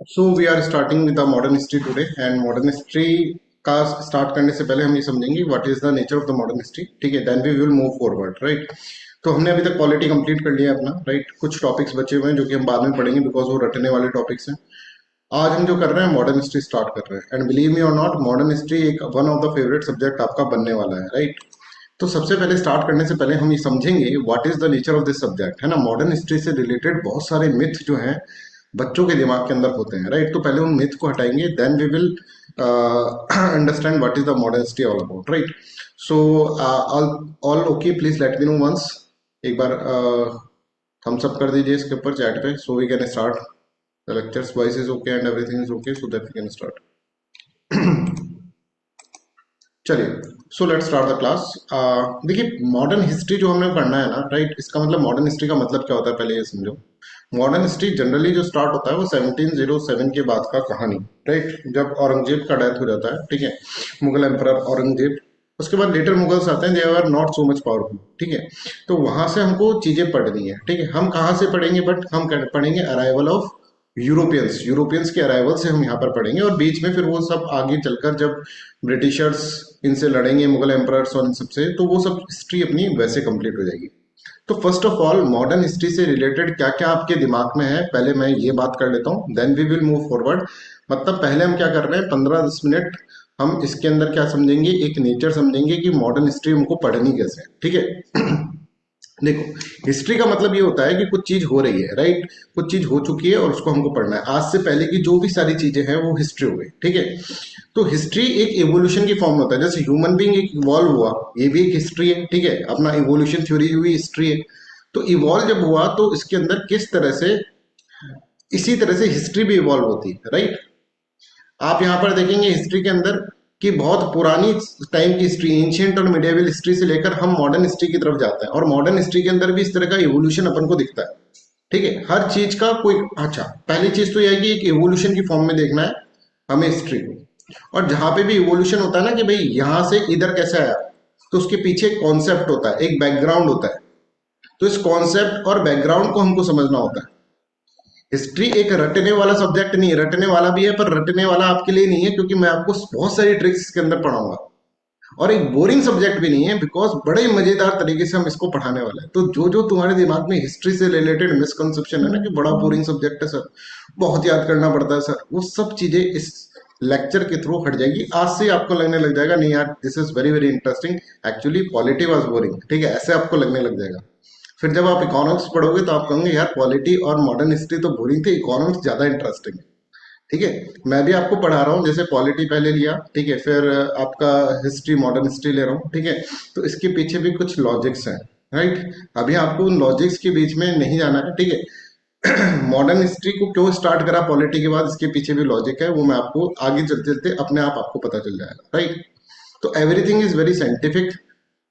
So we are starting with the modern history today and modern history का start करने से पहले हम ये समझेंगे what is the nature of the modern history. ठीक है, then we will move forward, right. तो हमने अभी तक पॉलिटी कंप्लीट कर लिया अपना, राइट। कुछ टॉपिक्स बचे हुए हैं जो कि हम बाद में पढ़ेंगे बिकॉज वो रटने वाले टॉपिक्स हैं। आज हम जो कर रहे हैं मॉडर्न हिस्ट्री स्टार्ट कर रहे हैं, एंड बिलीव मी और नॉट, मॉडर्न हिस्ट्री एक one of the favourite subject आपका बनने वाला है, राइट। तो सबसे पहले स्टार्ट करने से पहले हम ये समझेंगे what is the nature of this subject, है ना। मॉडर्न हिस्ट्री से रिलेटेड बहुत सारे मिथ जो हैं बच्चों के दिमाग के अंदर होते हैं, राइट। तो पहले उन मिथ को हटाएंगे, then we will understand what is the modern history all about, right. So all okay, please let me know once. एक बार थम्स अप कर दीजिए इसके ऊपर चैट पे, so we can start the lectures. Voice is okay and everything is okay, so that we can start. चलिए, so let's start the class. देखिए, modern history जो हमें पढ़ना है ना, राइट, इसका मतलब मॉडर्न हिस्ट्री का मतलब क्या होता है पहले ये समझो। मॉडर्न हिस्ट्री जनरली जो स्टार्ट होता है वो 1707 के बाद का कहानी, राइट, जब औरंगजेब का डेथ हो जाता है, ठीक है, मुगल एम्परर औरंगजेब। उसके बाद लेटर मुगल्स आते हैं, they are not so much powerful, ठीक है। तो वहां से हमको चीजें पढ़नी है, ठीक है। हम कहाँ से पढ़ेंगे, बट हम पढ़ेंगे अराइवल ऑफ यूरोपियंस। यूरोपियंस के अराइवल से हम यहाँ पर पढ़ेंगे, और बीच में फिर वो सब आगे चलकर जब ब्रिटिशर्स इनसे लड़ेंगे, मुगल एम्परर्स और इन सबसे, तो वो सब हिस्ट्री अपनी वैसे कंप्लीट हो जाएगी। तो first of all modern history से रिलेटेड क्या क्या आपके दिमाग में है, पहले मैं ये बात कर लेता हूँ, then we will move forward. मतलब पहले हम क्या कर रहे हैं, 15-10 मिनट हम इसके अंदर क्या समझेंगे, एक नेचर समझेंगे कि मॉडर्न हिस्ट्री हमको पढ़नी कैसे है, ठीक है। देखो, हिस्ट्री का मतलब ये होता है कि कुछ चीज हो रही है, राइट, कुछ चीज हो चुकी है और उसको हमको पढ़ना है। आज से पहले की जो भी सारी चीजें हैं वो हिस्ट्री हो गई, ठीक है। तो हिस्ट्री एक इवोल्यूशन की फॉर्म में होता है, जैसे ह्यूमन बीइंग एक इवॉल्व हुआ, ये भी एक हिस्ट्री है, ठीक है। अपना इवोल्यूशन थ्योरी भी हिस्ट्री है। तो इवॉल्व जब हुआ तो इसके अंदर किस तरह से, इसी तरह से हिस्ट्री भी इवॉल्व होती है, राइट। आप यहाँ पर देखेंगे हिस्ट्री के अंदर कि बहुत पुरानी टाइम की हिस्ट्री, एंशियंट और मिडिएवल हिस्ट्री से लेकर हम मॉडर्न हिस्ट्री की तरफ जाते हैं, और मॉडर्न हिस्ट्री के अंदर भी इस तरह का इवोल्यूशन अपन को दिखता है, ठीक है। हर चीज का कोई, अच्छा, पहली चीज तो यह है कि एक इवोल्यूशन की फॉर्म में देखना है हमें हिस्ट्री को। और जहां पे भी इवोल्यूशन होता है ना कि भाई यहां से इधर कैसे आया, तो उसके पीछे एक कॉन्सेप्ट होता है, एक बैकग्राउंड होता है। तो इस कॉन्सेप्ट और बैकग्राउंड को हमको समझना होता है। हिस्ट्री एक रटने वाला सब्जेक्ट नहीं है, रटने वाला भी है पर रटने वाला आपके लिए नहीं है, क्योंकि मैं आपको बहुत सारी ट्रिक्स इसके अंदर पढ़ाऊंगा। और एक बोरिंग सब्जेक्ट भी नहीं है, बिकॉज बड़े मजेदार तरीके से हम इसको पढ़ाने वाले हैं। तो जो जो तुम्हारे दिमाग में हिस्ट्री से रिलेटेड मिसकंसेप्शन है ना कि बड़ा बोरिंग सब्जेक्ट है सर, बहुत याद करना पड़ता है सर, वो सब चीजें इस लेक्चर के थ्रू हट जाएगी। आज से आपको लगने लग जाएगा नहीं यार, this is very very interesting, actually polity was boring, ठीक है, ऐसे आपको लगने लग जाएगा। फिर जब आप इकोनॉमिक्स पढ़ोगे तो आप कहोगे यार पॉलिटी और मॉडर्न हिस्ट्री तो बोरिंग थे, इकोनॉमिक्स ज्यादा इंटरेस्टिंग है, ठीक है। मैं भी आपको पढ़ा रहा हूँ, जैसे पॉलिटी पहले लिया, ठीक है, फिर आपका हिस्ट्री, मॉडर्न हिस्ट्री ले रहा हूँ, ठीक है। तो इसके पीछे भी कुछ लॉजिक्स हैं, राइट। अभी आपको उन लॉजिक्स के बीच में नहीं जाना है, ठीक है। मॉडर्न हिस्ट्री को क्यों स्टार्ट करा पॉलिटी के बाद, इसके पीछे भी लॉजिक है, वो मैं आपको आगे चलते चलते अपने आप आपको पता चल जाएगा, राइट। तो एवरीथिंग इज वेरी साइंटिफिक,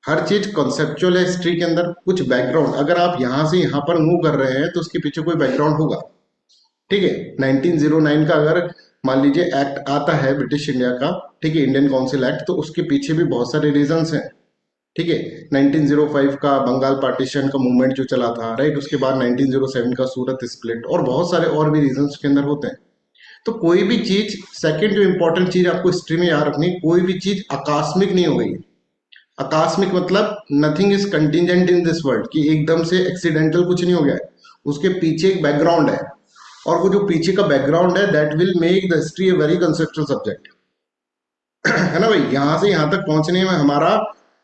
हर चीज कॉन्सेप्चुअल है हिस्ट्री के अंदर। कुछ बैकग्राउंड, अगर आप यहाँ से यहाँ पर मूव कर रहे हैं तो उसके पीछे कोई बैकग्राउंड होगा, ठीक है। 1909 का अगर मान लीजिए एक्ट आता है ब्रिटिश इंडिया का, ठीक है, इंडियन काउंसिल एक्ट, तो उसके पीछे भी बहुत सारे रीजंस हैं, ठीक है। 1905 का बंगाल पार्टीशन का मूवमेंट जो चला था, राइट, उसके बाद 1907 का सूरत स्प्लिट, और बहुत सारे और भी रीजंस के अंदर होते हैं। तो कोई भी चीज, सेकंड जो इंपॉर्टेंट चीज आपको हिस्ट्री में याद रखनी, कोई भी चीज आकस्मिक नहीं हो गई। आकस्मिक मतलब nothing is contingent in this world, कि एकदम से एक्सीडेंटल कुछ नहीं हो गया है, उसके पीछे एक बैकग्राउंड है। और वो जो पीछे का बैकग्राउंड है that will make the history a very conceptual subject, है ना भाई। यहां से यहां तक पहुंचने में हमारा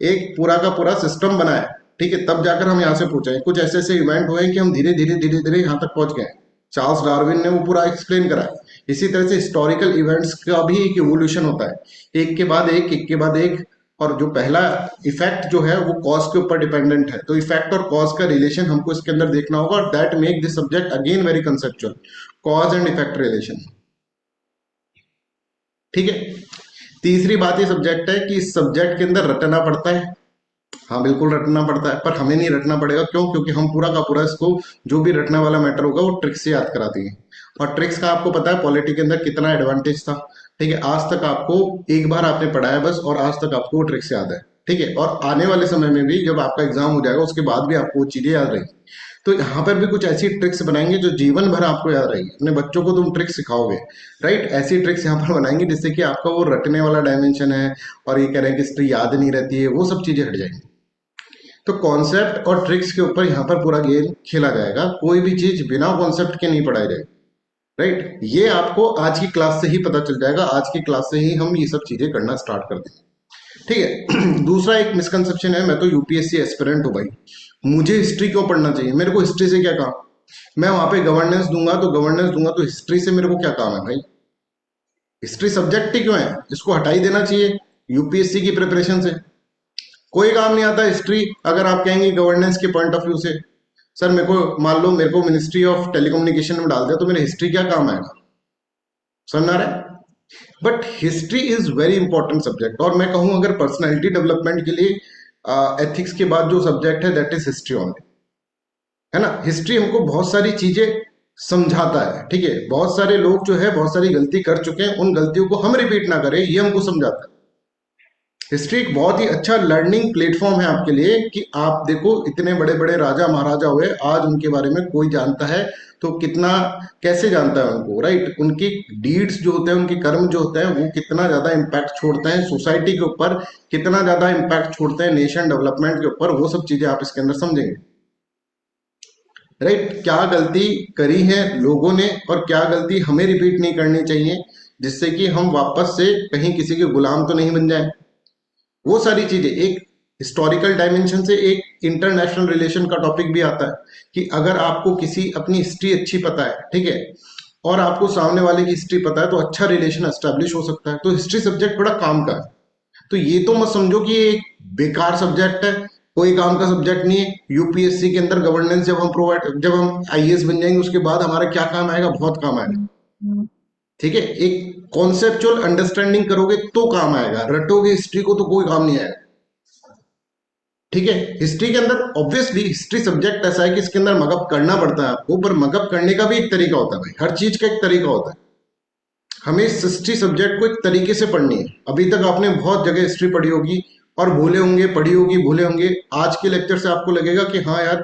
एक पूरा का पूरा सिस्टम बना है, ठीक है, तब जाकर हम यहाँ से पहुंचे। कुछ ऐसे ऐसे इवेंट हुए कि हम धीरे धीरे धीरे धीरे यहाँ तक पहुंच गए। चार्ल्स डार्विन ने वो पूरा एक्सप्लेन करा है। इसी तरह से हिस्टोरिकल इवेंट्स का भी एक इवोल्यूशन होता है, एक के बाद एक के बाद एक। और जो पहला इफेक्ट जो है वो कॉज के ऊपर डिपेंडेंट है, तो इफेक्ट और कॉज का रिलेशन हमको इसके अंदर देखना होगा, और that make this subject again very conceptual, cause and effect relation, ठीक है। तीसरी बात ये सब्जेक्ट है कि इस सब्जेक्ट के अंदर रटना पड़ता है। हाँ बिल्कुल रटना पड़ता है, पर हमें नहीं रटना पड़ेगा, क्यों? क्योंकि हम पूरा का पूरा इसको, जो भी रटने वाला मैटर होगा वो ट्रिक्स से याद करा देंगे। और ट्रिक्स का आपको पता है पॉलिटी के अंदर कितना एडवांटेज था, ठीक है। आज तक आपको एक बार आपने पढ़ा है बस, और आज तक आपको वो ट्रिक्स याद है, ठीक है। और आने वाले समय में भी जब आपका एग्जाम हो जाएगा उसके बाद भी आपको वो चीजें याद रहेंगी। तो यहाँ पर भी कुछ ऐसी ट्रिक्स बनाएंगे जो जीवन भर आपको याद रहेगी। अपने बच्चों को तुम ट्रिक्स सिखाओगे, राइट, ऐसी ट्रिक्स यहाँ पर बनाएंगे जिससे कि आपका वो रटने वाला डायमेंशन है और ये कह रहे हैं कि हिस्ट्री याद नहीं रहती है, वो सब चीजें हट जाएंगी। तो कॉन्सेप्ट और ट्रिक्स के ऊपर यहाँ पर पूरा गेम खेला जाएगा, कोई भी चीज बिना कॉन्सेप्ट के नहीं पढ़ाई जाएगी, राइट। ये आपको आज की क्लास से ही पता चल जाएगा, आज की क्लास से ही हम ये सब चीजें करना स्टार्ट कर देंगे, ठीक है। दूसरा एक मिसकंसेप्शन है, मैं तो यूपीएससी एस्पिरेंट हूँ भाई, मुझे हिस्ट्री क्यों पढ़ना चाहिए, मेरे को हिस्ट्री से क्या काम, मैं वहां पे गवर्नेंस दूंगा तो हिस्ट्री से मेरे को क्या काम है भाई, हिस्ट्री सब्जेक्ट ही क्यों है, इसको हटा ही देना चाहिए यूपीएससी की प्रिपरेशन से। कोई काम नहीं आता हिस्ट्री, अगर आप कहेंगे गवर्नेंस के पॉइंट ऑफ व्यू से, सर मेरे को मान लो मेरे को मिनिस्ट्री ऑफ टेलीकम्युनिकेशन में डाल दिया तो मेरे हिस्ट्री क्या काम आएगा, समझ आ रहा है। But history is very important subject, और मैं कहूं अगर पर्सनैलिटी डेवलपमेंट के लिए एथिक्स के बाद जो सब्जेक्ट है दैट इज हिस्ट्री ओनली, है ना। हिस्ट्री हमको बहुत सारी चीजें समझाता है, ठीक है, बहुत सारे लोग जो है बहुत सारी गलती कर चुके हैं, उन गलतियों को हम रिपीट ना करें ये हमको समझाता है। हिस्ट्री एक बहुत ही अच्छा लर्निंग प्लेटफॉर्म है आपके लिए, कि आप देखो इतने बड़े बड़े राजा महाराजा हुए, आज उनके बारे में कोई जानता है तो कितना, कैसे जानता है उनको, राइट, उनकी डीड्स जो होते हैं, उनके कर्म जो होते हैं वो कितना ज्यादा इम्पैक्ट छोड़ते हैं सोसाइटी के ऊपर, कितना ज्यादा इम्पैक्ट छोड़ते हैं नेशन डेवलपमेंट के ऊपर, वो सब चीजें आप इसके अंदर समझेंगे, राइट। क्या गलती करी है लोगों ने और क्या गलती हमें रिपीट नहीं करनी चाहिए, जिससे कि हम वापस से कहीं किसी के गुलाम तो नहीं बन जाए, वो सारी चीजें। एक हिस्टोरिकल डायमेंशन से एक इंटरनेशनल रिलेशन का टॉपिक भी आता है, कि अगर आपको किसी अपनी हिस्ट्री अच्छी पता है, ठीक है, और आपको सामने वाले की हिस्ट्री पता है तो अच्छा रिलेशन एस्टेब्लिश हो सकता है। तो हिस्ट्री सब्जेक्ट बड़ा काम का है, तो ये तो मत समझो कि ये एक बेकार सब्जेक्ट है, कोई काम का सब्जेक्ट नहीं है। यूपीएससी के अंदर गवर्नेंस जब हम आईएएस बन जाएंगे उसके बाद हमारा क्या काम आएगा, बहुत काम आएगा, ठीक है। एक कॉन्सेप्चुअल अंडरस्टैंडिंग करोगे तो काम आएगा, रटोगे हिस्ट्री को तो कोई काम नहीं आएगा, ठीक है। हिस्ट्री के अंदर ऑब्वियसली हिस्ट्री सब्जेक्ट ऐसा है कि इसके अंदर मगअप करना पड़ता है आपको, पर मगअप करने का भी एक तरीका होता है भाई, हर चीज का एक तरीका होता है। हमें इस हिस्ट्री सब्जेक्ट को एक तरीके से पढ़नी है। अभी तक आपने बहुत जगह हिस्ट्री पढ़ी होगी और भूले होंगे, पढ़ी होगी भूले होंगे, आज के लेक्चर से आपको लगेगा कि हाँ यार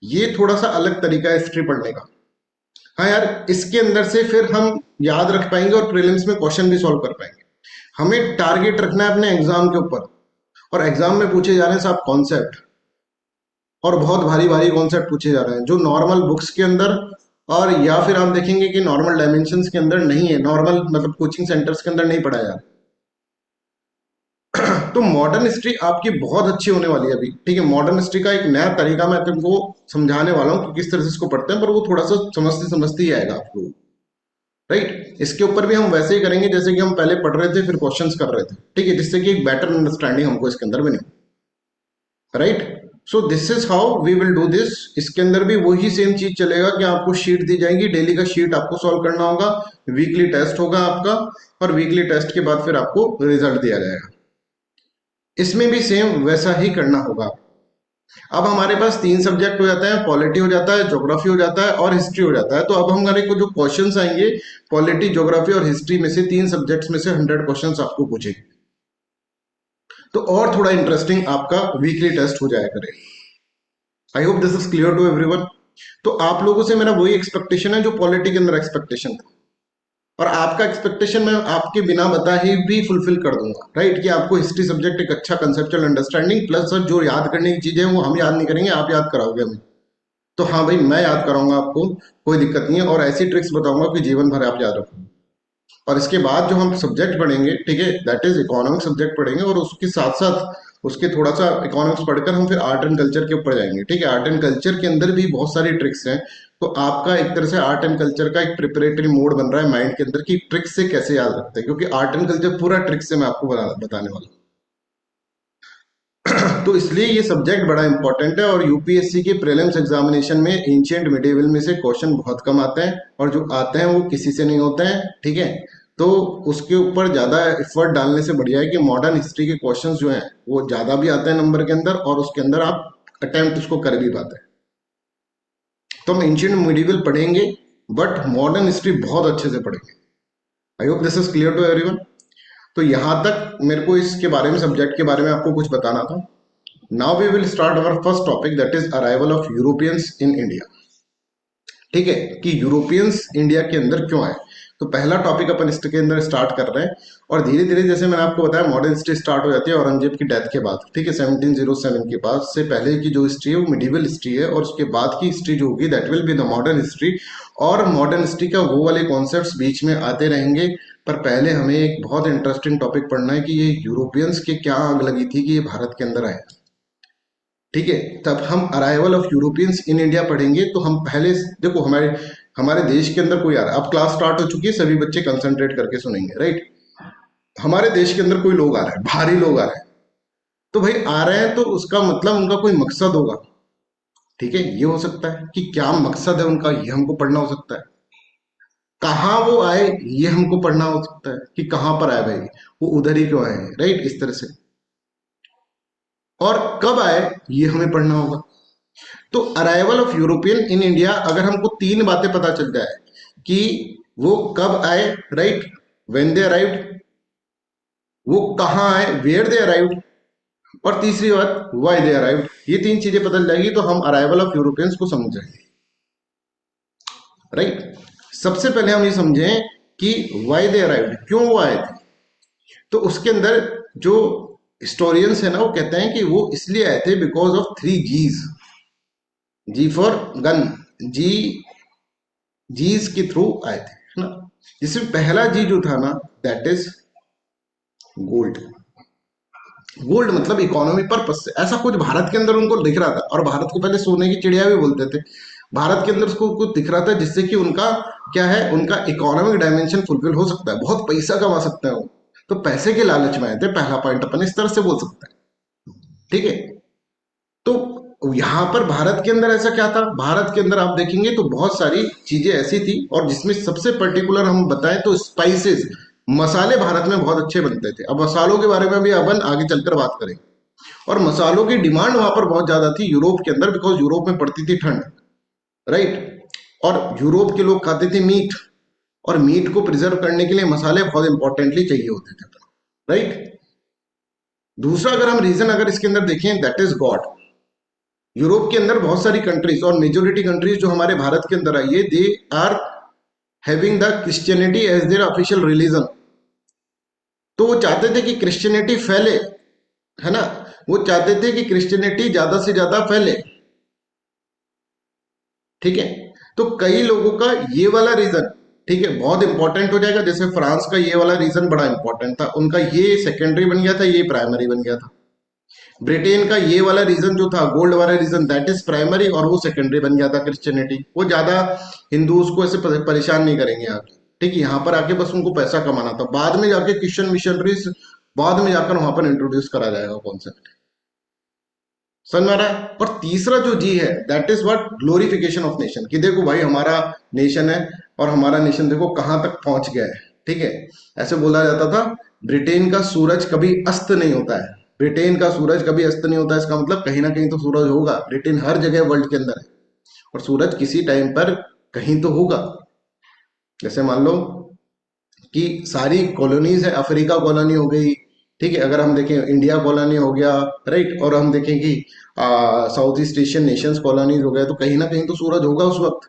ये थोड़ा सा अलग तरीका है हिस्ट्री पढ़ने का, हाँ यार इसके अंदर से फिर हम याद रख पाएंगे और प्रीलिम्स में क्वेश्चन भी सॉल्व कर पाएंगे। हमें टारगेट रखना है अपने एग्जाम के ऊपर, और एग्जाम में पूछे जा रहे हैं साहब कॉन्सेप्ट, और बहुत भारी भारी कॉन्सेप्ट पूछे जा रहे हैं जो नॉर्मल बुक्स के अंदर, और या फिर आप देखेंगे कि नॉर्मल डायमेंशंस के अंदर नहीं है, नॉर्मल मतलब कोचिंग सेंटर्स के अंदर नहीं पढ़ाया जा रहा। तो मॉडर्न हिस्ट्री आपकी बहुत अच्छी होने वाली है अभी, ठीक है। मॉडर्न हिस्ट्री का एक नया तरीका मैं तुमको समझाने वाला हूँ कि किस तरह से इसको पढ़ते हैं, पर वो थोड़ा सा समझते समझते ही आएगा आपको, राइट। इसके ऊपर भी हम वैसे ही करेंगे जैसे कि हम पहले पढ़ रहे थे फिर क्वेश्चंस कर रहे थे, ठीक है, जिससे कि एक बेटर अंडरस्टैंडिंग हमको इसके अंदर बने, right. So this is how we will do this. इसके अंदर भी वही सेम चीज चलेगा कि आपको शीट दी जाएगी, डेली का शीट आपको सॉल्व करना होगा, वीकली टेस्ट होगा आपका, और वीकली टेस्ट के बाद फिर आपको रिजल्ट दिया जाएगा। इसमें भी सेम वैसा ही करना होगा। अब हमारे पास 3 सब्जेक्ट हो जाते हैं, पॉलिटी हो जाता है, ज्योग्राफी हो जाता है और हिस्ट्री हो जाता है। तो अब हमारे को जो क्वेश्चंस आएंगे पॉलिटी, ज्योग्राफी और हिस्ट्री में से 3 सब्जेक्ट्स में से 100 क्वेश्चंस आपको पूछेंगे, तो और थोड़ा इंटरेस्टिंग आपका वीकली टेस्ट हो जाया करे। I hope this is clear to everyone. तो आप लोगों से मेरा वही एक्सपेक्टेशन है जो पॉलिटी के अंदर एक्सपेक्टेशन था, और आपका एक्सपेक्टेशन मैं आपके बिना बताए भी फुलफिल कर दूंगा, राइट, कि आपको हिस्ट्री सब्जेक्ट एक अच्छा कंसेप्चुअल अंडरस्टैंडिंग प्लस सर जो याद करने की चीजें हैं वो हम याद नहीं करेंगे, आप याद कराओगे हमें। तो हाँ भाई मैं याद कराऊंगा आपको, कोई दिक्कत नहीं है, और ऐसी ट्रिक्स बताऊंगा कि जीवन भर आप याद रखोगे। और इसके बाद जो हम सब्जेक्ट पढ़ेंगे, ठीक है, दैट इज इकोनॉमिक्स सब्जेक्ट पढ़ेंगे, और उसके साथ साथ उसके थोड़ा सा इकोनॉमिक्स पढ़कर हम फिर आर्ट एंड कल्चर के ऊपर जाएंगे, ठीक है। आर्ट एंड कल्चर के अंदर भी बहुत सारी ट्रिक्स हैं, तो आपका एक तरह से आर्ट एंड कल्चर का एक प्रिपरेटरी मोड बन रहा है माइंड के अंदर कि ट्रिक्स से कैसे याद रखते हैं, क्योंकि आर्ट एंड कल्चर पूरा ट्रिक्स से मैं आपको बताने वाला हूँ। तो इसलिए ये सब्जेक्ट बड़ा इंपॉर्टेंट है, और यूपीएससी के प्रीलिम्स एग्जामिनेशन में एंशिएंट मिडिवल में से क्वेश्चन बहुत कम आते हैं, और जो आते हैं वो किसी से नहीं होते हैं, ठीक है। तो उसके ऊपर ज्यादा एफर्ट डालने से बढ़िया है कि मॉडर्न हिस्ट्री के क्वेश्चंस जो हैं वो ज्यादा भी आते हैं नंबर के अंदर, और उसके अंदर आप अटेम्प्ट उसको कर भी पाते हैं। तो हम एंशिएंट मिडिवल पढ़ेंगे, बट मॉडर्न हिस्ट्री बहुत अच्छे से पढ़ेंगे। I hope this is clear to everyone. तो यहाँ तक मेरे को इसके बारे में, सब्जेक्ट के बारे में आपको कुछ बताना था। Now we will start our first topic, that is arrival of Europeans in India. ठीक है, कि यूरोपियंस इंडिया के अंदर क्यों आए। तो पहला टॉपिक अपन इसके अंदर स्टार्ट कर रहे हैं, और धीरे धीरे जैसे मैंने आपको बताया मॉडर्न हिस्ट्री स्टार्ट हो जाती है औरंगजेब की डेथ के बाद। ठीक है, 1707 के बाद से पहले की जो हिस्ट्री है वो मिडिवल हिस्ट्री है, और उसके बाद की हिस्ट्री जो होगी that will be the modern history. और मॉडर्न हिस्ट्री का वो वाले कॉन्सेप्ट्स बीच में आते रहेंगे, पर पहले हमें एक बहुत इंटरेस्टिंग टॉपिक पढ़ना है कि ये यूरोपियंस के क्या आग लगी थी कि ये भारत के अंदर आए। ठीक है, तब हम arrival of Europeans in India पढ़ेंगे। तो हम पहले देखो हमारे हमारे देश के अंदर कोई आ रहा है, अब क्लास स्टार्ट हो चुकी है, सभी बच्चे कंसंट्रेट करके सुनेंगे, राइट। हमारे देश के अंदर कोई लोग आ रहा है, भारी लोग आ रहे हैं, तो भाई आ रहे हैं तो उसका मतलब उनका कोई मकसद होगा। ठीक है, ये हो सकता है कि क्या मकसद है उनका, ये हमको पढ़ना हो सकता है। कहाँ वो आए, ये हमको पढ़ना हो सकता है कि कहाँ पर आए भाई, वो उधर ही क्यों आए, राइट, इस तरह से। और कब आए ये हमें पढ़ना होगा। तो arrival of European in India, अगर हमको तीन बातें पता चल जाए कि वो कब आए, राइट, व्हेन दे अराइव्ड, वो कहाँ आए, वेयर दे अराइव्ड, और तीसरी बात व्हाई दे अराइव्ड, ये तीन चीजें पता चल जाएगी तो हम अराइवल ऑफ यूरोपियंस को समझ जाएंगे, राइट। सबसे पहले हम ये समझें कि व्हाई दे अराइव्ड, क्यों वो आए थे। तो उसके अंदर जो हिस्टोरियंस है ना, वो कहते हैं कि वो इसलिए आए थे because of three Gs. G for gun, G, Gs के थ्रू आए थे, है ना। जिसमें पहला जी जो था ना दैट इज गोल्ड। गोल्ड मतलब इकोनॉमी पर्पस से, ऐसा कुछ भारत के अंदर उनको दिख रहा था, और भारत को पहले सोने की चिड़िया भी बोलते थे। भारत के अंदर उसको कुछ दिख रहा था जिससे कि उनका क्या है, उनका इकोनॉमिक डायमेंशन फुलफिल हो सकता है, बहुत पैसा कमा सकते हैं वो। तो पैसे के लालच में आए थे, पहला पॉइंट अपन इस तरह से बोल सकते हैं। ठीक है, तो यहाँ पर भारत के अंदर ऐसा क्या था, भारत के अंदर आप देखेंगे तो बहुत सारी चीजें ऐसी थी, और जिसमें सबसे पर्टिकुलर हम बताएं तो स्पाइसेस, मसाले भारत में बहुत अच्छे बनते थे। अब मसालों के बारे में भी अपन आगे चलकर बात करेंगे। और मसालों की डिमांड वहां पर बहुत ज्यादा थी यूरोप के अंदर, बिकॉज यूरोप में पड़ती थी ठंड, राइट। और यूरोप के लोग खाते थे मीट, और मीट को प्रिजर्व करने के लिए मसाले बहुत इंपॉर्टेंटली चाहिए होते थे, राइट। दूसरा अगर हम रीजन अगर इसके अंदर देखें दैट इज गॉड। यूरोप के अंदर बहुत सारी कंट्रीज, और मेजोरिटी कंट्रीज जो हमारे भारत के अंदर आई है, they are having the Christianity as their official religion. तो वो चाहते थे कि क्रिश्चियनिटी फैले, है ना, वो चाहते थे कि क्रिश्चियनिटी ज्यादा से ज्यादा फैले। ठीक है, तो कई लोगों का ये वाला रीजन, ठीक है, बहुत इंपॉर्टेंट हो जाएगा। जैसे फ्रांस का ये वाला रीजन बड़ा इंपॉर्टेंट था, उनका ये सेकेंडरी बन गया था, ये प्राइमरी बन गया था। ब्रिटेन का ये वाला रीजन जो था, गोल्ड वाला रीजन, दैट इज प्राइमरी, और वो सेकेंडरी बन गया था क्रिश्चियनिटी। वो ज्यादा हिंदूज को ऐसे परेशान नहीं करेंगे आके। ठीक है, यहाँ पर आके बस उनको पैसा कमाना था, बाद में जाके क्रिश्चियन मिशनरीज बाद में जाकर वहां पर इंट्रोड्यूस करा जाएगा कॉन्सेप्ट, समझ में आ रहा है। और तीसरा जो जी है that is what, glorification of nation, कि देखो भाई हमारा नेशन है, और हमारा नेशन देखो कहां तक पहुंच गया है। ठीक है, ऐसे बोला जाता था ब्रिटेन का सूरज कभी अस्त नहीं होता है, ब्रिटेन का सूरज कभी अस्त नहीं होता है। इसका मतलब कहीं ना कहीं तो सूरज होगा, ब्रिटेन हर जगह वर्ल्ड के अंदर है, और सूरज किसी टाइम पर कहीं तो होगा। जैसे मान लो कि सारी कॉलोनीज है, अफ्रीका कॉलोनी हो गई, ठीक है, अगर हम देखें इंडिया कॉलोनी हो गया, राइट, और हम देखें कि south east Asian Nations colonies हो गया, तो कहीं ना कहीं तो सूरज होगा उस वक्त।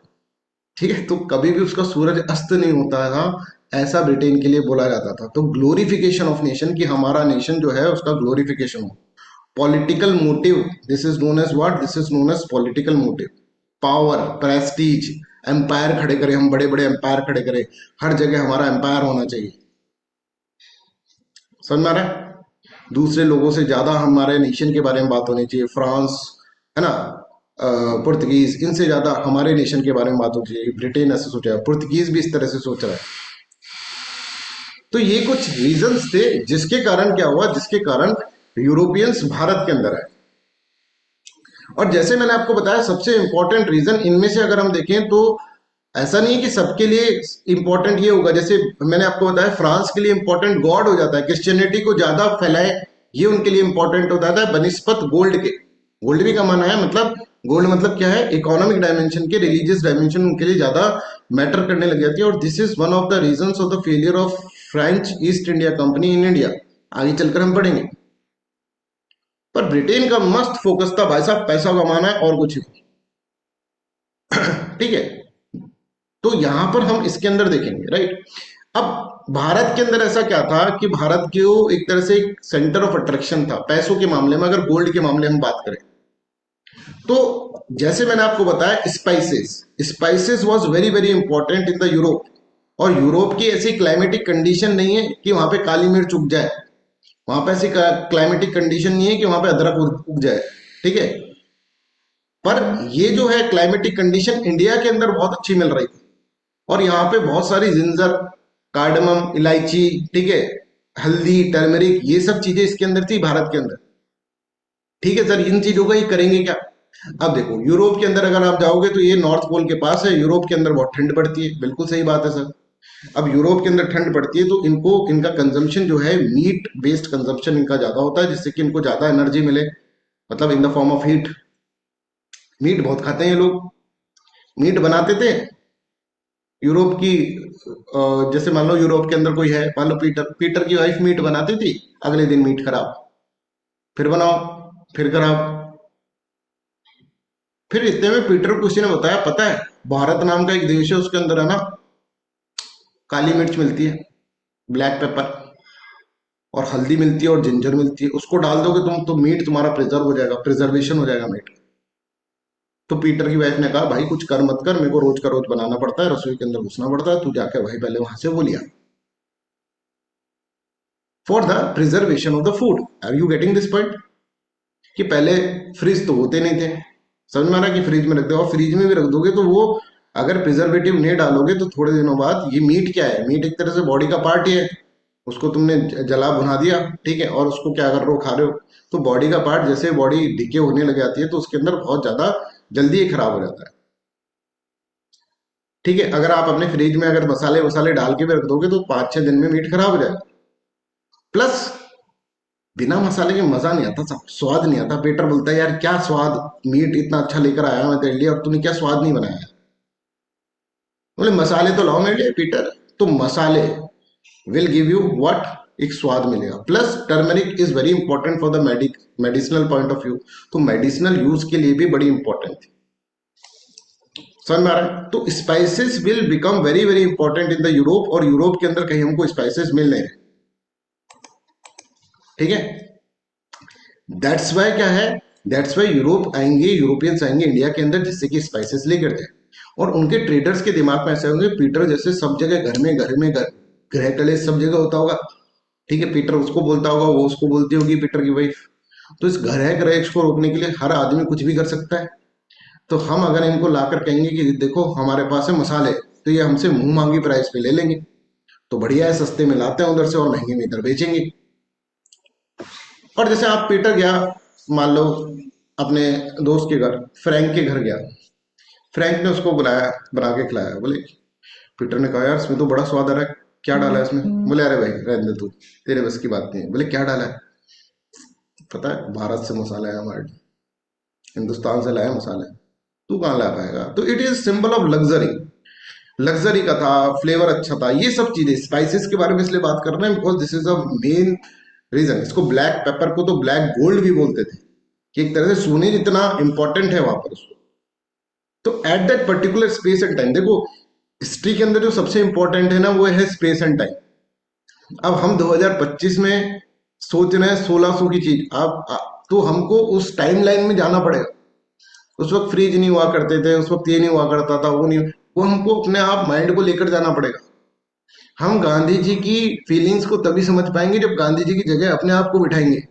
ठीक है, तो कभी भी उसका सूरज अस्त नहीं होता था, ऐसा ब्रिटेन के लिए बोला जाता था। तो ग्लोरिफिकेशन ऑफ नेशन, कि हमारा नेशन जो है उसका ग्लोरिफिकेशन हो। Political motive, this is known as what, this is known as political motive. Power, prestige, empire खड़े करें, हम बड़े बड़े एम्पायर खड़े करें, हर जगह हमारा एम्पायर होना चाहिए, समझ में आ रहा है। दूसरे लोगों से ज्यादा हमारे नेशन के बारे में बात होनी चाहिए, फ्रांस, है ना, पुर्तगीज, इनसे ज्यादा हमारे नेशन के बारे में बात होनी चाहिए। ब्रिटेन ऐसे सोचा है, पुर्तगीज भी इस तरह से सोच रहा है। तो ये कुछ रीजंस थे जिसके कारण क्या हुआ, जिसके कारण यूरोपियंस भारत के अंदर आए। और जैसे मैंने आपको बताया सबसे इंपॉर्टेंट रीजन इनमें से अगर हम देखें तो ऐसा नहीं है कि सबके लिए इंपॉर्टेंट ये होगा। जैसे मैंने आपको बताया फ्रांस के लिए इंपॉर्टेंट गॉड हो जाता है, क्रिश्चियनिटी को ज्यादा फैलाए, ये उनके लिए इंपॉर्टेंट हो जाता है बनिस्पत गोल्ड के। गोल्ड भी कमाना है, मतलब गोल्ड मतलब क्या है, इकोनॉमिक डायमेंशन के, रिलीजियस डायमेंशन उनके लिए ज्यादा मैटर करने लग जाती है। और this is one of the reasons of the failure of French east India company in India. आगे चलकर हम पढ़ेंगे। पर ब्रिटेन का मस्त फोकस था भाई साहब, पैसा कमाना है और कुछ नहीं। ठीक है, तो यहां पर हम इसके अंदर देखेंगे, राइट। अब भारत के अंदर ऐसा क्या था कि भारत के वो एक तरह से एक सेंटर ऑफ अट्रैक्शन था पैसों के मामले में, अगर गोल्ड के मामले में बात करें तो। जैसे मैंने आपको बताया, spices, spices was very very important in the Europe. और यूरोप की ऐसी क्लाइमेटिक कंडीशन नहीं है कि वहां पे काली मिर्च उग जाए, वहां पे ऐसी क्लाइमेटिक कंडीशन नहीं है कि वहां पे अदरक उग जाए, ठीक है। पर ये जो है क्लाइमेटिक कंडीशन इंडिया के अंदर बहुत अच्छी मिल रही थी, और यहाँ पे बहुत सारी जिंजर, कार्डमम, इलायची, ठीक है, हल्दी, टर्मरिक, ये सब चीजें इसके अंदर थी भारत के अंदर। ठीक है सर, इन चीजों का ये करेंगे क्या? अब देखो, यूरोप के अंदर अगर आप जाओगे तो ये नॉर्थ पोल के पास है, यूरोप के अंदर बहुत ठंड पड़ती है, बिल्कुल सही बात है सर। अब यूरोप के अंदर ठंड पड़ती है तो इनको, इनका कंजम्पशन जो है मीट बेस्ड कंजम्पशन इनका ज्यादा होता है, जिससे कि इनको ज्यादा एनर्जी मिले, मतलब in the form of heat. Meat बहुत खाते हैं ये लोग। मीट बनाते थे यूरोप की, जैसे मान लो यूरोप के अंदर कोई है, मान लो पीटर, पीटर की वाइफ मीट बनाती थी, अगले दिन मीट खराब, फिर बनाओ, फिर खराब। फिर इतने में पीटर को किसी ने बताया, पता है भारत नाम का एक देश है, उसके अंदर है ना काली मिर्च मिलती है, ब्लैक पेपर, और हल्दी मिलती है और जिंजर मिलती है, उसको डाल दोगे तुम तो मीट तुम्हारा प्रिजर्व हो जाएगा, प्रिजर्वेशन हो जाएगा मीट। तो पीटर की वाइफ ने कहा, भाई कुछ कर मत कर, मेरे को रोज का रोज बनाना पड़ता है, रसोई के अंदर घुसना पड़ता है, तू जाके भाई पहले वहां से वो लिया, for the preservation of the food. Are you getting this point? कि पहले फ्रिज तो होते नहीं थे, समझ में आ रहा है, कि फ्रिज में रख दो, और फ्रिज में भी रख दोगे तो वो, अगर प्रिजर्वेटिव नहीं डालोगे तो थोड़े दिनों बाद, ये मीट क्या है, मीट एक तरह से बॉडी का पार्ट ही है, उसको तुमने जला भुना दिया, ठीक है, और उसको क्या कर रहे हो, खा रहे हो, तो बॉडी का पार्ट, जैसे बॉडी डिके होने लग जाती है तो उसके अंदर बहुत ज्यादा जल्दी ये खराब हो जाता है। ठीक है, अगर आप अपने फ्रिज में अगर मसाले वसाले डाल के भी रख दोगे तो 5-6 दिन में मीट खराब हो जाएगा। प्लस बिना मसाले के मजा नहीं आता, सब स्वाद नहीं आता, पेटर बोलता है यार क्या स्वाद, मीट इतना अच्छा लेकर आया मैं तेरे लिए और तूने क्या स्वाद नहीं बनाया। बोले मसाले तो लाओ मेरे लिए पीटर, तो मसाले विल गिव यू व्हाट, एक स्वाद मिलेगा। Plus turmeric is very important for the medicinal point of view, तो मेडिसिनल यूज के लिए भी बड़ी इंपॉर्टेंट थी। समझ में आ रहा है? तो spices will become very very important in the Europe, और यूरोप के अंदर कहीं हमको स्पाइसेस मिल नहीं रहे, ठीक है। दैट्स वाई क्या है, दैट्स वाई यूरोप आएंगे, यूरोपियंस आएंगे इंडिया के अंदर, जिससे कि स्पाइसेस लेकर जाए, और उनके ट्रेडर्स के दिमाग में ऐसे होंगे, पीटर जैसे सब जगह घर में गृह कलेश सब जगह होता होगा, ठीक है, पीटर उसको बोलता होगा, वो उसको बोलती होगी, पीटर की वाइफ। तो इस गृह कलेश को रोकने के लिए हर आदमी कुछ भी कर सकता है। तो हम अगर इनको लाकर कहेंगे कि देखो हमारे पास है मसाले, तो ये हमसे मुंह मांगी प्राइस पे ले लेंगे, तो बढ़िया है, सस्ते में लाते हैं उधर से और महंगे में इधर बेचेंगे। और जैसे आप पीटर गया, मान लो अपने दोस्त के घर, फ्रैंक के घर गया, फ्रैंक ने उसको बुलाया, बना के खिलाया, बोले, पीटर ने कहा यार इसमें तो बड़ा स्वाद आ रहा है, क्या डाला है इसमें? बोले अरे भाई रहने दे तू, तेरे बस की बात नहीं है। बोले क्या डाला है? पता है भारत से मसाला है हमारे, हिंदुस्तान से लाया मसाला है, तू कहाँ ला पाएगा? तो it is symbol of luxury, luxury का था, फ्लेवर अच्छा था, ये सब चीजें स्पाइसेस के बारे में इसलिए बात कर रहे हैं because this is a main reason. इसको ब्लैक पेपर को तो ब्लैक गोल्ड भी बोलते थे, कि एक तरह से सोने जितना इंपॉर्टेंट है वहां पर उसको। तो at that particular space and time, देखो हिस्ट्री के अंदर जो सबसे इंपॉर्टेंट है ना वो है स्पेस एंड टाइम। अब हम 2025 में सोच रहे हैं 1600 की चीज, तो हमको उस टाइम लाइन में जाना पड़ेगा। उस वक्त फ्रिज नहीं हुआ करते थे, उस वक्त ये नहीं हुआ करता था, वो नहीं, वो हमको अपने आप माइंड को लेकर जाना पड़ेगा। हम गांधी जी की फीलिंग्स को तभी समझ पाएंगे जब गांधी जी की जगह अपने आप को बिठाएंगे।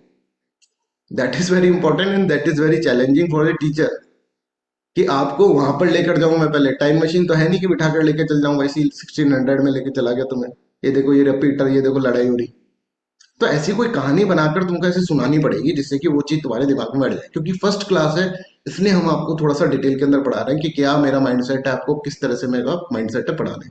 That is very important and that is very challenging for a teacher, कि आपको वहां पर लेकर जाऊं मैं। पहले टाइम मशीन तो है नहीं कि बिठा कर लेकर चल जाऊं, वैसे 1600 में लेकर चला गया तुम्हें, ये देखो ये रिपीटर, ये देखो लड़ाई हो रही। तो ऐसी कोई कहानी बनाकर तुमको ऐसे सुनानी पड़ेगी जिससे कि वो चीज तुम्हारे दिमाग में बैठ जाए, क्योंकि फर्स्ट क्लास है, इसलिए हम आपको थोड़ा सा डिटेल के अंदर पढ़ा रहे हैं कि क्या मेरा माइंडसेट है, आपको किस तरह से मेरा माइंडसेट है पढ़ाने।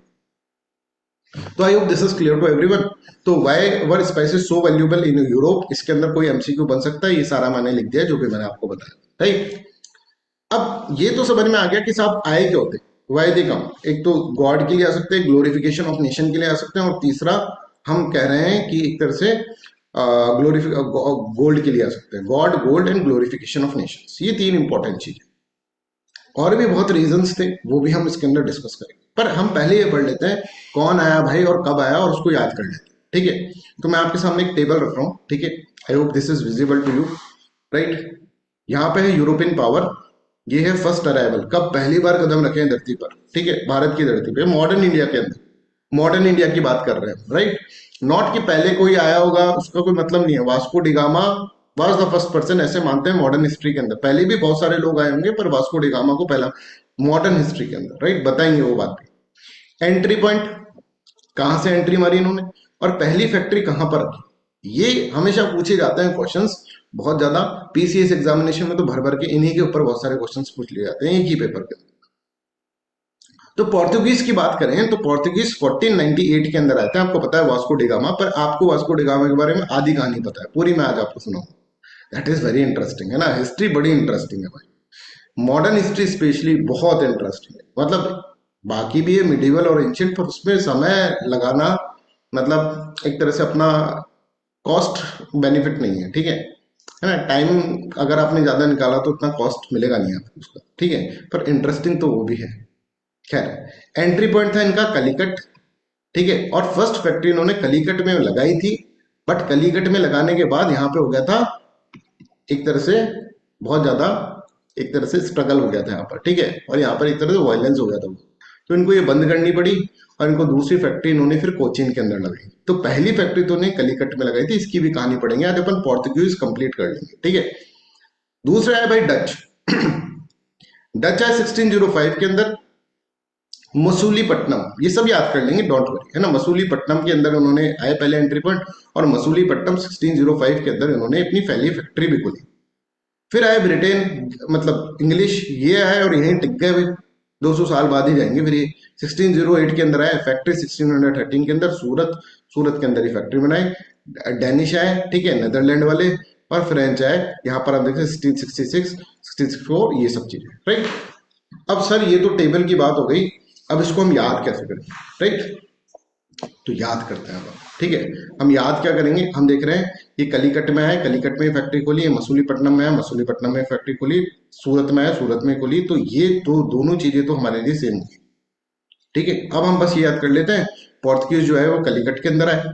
तो I hope this is clear to everyone. तो why were spices so valuable in Europe, इसके अंदर कोई एमसीक्यू बन सकता है, ये सारा मैंने लिख दिया जो भी मैंने आपको बताया, राइट। अब ये तो समझ में आ गया कि साहब आए क्यों थे, वाई दे कम। एक तो गॉड के लिए आ सकते हैं, ग्लोरिफिकेशन ऑफ नेशन के लिए आ सकते हैं, और तीसरा हम कह रहे हैं कि एक तरह से ग्लोरिफि गोल्ड के लिए आ सकते हैं, God, gold and glorification of Nations, ये तीन इंपॉर्टेंट चीज है। और भी बहुत रीजंस थे, वो भी हम इसके अंदर डिस्कस करेंगे, पर हम पहले ये पढ़ लेते हैं कौन आया भाई और कब आया, और उसको याद कर लेते हैं। ठीक है, तो मैं आपके सामने एक टेबल रख रहा हूँ। ठीक है, I hope this is visible to you, right. यहाँ पे है यूरोपियन पावर, ये है फर्स्ट अराइवल, कब पहली बार कदम रखे हैं धरती पर। ठीक है, भारत की धरती पे, मॉडर्न इंडिया के अंदर, मॉडर्न इंडिया की बात कर रहे हैं, राइट। नॉट कि पहले कोई आया होगा, उसका कोई मतलब नहीं है। Vasco da Gama was the first person, ऐसे मानते हैं मॉडर्न हिस्ट्री के अंदर। पहले भी बहुत सारे लोग आए होंगे, पर वास्को डिगामा को पहला मॉडर्न हिस्ट्री के अंदर, राइट, बताएंगे वो बात भी। एंट्री पॉइंट, कहाँ से एंट्री मारी इन्होंने, और पहली फैक्ट्री कहाँ पर रखी, ये हमेशा पूछे जाते हैं क्वेश्चंस बहुत ज्यादा। पीसीएस एग्जामिनेशन में तो भर भर के इन्हीं के ऊपर बहुत सारे क्वेश्चंस पूछ लिए जाते हैं एक ही पेपर के। तो पोर्तुगीज की बात करें तो पोर्तुगीज 1498 के अंदर आते हैं। आपको पता है वास्को डिगामा, पर आपको वास्को डिगामा के बारे में आधी कहानी पता है, पूरी मैं आज आपको सुनाऊंगा। दैट इज वेरी इंटरेस्टिंग, है ना। हिस्ट्री बड़ी इंटरेस्टिंग है भाई, मॉडर्न हिस्ट्री स्पेशली बहुत इंटरेस्टिंग है। मतलब बाकी भी है मिडिवल और एंशिएंट, पर उसमें समय लगाना मतलब एक तरह से अपना कॉस्ट बेनिफिट नहीं है। ठीक है ना। टाइम अगर आपने ज्यादा निकाला तो उतना कॉस्ट मिलेगा नहीं आपको उसका। ठीक है, पर इंटरेस्टिंग तो वो भी है। खैर, एंट्री पॉइंट था इनका कलीकट। ठीक है, और फर्स्ट फैक्ट्री इन्होंने कलीकट में लगाई थी, बट कलीकट में लगाने के बाद यहाँ पे हो गया था एक तरह से बहुत ज्यादा, एक तरह से स्ट्रगल हो गया था यहाँ पर। ठीक है, और यहाँ पर एक तरह से वायलेंस हो गया था, तो इनको ये बंद करनी पड़ी, और इनको दूसरी फैक्ट्री इन्होंने फिर कोचीन के अंदर लगाई। तो पहली फैक्ट्री तो उन्हें कलीकट में लगाई थी, इसकी भी कहानी पढ़ेंगे आज अपन, पोर्तुगीज कंप्लीट कर लेंगे। ठीक है, दूसरा है भाई डच। डच है 1605 के अंदर, मसूलीपट्टनम, ये सब याद कर लेंगे, डोंट वरी, है ना। मसूलीपट्टनम के अंदर उन्होंने आए पहले एंट्री पॉइंट, और मसूलीपट्टनम 1605 के अंदर इन्होंने अपनी पहली फैक्ट्री भी खोली। फिर आए ब्रिटेन, मतलब इंग्लिश, ये आए और यहीं टिक गए भाई, 200 साल बाद ही जाएंगे फिर ये। 1608 के अंदर आए फैक्ट्री, 1613 के अंदर सूरत, सूरत के अंदर ही फैक्ट्री बनाई। डेनिश आए, ठीक है, नेदरलैंड वाले, और फ्रेंच आए। यहाँ पर आप देखते 1666, 1664, ये सब चीजें, राइट। अब सर ये तो टेबल की बात हो गई, अब इसको हम याद कैसे करें, राइट। तो याद करते हैं अब, ठीक है। हम याद क्या करेंगे, हम देख रहे हैं ये कलीकट में है, कलीकट में फैक्ट्री खोली, मसूलीपट्टनम में है, मसूलीपट्टनम में फैक्ट्री खोली, सूरत में है, सूरत में खोली। तो ये तो दोनों चीजें तो हमारे लिए सेम होगी। ठीक है, अब हम बस ये याद कर लेते हैं, पोर्तुगीज जो है वो कलीकट के अंदर आए,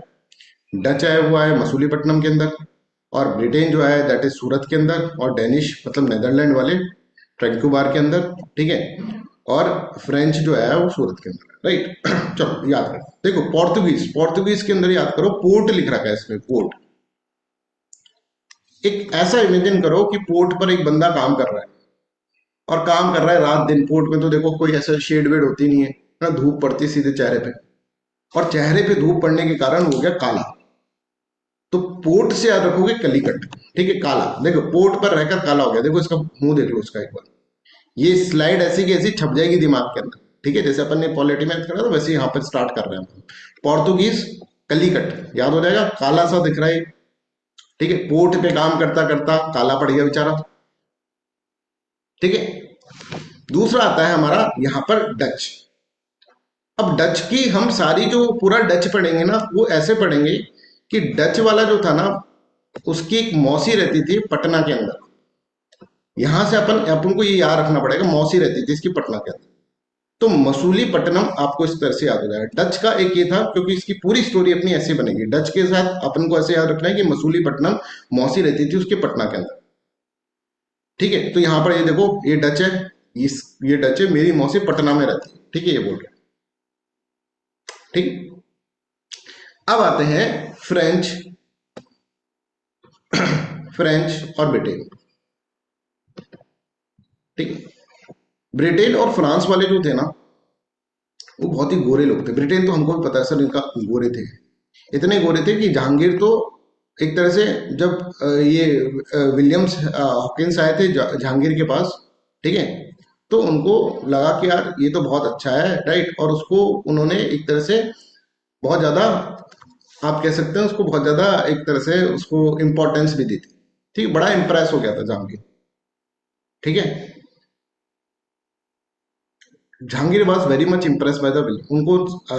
डच आए वो आए मसूलीपट्टनम के अंदर, और ब्रिटेन जो है दैट इज सूरत के अंदर, और डेनिश मतलब नेदरलैंड वाले ट्रैंक्यूबार के अंदर। ठीक है, और फ्रेंच जो है वो सूरत के अंदर, राइट। चलो याद करो, देखो पोर्तुगीज, पोर्तुगीज के अंदर याद करो, पोर्ट लिख रखा है इसमें, पोर्ट। एक ऐसा इमेजिन करो कि पोर्ट पर एक बंदा काम कर रहा है, और काम कर रहा है रात दिन। पोर्ट में तो देखो कोई ऐसा शेड वेड होती नहीं है ना, धूप पड़ती सीधे चेहरे पे, और चेहरे पे धूप पड़ने के कारण हो गया काला। तो पोर्ट से याद रखोगे कलीकट, ठीक है, काला। देखो पोर्ट पर रहकर काला हो गया, देखो इसका मुंह देख लो उसका एक बार। ये स्लाइड ऐसी की ऐसी छप जाएगी दिमाग के अंदर। ठीक है, जैसे अपन ने पॉलिटी मैथ करा था वैसे यहाँ पर स्टार्ट कर रहे हैं। पोर्तुगीज कलीकट याद हो जाएगा, काला सा दिख रहा है। ठीक है, पोर्ट पे काम करता करता काला पड़ गया बेचारा। ठीक है, दूसरा आता है हमारा यहाँ पर डच। अब डच की हम सारी जो पूरा डच पढ़ेंगे ना, वो ऐसे पढ़ेंगे कि डच वाला जो था ना, उसकी एक मौसी रहती थी पटना के अंदर। यहां से अपन अपन को ये याद रखना पड़ेगा, मौसी रहती थी इसकी पटना के अंदर। तो मसूलीपट्टनम आपको इस तरह से याद हो जाएगा। डच का एक ये था, क्योंकि इसकी पूरी स्टोरी अपनी ऐसे बनेगी, डच के साथ अपन को ऐसे याद रखना है कि मसूलीपट्टनम मौसी रहती थी उसके पटना के अंदर। ठीक है, तो यहाँ पर ये देखो, ये डच है, इस ये डच है, मेरी मौसी पटना में रहती है। ठीक है, ये बोल रहे हैं। ठीक, अब आते हैं फ्रेंच, फ्रेंच और ब्रिटेन। ठीक है, ब्रिटेन और फ्रांस वाले जो थे ना, वो बहुत ही गोरे लोग थे। ब्रिटेन तो हमको भी पता है सर, इनका गोरे थे, इतने गोरे थे कि जहांगीर तो एक तरह से, जब ये विलियम्स हॉकिंस आए थे जहांगीर के पास, ठीक है, तो उनको लगा कि यार ये तो बहुत अच्छा है, राइट, और उसको उन्होंने एक तरह से बहुत ज्यादा, आप कह सकते हैं उसको बहुत ज्यादा एक तरह से उसको इम्पोर्टेंस भी दी थी। ठीक, बड़ा इंप्रेस हो गया था जहांगीर। ठीक है, Jahangir was very much impress by the will, उनको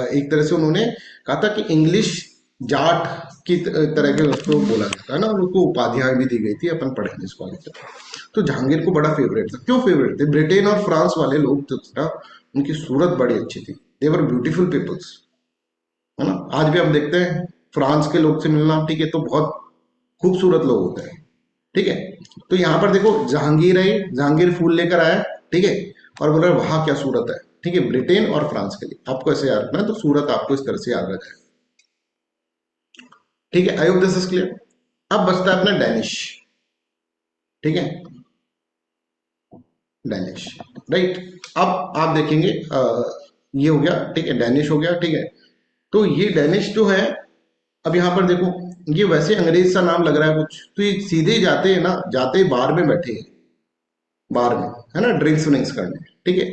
एक तरह से उन्होंने कहा था कि इंग्लिश जाट की तरह के उसको बोला जाता है ना, और उसको उपाधियां भी दी गई थी, अपन पढ़ेंगे इसको आगे। तो जहांगीर को बड़ा फेवरेट था। क्यों फेवरेट थे? ब्रिटेन और फ्रांस वाले लोग जो थे ना, उनकी सूरत बड़ी अच्छी थी। देवर ब्यूटीफुल पीपल्स, है ना। आज भी हम देखते हैं फ्रांस के लोग से मिलना, ठीक है, तो बहुत खूबसूरत लोग होते हैं, ठीक है। तो यहाँ पर देखो जहांगीर आई, जहांगीर फूल लेकर आया, ठीक है, और बोला वहां क्या सूरत है, ठीक है। ब्रिटेन और फ्रांस के लिए आपको ऐसे याद रखना है, तो सूरत आपको इस तरह से याद रखना है, ठीक है। I hope this is clear. अब बचता है अपना डैनिश, ठीक है, डैनिश, राइट। अब आप देखेंगे ये हो गया, ठीक है, डैनिश हो गया, ठीक है। तो ये डैनिश जो है, अब यहाँ पर देखो, ये वैसे अंग्रेज सा नाम लग रहा है कुछ, तो ये सीधे जाते हैं ना, जाते ही बार में बैठे हैं, बार में, है ना, ड्रिंक्स विंक्स करने, ठीक है।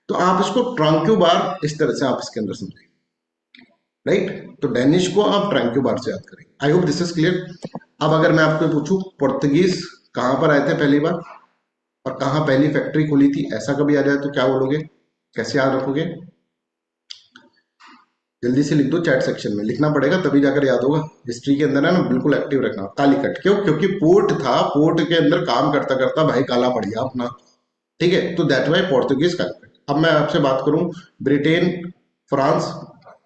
तो आप इसको ट्रांक्यू बार इस तरह से आप इसके अंदर समझें, राइट। तो डेनिश को आप ट्रांक्यू बार से याद करें। आई होप दिस इज क्लियर। अब अगर मैं आपको पूछूं पुर्तगीज कहां पर आए थे पहली बार, और कहां पहली फैक्ट्री खुली थी, ऐसा कभी आ जाए तो क्या बोलोगे, कैसे याद रखोगे? जल्दी से लिख दो, चैट सेक्शन में लिखना पड़ेगा तभी जाकर याद होगा। हिस्ट्री के अंदर है ना, बिल्कुल एक्टिव रखना। कालीकट, क्यों? क्योंकि पोर्ट था, पोर्ट के अंदर काम करता करता भाई काला पड़ गया अपना, ठीक है, तो दैट वाई पोर्तुगीज कालीकट। अब मैं आपसे बात करूं ब्रिटेन, फ्रांस,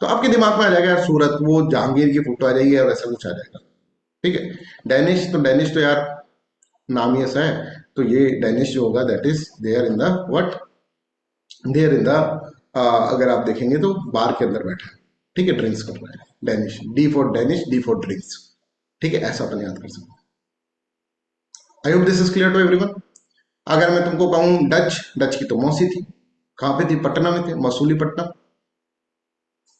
तो आपके दिमाग में आ जाएगा यार सूरत, वो जहांगीर की फोटो आ जाएगी और ऐसा कुछ आ जाएगा, ठीक है। डेनिश तो यार नाम ही ऐसा है, तो ये डेनिश जो होगा that is there in the what, there in the, अगर आप देखेंगे तो बार के अंदर बैठा है, ठीक है, ड्रिंक्स कर रहा है। Danish, D for Danish, D for drinks, ठीक है, ऐसा अपन याद कर सकते हैं। I hope this is clear to everyone. अगर मैं तुमको कहूं डच, डच की तो मौसी थी, कहां पे थी? पटना में थे, मसूली पट्टनम,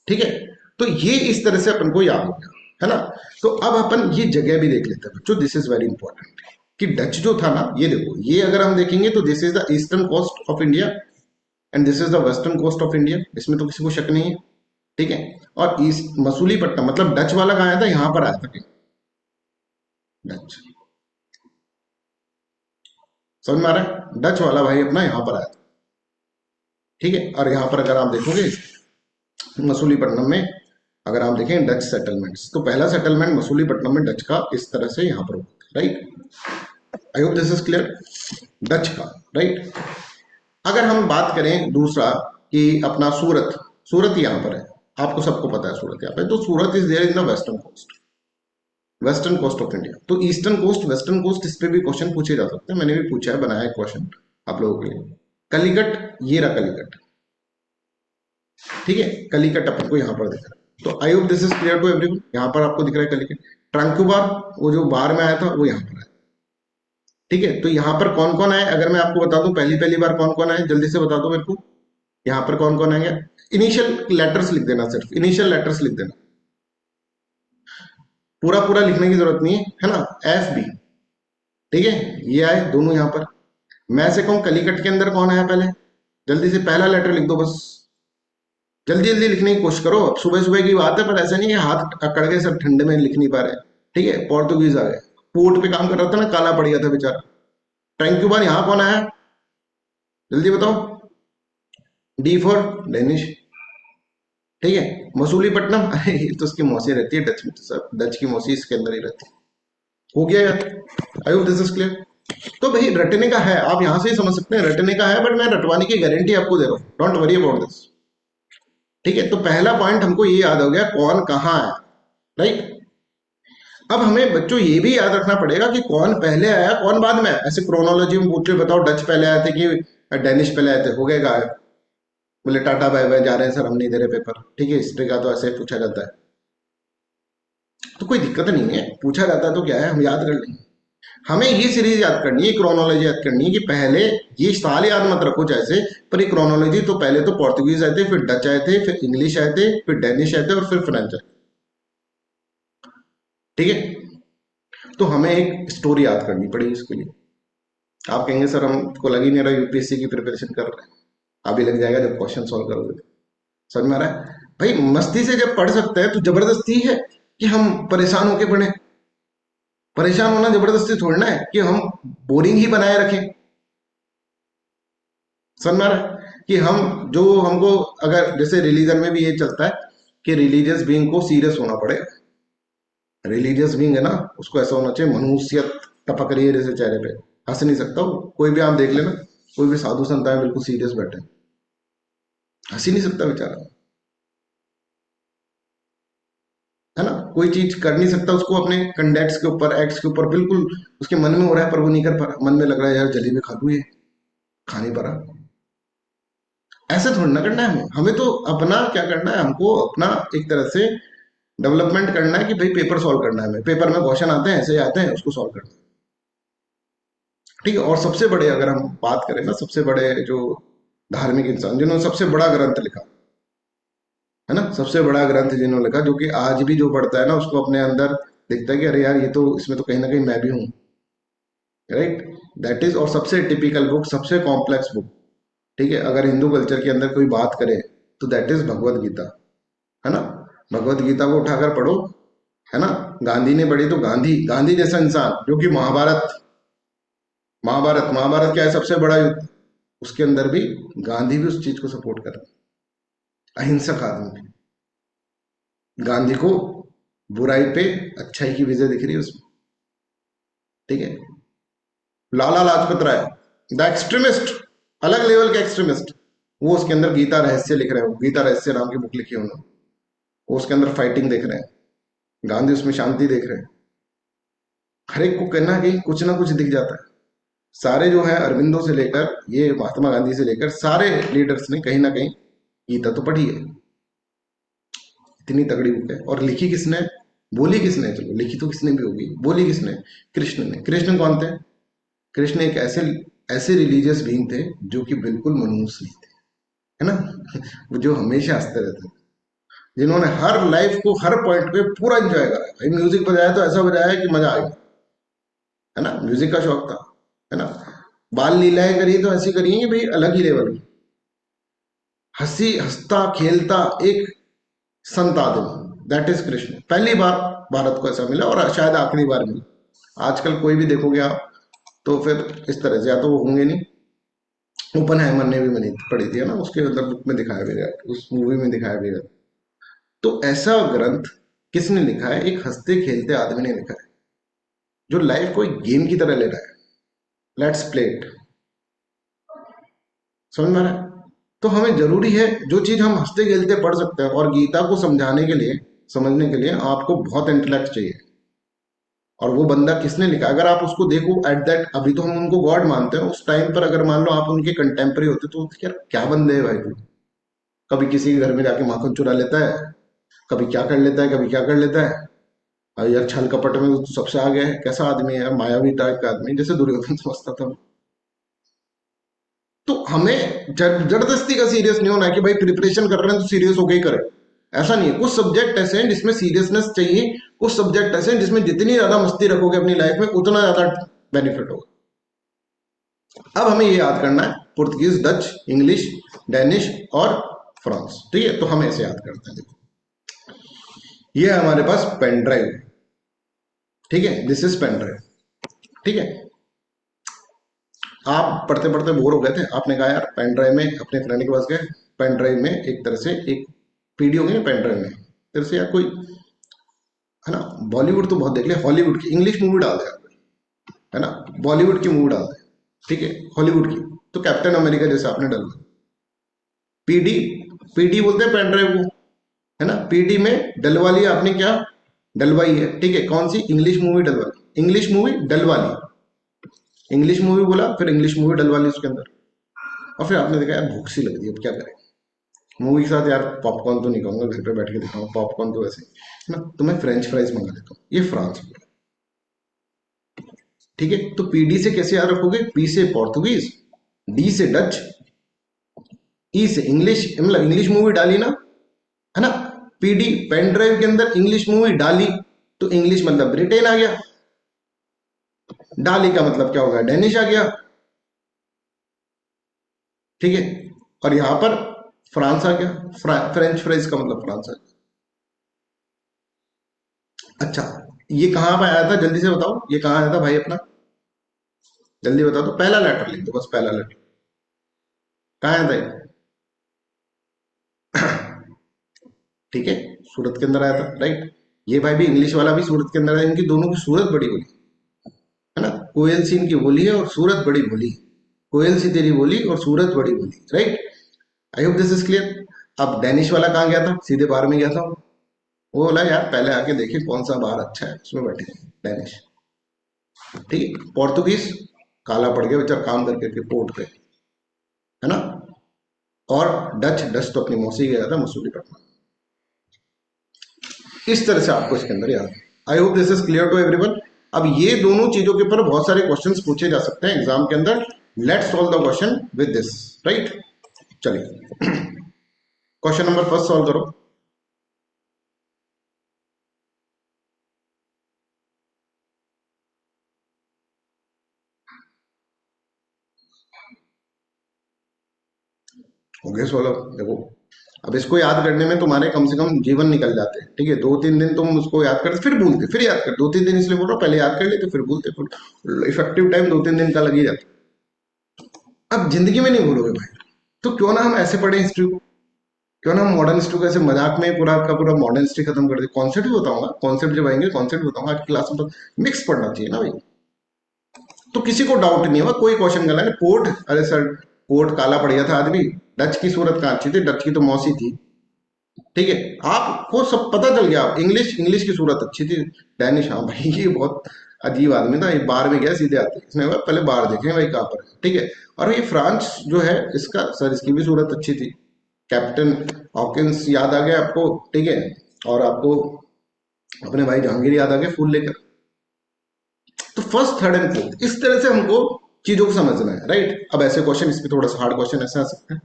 ठीक है। तो ये इस तरह से अपन को याद हो गया, है ना। तो अब अपन ये जगह भी देख लेते हैं बच्चों, दिस इज वेरी इंपॉर्टेंट, कि डच जो था ना, ये देखो, ये अगर हम देखेंगे तो this is the eastern coast of India and this is the western coast of India, इसमें तो किसी को शक नहीं है, ठीक है। और ईस्ट मसूलीपट्टनम मतलब डच वाला कहाँ आया था? यहाँ पर आया था कहीं, डच, समझ में आ रहा है? डच वाला भाई अपना यहाँ पर आया था, ठीक है। और यहाँ पर अगर आप देखोगे मसूलीपट्टनम में, अगर आप देखें डच सेटलमेंट्स, तो पहला सेटलमेंट मसूलीपट्टनम में डच का इस तरह से यहाँ पर होता है, right. I hope this is clear, Dutch का, राइट। अगर हम बात करें दूसरा कि अपना सूरत, सूरत यहाँ पर है, आपको सबको पता है सूरत यहाँ पे, तो Surat is there in the western coast, western coast of India. तो ईस्टर्न कोस्ट, वेस्टर्न कोस्ट, इस पे भी क्वेश्चन पूछे जा सकते हैं, मैंने भी पूछा है, बनाया है क्वेश्चन आप लोगों के लिए। कलिकट, ये रहा कलिकट, ठीक है, कलिकट अपन को यहाँ पर दिख रहा है। तो I hope this is clear to everyone. यहाँ पर आपको दिख रहा है कलिकट। ट्रांकुबार, वो जो बार में आया था वो यहाँ पर है, ठीक है। तो यहाँ पर कौन कौन आए, अगर मैं आपको बता दूं पहली पहली बार कौन कौन आए, जल्दी से बता दो मेरे को। यहाँ पर कौन कौन आएंगे? इनिशियल लेटर्स लिख देना, सिर्फ इनिशियल लेटर्स लिख देना, पूरा पूरा लिखने की जरूरत नहीं है ना। एफ बी, ठीक है, ये आए दोनों यहाँ पर। मैं से कहूँ कलिकट के अंदर कौन आया पहले, जल्दी से पहला लेटर लिख दो बस, जल्दी जल्दी लिखने की कोशिश करो। अब सुबह सुबह की बात है, पर ऐसा नहीं है हाथ अकड़ गए सब ठंडे में लिख नहीं पा रहे, ठीक है। पोर्तुगीज आ गए, पोर्ट पे काम कर रहा था ना, काला पड़ गया था बेचारा। थैंक यू बार, यहाँ कौन आया, जल्दी बताओ। डी फॉर डेनिश, ठीक है। मसूलीपट्टनम, अरे ये तो उसकी मौसी रहती है डच में, तो सब डच की मौसी इसके अंदर ही रहती है। हो गया यार, आई होप दिस इज क्लियर। तो भाई रटने का है, आप यहां से ही समझ सकते हैं रटने का है, बट मैं रटवाने की गारंटी आपको दे रहा हूँ, डोंट वरी अबाउट दिस, ठीक है। तो पहला पॉइंट हमको ये याद हो गया कौन कहाँ है, राइट। अब हमें बच्चों ये भी याद रखना पड़ेगा कि कौन पहले आया कौन बाद में आया। ऐसे क्रोनोलॉजी में पूछ रहे बताओ डच पहले आए थे कि डेनिश पहले आए थे, हो गए गायब, बोले टाटा बाय बाय जा रहे हैं सर, हम नहीं दे रहे पेपर, ठीक है। हिस्ट्री का तो ऐसे पूछा जाता है, तो कोई दिक्कत नहीं है, पूछा जाता है तो क्या है, हम याद कर लेंगे। हमें ये सीरीज याद करनी है, क्रोनोलॉजी याद करनी है, कि पहले ये साल याद मत रखो जैसे, पर ये क्रोनोलॉजी तो पहले तो पोर्तुगीज आए थे, फिर डच आए थे, फिर इंग्लिश आए थे, फिर डेनिश आए थे, और फिर फ्रेंच आए, ठीक है। तो हमें एक स्टोरी याद करनी पड़ेगी इसके लिए। आप कहेंगे सर हमको लग ही नहीं रहा यूपीएससी की प्रिपरेशन कर रहे हैं, अभी लग जाएगा जब क्वेश्चन सॉल्व करोगे तो। समझ में आ रहा है भाई? मस्ती से जब पढ़ सकते हैं तो जबरदस्ती है कि हम परेशान होके पढ़ें? परेशान होना जबरदस्ती थोड़ना है कि हम बोरिंग ही बनाए रखें। समझ में आ रहा है कि हम जो हमको, अगर जैसे रिलीजन में भी ये चलता है कि रिलीजियस बीइंग को सीरियस होना पड़ेगा, रिलीजियस बीइंग है ना, उसको ऐसा होना चाहिए मनुष्यत टपक रही है जैसे चेहरे पे, हंस नहीं सकता वो। कोई भी आप देख लेना, कोई भी साधु संत है बिल्कुल सीरियस बैठे, हंस ही नहीं सकता बेचारा, है ना। कोई चीज कर नहीं सकता, उसको अपने कंडेक्ट्स के ऊपर, एक्ट्स के ऊपर बिल्कुल उसके मन में हो रहा है पर वो नहीं कर पा रहा, मन में लग रहा है यार जलेबी खा लूं, ये खा नहीं पा रहा। ऐसे थोड़ी ना करना है हमें, हमें तो अपना क्या करना है, हमको अपना एक तरह से डेवलपमेंट करना है कि भाई पेपर सॉल्व करना है, हमें पेपर में क्वेश्चन आते हैं ऐसे ही आते हैं, उसको सॉल्व करना है। ठीक है। और सबसे बड़े अगर हम बात करें ना, सबसे बड़े जो धार्मिक इंसान जिन्होंने सबसे बड़ा ग्रंथ लिखा, है ना, सबसे बड़ा ग्रंथ जिन्होंने लिखा, जो कि आज भी जो पढ़ता है ना उसको अपने अंदर दिखता है कि अरे यार ये तो, इसमें तो कहीं ना कहीं मैं भी हूँ, राइट। दैट इज, और सबसे टिपिकल बुक, सबसे कॉम्प्लेक्स बुक, ठीक है, अगर हिंदू कल्चर के अंदर कोई बात करे तो दैट इज भगवत गीता, है ना। भगवत गीता को उठाकर पढ़ो, है ना। गांधी ने पढ़ी तो गांधी, गांधी जैसा इंसान जो कि महाभारत, महाभारत, महाभारत क्या है, सबसे बड़ा युद्ध, उसके अंदर भी गांधी भी उस चीज को सपोर्ट कर रहा है, अहिंसक आदमी। गांधी को बुराई पे अच्छाई की विजय दिख रही है उसमें, ठीक है। लाला लाजपत राय, द एक्सट्रीमिस्ट, अलग लेवल के एक्सट्रीमिस्ट, वो उसके अंदर गीता रहस्य लिख रहे हो, गीता रहस्य नाम की बुक लिखी है उन्होंने, वो उसके अंदर फाइटिंग देख रहे हैं, गांधी उसमें शांति देख रहे हैं। हर एक को कहना कि कुछ ना कुछ दिख जाता है। सारे जो है अरविंदो से लेकर ये महात्मा गांधी से लेकर सारे लीडर्स ने कहीं ना कहीं गीता तो पढ़ी है। इतनी तगड़ी बुक है, और लिखी किसने, बोली किसने, चलो लिखी तो किसने भी होगी, बोली किसने, कृष्ण ने। कृष्ण कौन थे? कृष्ण एक ऐसे ऐसे रिलीजियस बीइंग थे जो कि बिल्कुल मनुष्य नहीं थे, है ना। वो जो हमेशा हंसते रहते थे, जिन्होंने हर लाइफ को हर पॉइंट पे पूरा एंजॉय करा है। भाई म्यूजिक बजाया तो ऐसा बजाया कि मजा आ गया, है ना, म्यूजिक का शौक था, है ना। बाल लीलाएं करी तो ऐसी करी कि भाई अलग ही लेवल की, हंसी हंसता खेलता एक संत आदमी, दैट इज कृष्ण। पहली बार भारत को ऐसा मिला, और शायद आखिरी बार मिला। आजकल कोई भी देखोगे आप तो फिर इस तरह से या तो वो होंगे नहीं। ओपनहाइमर ने भी मैंने पढ़ी थी, है ना, उसके अंदर बुक में दिखाया भी गया, उस मूवी में दिखाया भी गया। तो ऐसा ग्रंथ किसने लिखा है? एक हंसते खेलते आदमी ने लिखा है, जो लाइफ को एक गेम की तरह ले रहा है। Let's play it. समझ में आ रहा है? तो हमें जरूरी है, जो चीज हम हंसते खेलते पढ़ सकते हैं, और गीता को समझाने के लिए, समझने के लिए आपको बहुत इंटेलेक्ट चाहिए। और वो बंदा किसने लिखा, अगर आप उसको देखो एट दैट, अभी तो हम उनको गॉड मानते हैं, उस टाइम पर अगर मान लो आप उनके कंटेम्प्रेरी होते तो यार क्या बंदे है भाई तू। कभी किसी के घर में जाके माखन चुरा लेता है, कभी क्या कर लेता है, कभी क्या कर लेता है। और यार छल कपट में तो सबसे आगे है, कैसा आदमी है यार, मायावी टाइप का आदमी, जैसे दुर्योधन समझता था। तो हमें जबरदस्ती का सीरियस नहीं होना है कि भाई प्रिपरेशन कर रहे हैं तो सीरियस होके ही करें। ऐसा नहीं है। कुछ सब्जेक्ट ऐसे हैं जिसमें सीरियसनेस चाहिए, कुछ सब्जेक्ट ऐसे हैं जिसमें जितनी ज्यादा मस्ती रखोगे अपनी लाइफ में उतना ज्यादा बेनिफिट होगा। अब हमें ये याद करना है, पुर्तगीज, डच, इंग्लिश, डेनिश और फ्रांस। ठीक है, तो हम ऐसे याद करते हैं। देखो, ये है हमारे पास पेन ड्राइव, ठीक है, दिस इज पेन ड्राइव। ठीक है, आप पढ़ते पढ़ते बोर हो गए थे, आपने कहा यार पेन ड्राइव में, अपने फ्रेंड के पास गए, पेन ड्राइव में एक तरह से एक पीडी होगी ना पेन ड्राइव में, तरह से यार कोई, है ना, बॉलीवुड तो बहुत देख लिया, हॉलीवुड की इंग्लिश मूवी डाल दे यार, है ना, बॉलीवुड की मूवी डाल दे, ठीक है, हॉलीवुड की, तो कैप्टन अमेरिका जैसे आपने डाला। पीडी, पीडी बोलते हैं पेन ड्राइव को, है ना। पीडी में डलवा लिया आपने, क्या डलवाई है, ठीक है, कौन सी, इंग्लिश मूवी डलवाई, इंग्लिश मूवी डलवाली, इंग्लिश मूवी बोला, फिर इंग्लिश मूवी डलवा ली उसके अंदर। और फिर आपने देखा यार भूख सी लग रही है, अब क्या करें, मूवी के साथ यार पॉपकॉर्न तो नहीं खाऊंगा, घर पे बैठ के दिखाऊंगा पॉपकॉर्न तो वैसे, है ना, तो मैं फ्रेंच फ्राइज मंगा लेता हूँ। ये फ्रांस में, ठीक है। तो पीडी से कैसे याद रखोगे, पी से पोर्तुगीज, डी से डच, ई से इंग्लिश, मतलब इंग्लिश मूवी डाली ना, है ना। पीडी पेन ड्राइव के अंदर इंग्लिश मूवी डाली, तो इंग्लिश मतलब ब्रिटेन आ गया, डाली का मतलब क्या होगा, डेनिश आ गया, ठीक है। और यहां पर फ्रांस आ गया, फ्रेंच फ्राइज का मतलब फ्रांस आ गया। अच्छा, ये कहां पर आया था, जल्दी से बताओ, ये कहां आया था भाई अपना, जल्दी बता दो, पहला लेटर लिख दो बस, पहला लेटर कहां आया था ये? ठीक है, सूरत के अंदर आया था, राइट। ये भाई भी इंग्लिश वाला भी सूरत के अंदर है, इनकी दोनों की सूरत बड़ी बोली है ना। कोयल सी इनकी बोली है और सूरत बड़ी बोली। कोयल सी तेरी बोली और सूरत बड़ी बोली, right. I hope this is clear. अब डैनिश वाला कहाँ गया था, सीधे बार में गया था वो बोला यार पहले आके देखिए कौन सा बार अच्छा है, उसमें बैठे डैनिश। ठीक है, पोर्तुगीज काला पड़ गया बेचारा काम करके के पोर्ट पे, है ना। और डच, डच तो अपनी मौसी गया था मसूरी पटना। इस तरह से आपको इसके अंदर याद। I hope this is clear to everyone. अब ये दोनों चीजों के ऊपर बहुत सारे क्वेश्चंस पूछे जा सकते हैं एग्जाम के अंदर। Let's solve the question with this, right. चलिए क्वेश्चन नंबर फर्स्ट सॉल्व करो। हो गया सॉल्व, देखो अब इसको याद करने में तुम्हारे कम से कम जीवन निकल जाते हैं, ठीक है। 2-3 दिन तुम उसको याद करते फिर भूलते फिर याद कर, 2-3 दिन इसलिए बोल रहा हूं, पहले याद कर लेते फिर भूलते, फिर इफेक्टिव टाइम 2-3 दिन का लग ही जाता। अब जिंदगी में नहीं भूलोगे भाई, तो क्यों ना हम ऐसे पढ़े हिस्ट्री को, क्यों ना हम मॉडर्न हिस्ट्री को ऐसे मजाक में पूरा का पूरा मॉडर्न हिस्ट्री खत्म कर दे। कॉन्सेप्ट भी बताऊंगा, कॉन्सेप्ट जब आएंगे कॉन्सेप्ट बताऊंगा आज की क्लास में, तो मिक्स पढ़ना चाहिए ना भाई। तो किसी को डाउट नहीं होगा, कोई क्वेश्चन गलत है। पोर्ट, अरे सर पोर्ट काला पड़ गया था आदमी, डच की सूरत कहाँ अच्छी थी, डच की तो मौसी थी, ठीक है। आपको सब पता चल गया। इंग्लिश, इंग्लिश की सूरत अच्छी थी। डैनिश, हाँ भाई ये बहुत अजीब आदमी था, ये बार में गया सीधे आते, इसने कहा पहले बार देखें भाई कहाँ पर है, ठीक है। और ये फ्रांस जो है इसका, सर इसकी भी सूरत अच्छी थी। कैप्टन हॉकिंस याद आ गया आपको, ठीक है। और आपको अपने भाई जहांगीर याद आ गए फूल लेकर। तो फर्स्ट, थर्ड एंड फोर्थ, इस तरह से हमको चीजों को समझना है, राइट। अब ऐसे क्वेश्चन, इस पे थोड़ा सा हार्ड क्वेश्चन ऐसे आ सकते हैं।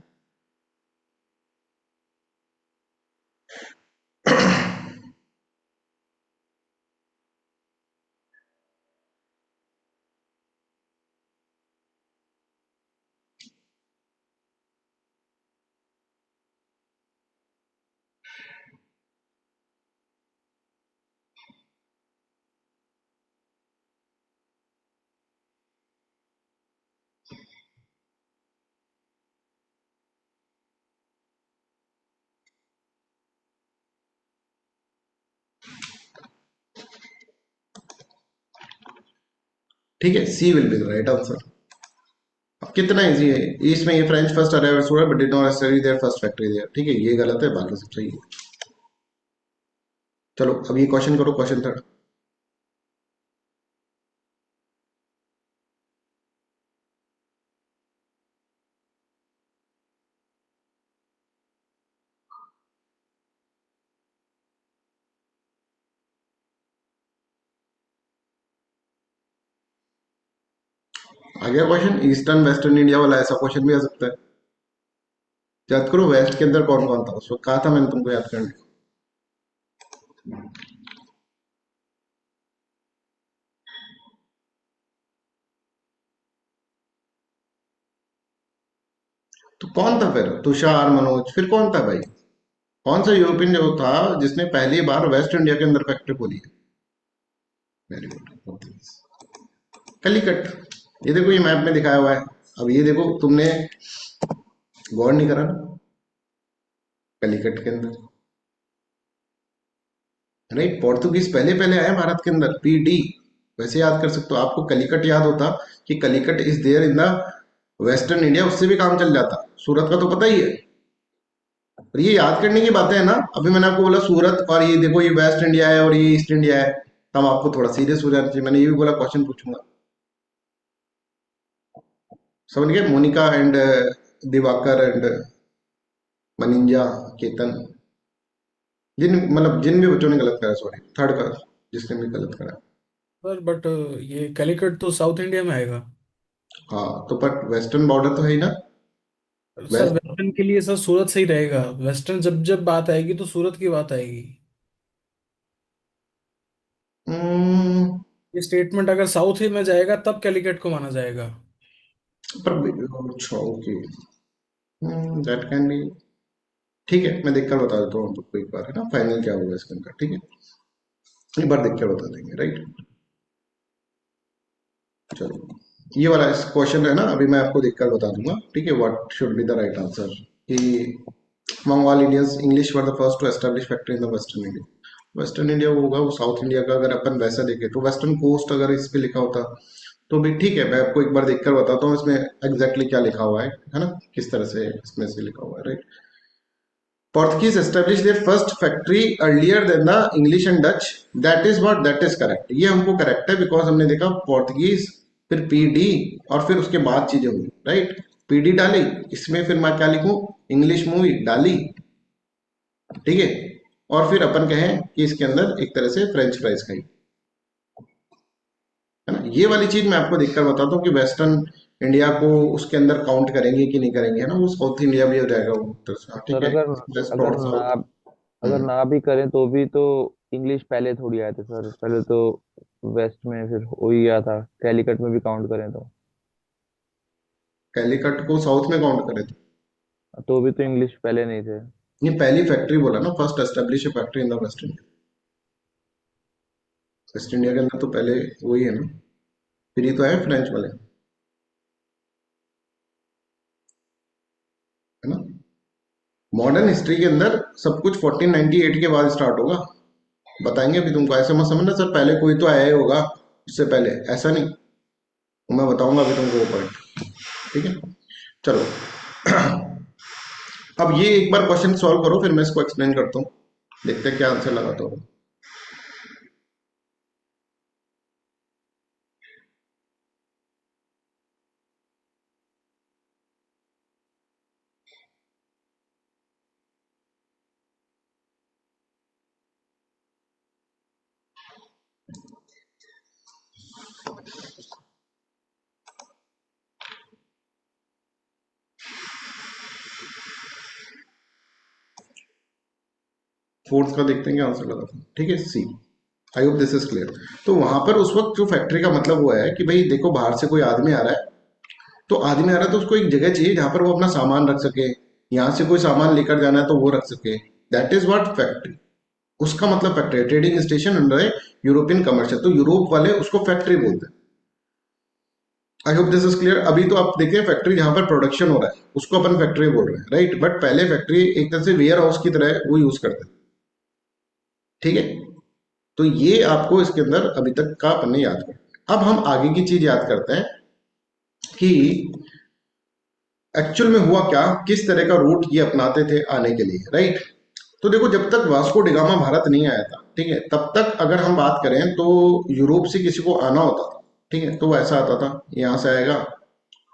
ठीक है, C will be the right answer. अब कितना इजी है इसमें, ये फ्रेंच फर्स्ट अराइवर्स हुआ but did not study their first factory there, ठीक है। ये गलत है, बाकी सब सही है। चलो अब ये क्वेश्चन करो, क्वेश्चन थर्ड। आ गया क्वेश्चन, ईस्टर्न वेस्टर्न इंडिया वाला, ऐसा क्वेश्चन भी आ सकता है। याद करो वेस्ट के अंदर कौन कौन था, उस वक्त कहा था मैंने तुमको याद करने को। तो कौन था फिर, तुषार, मनोज, फिर कौन था भाई। कौन सा यूरोपियन जो था जिसने पहली बार वेस्ट इंडिया के अंदर फैक्ट्री खोली है। Very good, Calicut. ये देखो ये मैप में दिखाया हुआ है। अब ये देखो तुमने गौर नहीं करा ना, कलिकट के अंदर, राइट। पोर्तुगीज पहले पहले आए भारत के अंदर, पीडी। वैसे याद कर सकते हो, आपको कलिकट याद होता कि Calicut is there in the western India, उससे भी काम चल जाता। सूरत का तो पता ही है। और ये याद करने की बातें है ना, अभी मैंने आपको बोला सूरत, और ये देखो ये वेस्ट इंडिया है और ये ईस्ट इंडिया है, तब आपको थोड़ा सीरियस हो जाना चाहिए। मैंने ये भी बोला क्वेश्चन पूछूंगा। समझ गए, मोनिका एंड दिवाकर एंड मनिंजा, केतन, जिन मतलब जिन भी बच्चों ने गलत करा, सॉरी थर्ड का, जिसने भी गलत करा। सर बट ये कैलिकट तो साउथ इंडिया में आएगा। हाँ तो पर वेस्टर्न बॉर्डर तो है ही ना। सर वेस्ट, वेस्टर्न के लिए सर सूरत सही रहेगा। वेस्टर्न जब जब बात आएगी तो सूरत की बात आएगी। ये स्टेटमेंट अगर साउथ ही में जाएगा तब कैलिकट को माना जाएगा। पर अच्छा ओके, दैट कैन बी। ठीक है, मैं देखकर बता देता हूँ आपको एक बार, है ना, फाइनल क्या होगा इसके अंदर, ठीक है। एक बार देख कर बता देंगे, राइट। चलो ये वाला क्वेश्चन है ना, अभी मैं आपको देखकर बता दूंगा, ठीक है। What should be the right answer कि among all Indians, English were the first to establish factory in the Western India. Western India वो होगा, वो साउथ इंडिया का। अगर अपन वैसा देखें तो वेस्टर्न कोस्ट अगर इस पे लिखा होता तो भी ठीक है, मैं आपको एक बार देखकर बताता हूँ इसमें एग्जैक्टली क्या लिखा हुआ है ना, किस तरह से इसमें से लिखा हुआ है, right. Portuguese established their first factory earlier than the English and Dutch. That is what, that is correct. ये हमको करेक्ट है बिकॉज हमने देखा पोर्तुगीज, फिर पीडी, और फिर उसके बाद चीजें हुई, राइट। पीडी डाली, इसमें फिर मैं क्या लिखूं, इंग्लिश मूवी डाली, ठीक है। और फिर अपन कहें कि इसके अंदर एक तरह से फ्रेंच फ्राइज खाई, है ना। ये वाली चीज मैं आपको देखकर बताता हूँ कि वेस्टर्न इंडिया को उसके अंदर काउंट करेंगे कि नहीं करेंगे, है ना। वो साउथ इंडिया भी हो जाएगा वो तरह से। हाँ, ठीक सर है, अगर अगर ना साउथ। अगर ना भी करें तो भी तो इंग्लिश पहले थोड़ी आए थे सर, पहले तो वेस्ट में फिर हो ही गया था, कैलिकट में भी काउंट करें कैलीकट को साउथ में काउंट करे तो भी तो इंग्लिश पहले नहीं थे। ये पहली फैक्ट्री बोला ना, first establish factory in the waste India. Waste India के अंदर तो पहले वही है ना, फिर ही तो है फ्रेंच वाले, है ना। मॉडर्न हिस्ट्री के अंदर सब कुछ 1498 के बाद स्टार्ट होगा। बताएंगे अभी तुमको, ऐसे मत समझना सर पहले कोई तो आया ही होगा उससे पहले, ऐसा नहीं। मैं बताऊंगा अभी तुमको वो पॉइंट, ठीक है। चलो अब ये एक बार क्वेश्चन सॉल्व करो, फिर मैं इसको एक्सप्लेन करता हूँ, देखते हैं क्या आंसर लगाता हूँ। फोर्थ का देखते हैं क्या आंसर लगाता हूँ, ठीक है। C, I hope this is clear. तो वहां पर उस वक्त जो फैक्ट्री का मतलब हुआ है कि भाई देखो बाहर से कोई आदमी आ रहा है, तो आदमी आ रहा है तो उसको एक जगह चाहिए जहां पर वो अपना सामान रख सके, यहाँ से कोई सामान लेकर जाना है तो वो रख सके। दैट इज व्हाट फैक्ट्री, उसका मतलब फैक्ट्री। ट्रेडिंग स्टेशन अंडर है यूरोपियन कमर्शियल, तो यूरोप वाले उसको फैक्ट्री बोलते हैं। I hope this is clear. अभी तो आप देखिए फैक्ट्री जहां पर प्रोडक्शन हो रहा है उसको अपन फैक्ट्री बोल रहे हैं, राइट। बट पहले फैक्ट्री एक तरह से वेयर हाउस की तरह वो यूज करते हैं, ठीक है। तो ये आपको इसके अंदर अभी तक का अपन ने याद कर। अब हम आगे की चीज याद करते हैं कि एक्चुअल में हुआ क्या, किस तरह का रूट ये अपनाते थे आने के लिए, राइट। तो देखो जब तक वास्को डिगामा भारत नहीं आया था, ठीक है, तब तक अगर हम बात करें तो यूरोप से किसी को आना होता था, ठीक है, तो वो ऐसा आता था, यहाँ से आएगा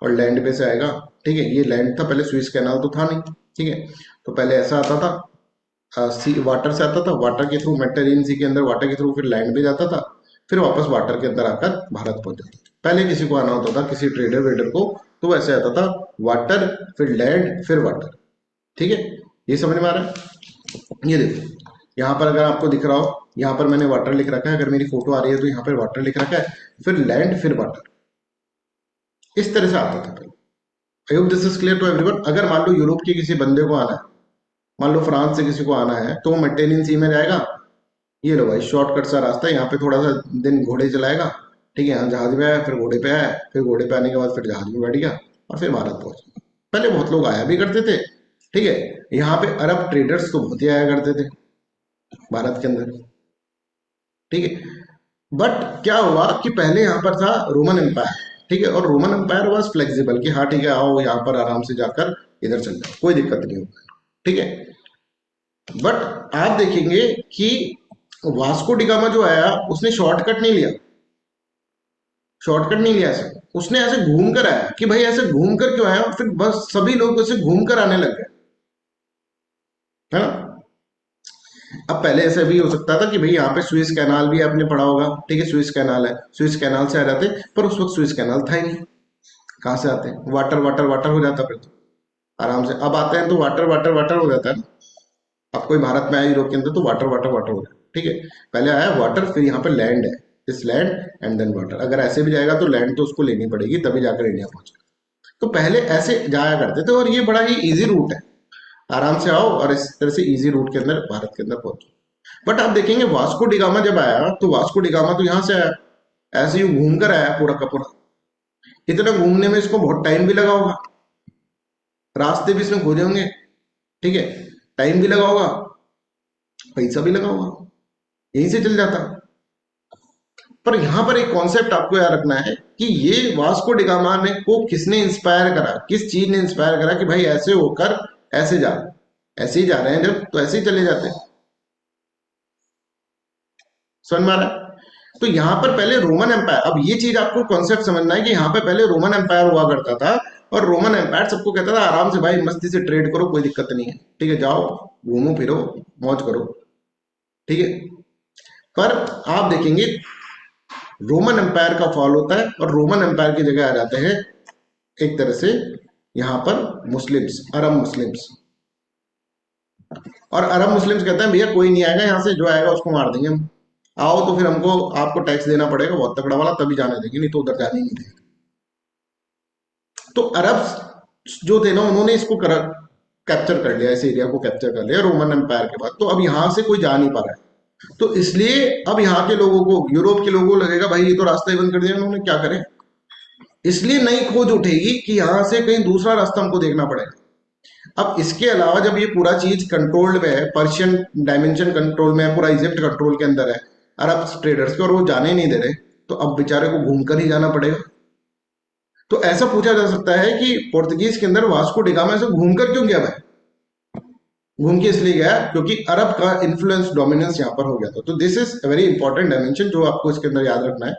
और लैंड पे से आएगा, ठीक है। ये लैंड था पहले, स्विस कैनाल तो था नहीं, ठीक है। तो पहले ऐसा आता था, सी वाटर से आता था, वाटर के थ्रू मेडिटेरेनियन सी के अंदर वाटर के थ्रू फिर लैंड पे जाता था, फिर वापस वाटर के अंदर आकर भारत पहुंच जाता था। पहले किसी को आना होता था, किसी ट्रेडर वेडर को, तो वैसे आता था, वाटर फिर लैंड फिर वाटर, ठीक है। ये समझ में आ रहा है। ये देखो यहाँ पर अगर आपको दिख रहा हो, यहाँ पर मैंने वाटर लिख रखा है, अगर मेरी फोटो आ रही है तो यहाँ पर वाटर लिख रखा है, फिर लैंड फिर वाटर, इस तरह से आता था पहले। I hope this is clear to everyone. अगर मान लो यूरोप के किसी बंदे को आना है, मान लो फ्रांस से किसी को आना है, तो वो मेडिटेरेनियन सी में जाएगा, ये लो भाई शॉर्टकट सा रास्ता है, यहाँ पे थोड़ा सा दिन घोड़े चलाएगा, ठीक है, यहाँ जहाज में आया, फिर घोड़े पे आया, फिर घोड़े पे आने के बाद फिर जहाज में बैठ गया और फिर भारत पहुंच गया। पहले बहुत लोग आया भी करते थे, ठीक है। यहाँ पे अरब ट्रेडर्स तो बहुत ही आया करते थे भारत के अंदर, ठीक है। बट क्या हुआ कि पहले यहाँ पर था रोमन एम्पायर, ठीक है, और रोमन एम्पायर वॉज फ्लेक्सिबल कि हाँ ठीक है आओ यहाँ पर आराम से जाकर इधर चल जाओ, कोई दिक्कत नहीं होगा, ठीक है। बट आप देखेंगे कि वास्को डिगामा जो आया उसने शॉर्टकट नहीं लिया, शॉर्टकट नहीं लिया ऐसे, उसने ऐसे घूम कर आया कि भाई ऐसे घूम कर क्यों आया, और फिर बस सभी लोग ऐसे घूम कर आने लग गए, है ना। अब पहले ऐसे भी हो सकता था कि भाई यहाँ पे स्विस कैनाल भी आपने पढ़ा होगा, ठीक है, स्विस कैनाल है, स्विस कैनाल से आ जाते, पर उस वक्त स्विस कैनाल था ही नहीं, कहाँ से आते हैं, वाटर वाटर वाटर हो जाता फिर तो आराम से। अब आते हैं तो वाटर वाटर वाटर हो जाता है ना। अब कोई भारत में आया यूरोप के अंदर तो वाटर वाटर वाटर हो जाए, ठीक है। पहले आया वाटर, फिर यहाँ पे लैंड है, इस लैंड एंड देन वाटर। अगर ऐसे भी जाएगा तो लैंड तो उसको लेनी पड़ेगी तभी जाकर इंडिया पहुंचेगा। तो पहले ऐसे जाया करते थे और ये बड़ा ही इजी रूट है, आराम से आओ और इस तरह से इजी रूट के अंदर भारत के अंदर पहुंचो। बट आप देखेंगे वास्को डिगामा जब आया तो वास्को डिगामा तो यहाँ से आया, ऐसे ही घूम कर आया पूरा का पूरा। इतना घूमने में इसको बहुत टाइम भी लगा होगा, रास्ते भी इसमें खोजे होंगे, ठीक है, टाइम भी लगा होगा, पैसा भी लगा होगा, यहीं से चल जाता। पर यहां पर एक कॉन्सेप्ट आपको याद रखना है कि ये वास्को डिगामा ने को किसने इंस्पायर करा, किस चीज ने इंस्पायर करा कि भाई ऐसे होकर ऐसे जा, ऐसे ही जा रहे हैं जब तो ऐसे ही चले जाते हैं। समझ में आ रहा है? तो यहां पर पहले रोमन एम्पायर, अब ये चीज आपको कॉन्सेप्ट समझना है कि यहां पे पहले रोमन एम्पायर हुआ करता था, और रोमन एम्पायर सबको कहता था आराम से भाई मस्ती से ट्रेड करो, कोई दिक्कत नहीं है, ठीक है, जाओ घूमो फिरो मौज करो, ठीक है। पर आप देखेंगे रोमन एम्पायर का फॉल होता है और रोमन एम्पायर की जगह आ जाते हैं एक तरह से यहां पर मुस्लिम्स, अरब मुस्लिम्स। और अरब मुस्लिम्स कहते हैं भैया कोई नहीं आएगा यहाँ से, जो आएगा उसको मार देंगे हम, आओ तो फिर हमको आपको टैक्स देना पड़ेगा बहुत तगड़ा वाला, तभी जाने देंगे, नहीं तो उधर जाने ही नहीं देंगे। तो अरब जो थे ना उन्होंने इसको कैप्चर कर लिया, इस एरिया को कैप्चर कर लिया रोमन एम्पायर के बाद। तो अब यहां से कोई जा नहीं पा रहा है, तो इसलिए अब यहाँ के लोगों को, यूरोप के लोगों को लगेगा भाई ये तो रास्ता ही बंद कर दिया उन्होंने, क्या करें। इसलिए नई खोज उठेगी कि यहां से कहीं दूसरा रास्ता हमको देखना पड़ेगा। अब इसके अलावा जब ये पूरा चीज कंट्रोल्ड में है, पर्शियन डायमेंशन कंट्रोल में है, पूरा इजिप्ट कंट्रोल के अंदर है अरब ट्रेडर्स के, और वो जाने नहीं दे रहे, तो अब बेचारे को घूमकर ही जाना पड़ेगा। तो ऐसा पूछा जा सकता है कि पोर्तुगीज के अंदर वास्को डिगामा से घूमकर क्यों गया भाई? घूम के इसलिए गया क्योंकि अरब का इन्फ्लुएंस डोमिनेंस यहां पर हो गया था। तो this is very important dimension जो आपको इसके अंदर याद रखना है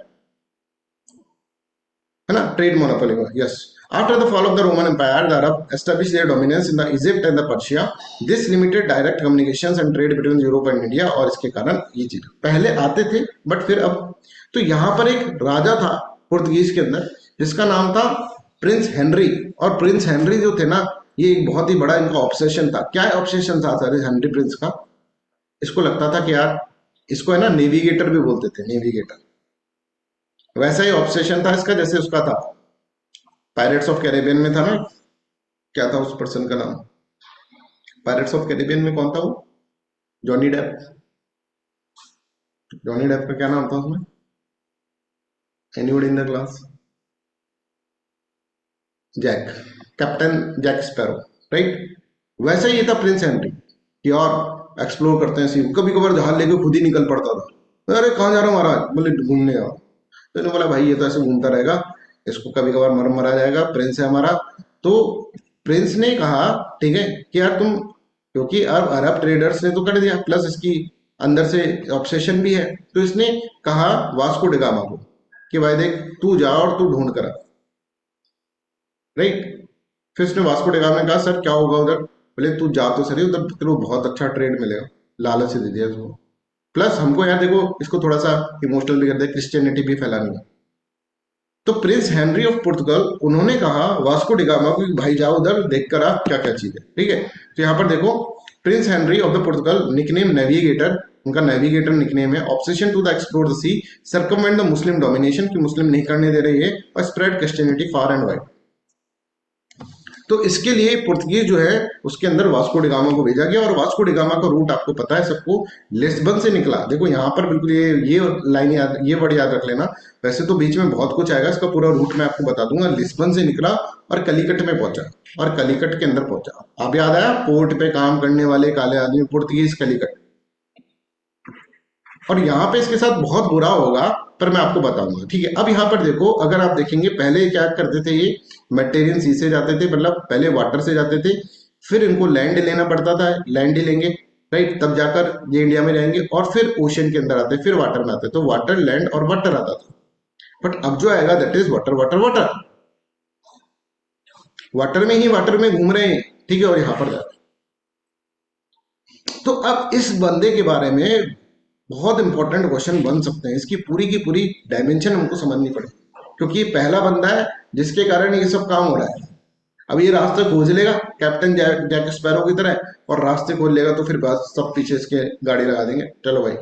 ना, ट्रेड मोनोपोली का। Yes, after the fall of the Roman empire the Arab establish their dominance in the Egypt and the Persia, this limited direct communications and trade between Europe and India. और इसके कारण ये चीज पहले आते थे but फिर अब, तो यहां पर एक राजा था पुर्तगीज के अंदर जिसका नाम था प्रिंस हेनरी। और प्रिंस हेनरी जो थे ना, ये एक बहुत ही बड़ा इनका ऑब्सेशन था। क्या ऑब्सेशन था सर हेनरी प्रिंस का? इसको लगता था कि यार इसको है ना नेविगेटर भी बोलते थे, नेविगेटर। वैसा ही ऑब्सेशन था इसका जैसे उसका था पायरेट्स ऑफ कैरेबियन में था ना, क्या था उस पर्सन का नाम? पायरेट्स ऑफ कैरेबियन में कौन था वो? Johnny Depp. जॉनी डेप का क्या नाम था उसमें? Anybody in the class? Jack, captain Jack Sparrow, right. वैसा ही ये था प्रिंस हेनरी कि और एक्सप्लोर करते हैं सी, कभी कभार जहाज लेके खुद ही निकल पड़ता था। अरे कहाँ जा रहा हूँ महाराज, बोले घूमने जाओ। तो इन्होंने बोला भाई ये तो ऐसे घूमता रहेगा, इसको कभी कभार मरा जाएगा, प्रिंस है हमारा। तो प्रिंस ने कहा ठीक है कि यार तुम, क्योंकि अब अरब ट्रेडर्स ने तो कर दिया, प्लस इसकी अंदर से ऑब्सेशन भी है, तो इसने कहा वास्को डिगामा को कि भाई देख तू जा और तू ढूंढ कर, राइट। फिर उसने वास्को डिगामा ने कहा सर क्या होगा उधर? बोले तू जा तो सही, उधर तेरे को बहुत अच्छा ट्रेड मिलेगा। लालच दे दिया उसको, प्लस हमको यार देखो इसको थोड़ा सा इमोशनल भी कर दिया, क्रिश्चियनिटी भी फैलानी है। तो प्रिंस हेनरी ऑफ पुर्तगाल उन्होंने कहा वास्को डिगामा को कि भाई जाओ उधर देख कर आ क्या क्या चीज है, ठीक है। तो यहाँ पर देखो prince Henry of the Portugal, nickname navigator, उनका नेविगेटर निकनेम है। Obsession to the explore the sea, circumvent the Muslim domination, कि मुस्लिम नहीं करने दे रही है, और spread Christianity far and wide. तो इसके लिए पुर्तगीज जो है उसके अंदर वास्को डिगामा को भेजा गया, और वास्को डिगामा का रूट आपको पता है सबको, लिस्बन से निकला। देखो यहाँ पर बिल्कुल ये लाइन याद, ये वर्ड याद रख लेना। वैसे तो बीच में बहुत कुछ आएगा, इसका पूरा रूट मैं आपको बता दूंगा। लिस्बन से निकला और कलिकट में पहुंचा, और कलिकट के अंदर पहुंचा। अब याद आया, पोर्ट पे काम करने वाले काले आदमी, पुर्तगीज, कलिकट। और यहाँ पे इसके साथ बहुत बुरा होगा, पर मैं आपको बताऊंगा, ठीक है। अब यहाँ पर देखो, अगर आप देखेंगे पहले क्या करते थे, ये मेडिटेरियन सी से जाते थे, मतलब पहले वाटर से जाते थे, फिर इनको लैंड लेना पड़ता था, लैंड ही लेंगे, राइट, तब जाकर ये इंडिया में रहेंगे, और फिर ओशन के अंदर आते, फिर वाटर में आते। तो वाटर, लैंड और वाटर आता था। बट अब जो आएगा that is water water water, water में ही वाटर में घूम रहे हैं, ठीक है। और यहाँ पर जाते, तो अब इस बंदे के बारे में बहुत इंपॉर्टेंट क्वेश्चन बन सकते हैं, इसकी पूरी की पूरी डायमेंशन हमको समझनी पड़ेगी, क्योंकि ये पहला बंदा है जिसके कारण ये सब काम हो रहा है। अब ये रास्ते खोज लेगा कैप्टन जैक स्पैरो की तरह, और रास्ते खोज लेगा तो फिर बस सब पीछे इसके गाड़ी लगा देंगे, चलो भाई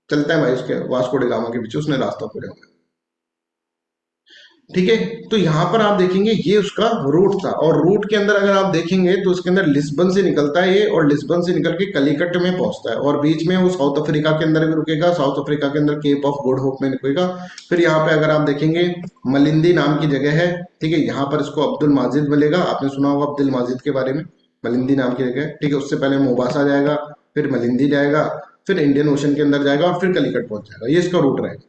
चलते हैं भाई उसके वास्को डिगामा के पीछे, उसने रास्ता खोजा होगा, ठीक है। तो यहां पर आप देखेंगे ये उसका रूट था, और रूट के अंदर अगर आप देखेंगे तो उसके अंदर लिस्बन से निकलता है ये, और लिस्बन से निकल के कलिकट में पहुंचता है, और बीच में वो साउथ अफ्रीका के अंदर भी रुकेगा, साउथ अफ्रीका के अंदर केप ऑफ गुड होप में रुकेगा। फिर यहाँ पे अगर आप देखेंगे मलिंदी नाम की जगह है, ठीक है, यहाँ पर इसको अब्दुल माजिद मिलेगा, आपने सुना होगा अब्दुल माजिद के बारे में, मलिंदी नाम की जगह, ठीक है। उससे पहले मोबासा जाएगा, फिर मलिंदी जाएगा, फिर इंडियन ओशन के अंदर जाएगा और फिर कलिकट पहुंच जाएगा। ये इसका रूट रहेगा।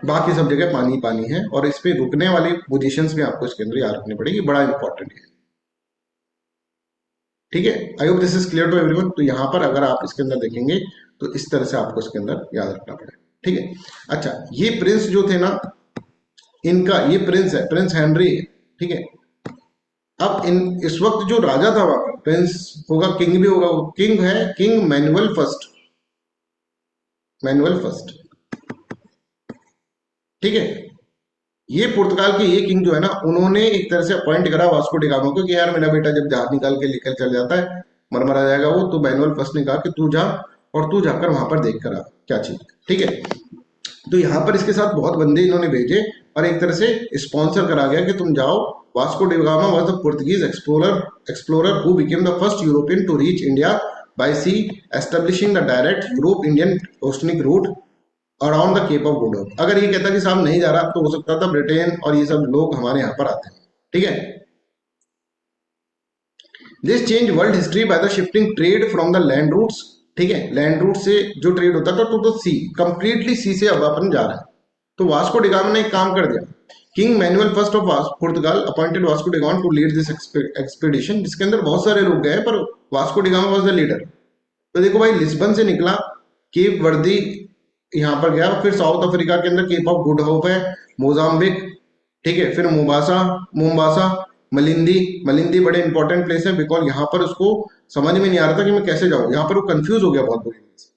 बाकी सब जगह पानी पानी है, और इस पे रुकने वाली पोजीशंस भी आपको इसके अंदर याद रखनी पड़ेगी, बड़ा इंपॉर्टेंट है। ठीक है, I hope this is clear to everyone. तो यहाँ पर अगर आप इसके अंदर देखेंगे तो इस तरह से आपको इसके अंदर याद रखना पड़ेगा। ठीक है, अच्छा, ये प्रिंस जो थे ना, इनका ये प्रिंस है, प्रिंस हेनरी है। ठीक है, अब इन इस वक्त जो राजा था वहां पर, प्रिंस होगा, किंग भी होगा, वो किंग है, king Manuel first, manual first. ठीक है, ये पुर्तगाल के ये किंग जो है ना, उन्होंने एक तरह से अपॉइंट करा वास्को डिगामा को कि यार मेरा बेटा जब जहाज निकाल के लेकर चल जाता है, मर जाएगा वो, तो मैनुअल फर्स्ट ने कहा कि तू जा और तू जाकर वहां पर देख कर आ क्या चीज। ठीक है, तो यहाँ पर इसके साथ बहुत बंदे इन्होंने भेजे और एक तरह से स्पॉन्सर करा गया कि तुम जाओ। Vasco da Gama was the Portuguese explorer who became the first European to reach India by sea, establishing the direct Europe Indian oceanic route around the Cape of Good Hope. अगर ये कहता कि साहब नहीं जा रहा, तो हो सकता था ब्रिटेन और ये सब लोग हमारे यहाँ पर आते हैं। ठीक है, this change world history by the shifting trade from the land routes. ठीक है, लैंड रूट से जो ट्रेड होता था to the sea, completely sea से अब अपन जा रहे हैं। तो वास्को डिगामा ने एक काम कर दिया, king Manuel first of Portugal appointed Vasco da Gama to lead this expedition, जिसके अंदर बहुत सारे लोग गए पर Vasco da Gama was the leader. तो देखो भाई, लिस्बन से निकला, केप वर्दी यहाँ पर गया, फिर साउथ अफ्रीका के अंदर केप ऑफ गुड होप है, मोजाम्बिक। ठीक है, फिर मोम्बासा, मलिंदी। मलिंदी बड़े इंपॉर्टेंट प्लेस है, बिकॉज यहाँ पर उसको समझ में नहीं आ रहा था कि मैं कैसे जाऊँ। यहाँ पर वो कंफ्यूज हो गया बहुत बुरी तरह से।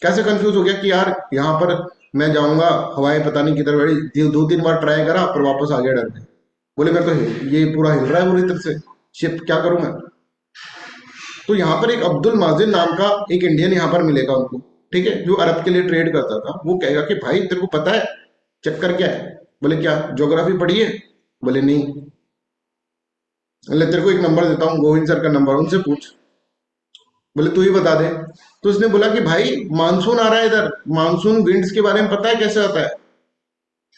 कैसे कंफ्यूज हो गया कि यार यहाँ पर मैं जाऊंगा, हवाएं पता नहीं किधर बढ़ी, 2-3 बार ट्राई करा, पर वापस आ गया डर के। बोले मैं तो ये पूरा हिल रहा है पूरी तरह से, शिप क्या करूं मैं। तो यहाँ पर एक अब्दुल माजिद नाम का एक इंडियन यहाँ पर मिलेगा उनको। ठीक है, जो अरब के लिए ट्रेड करता था। वो कहेगा कि भाई तेरे को पता है चक्कर क्या है? बोले क्या, ज्योग्राफी पढ़ी है? बोले नहीं। बोले तेरे को एक नंबर देता हूँ, गोविंद सर का नंबर, उनसे पूछ। बोले तू ही बता दे। तो उसने बोला कि भाई मानसून आ रहा है इधर, मानसून विंड्स के बारे में पता है कैसे आता है?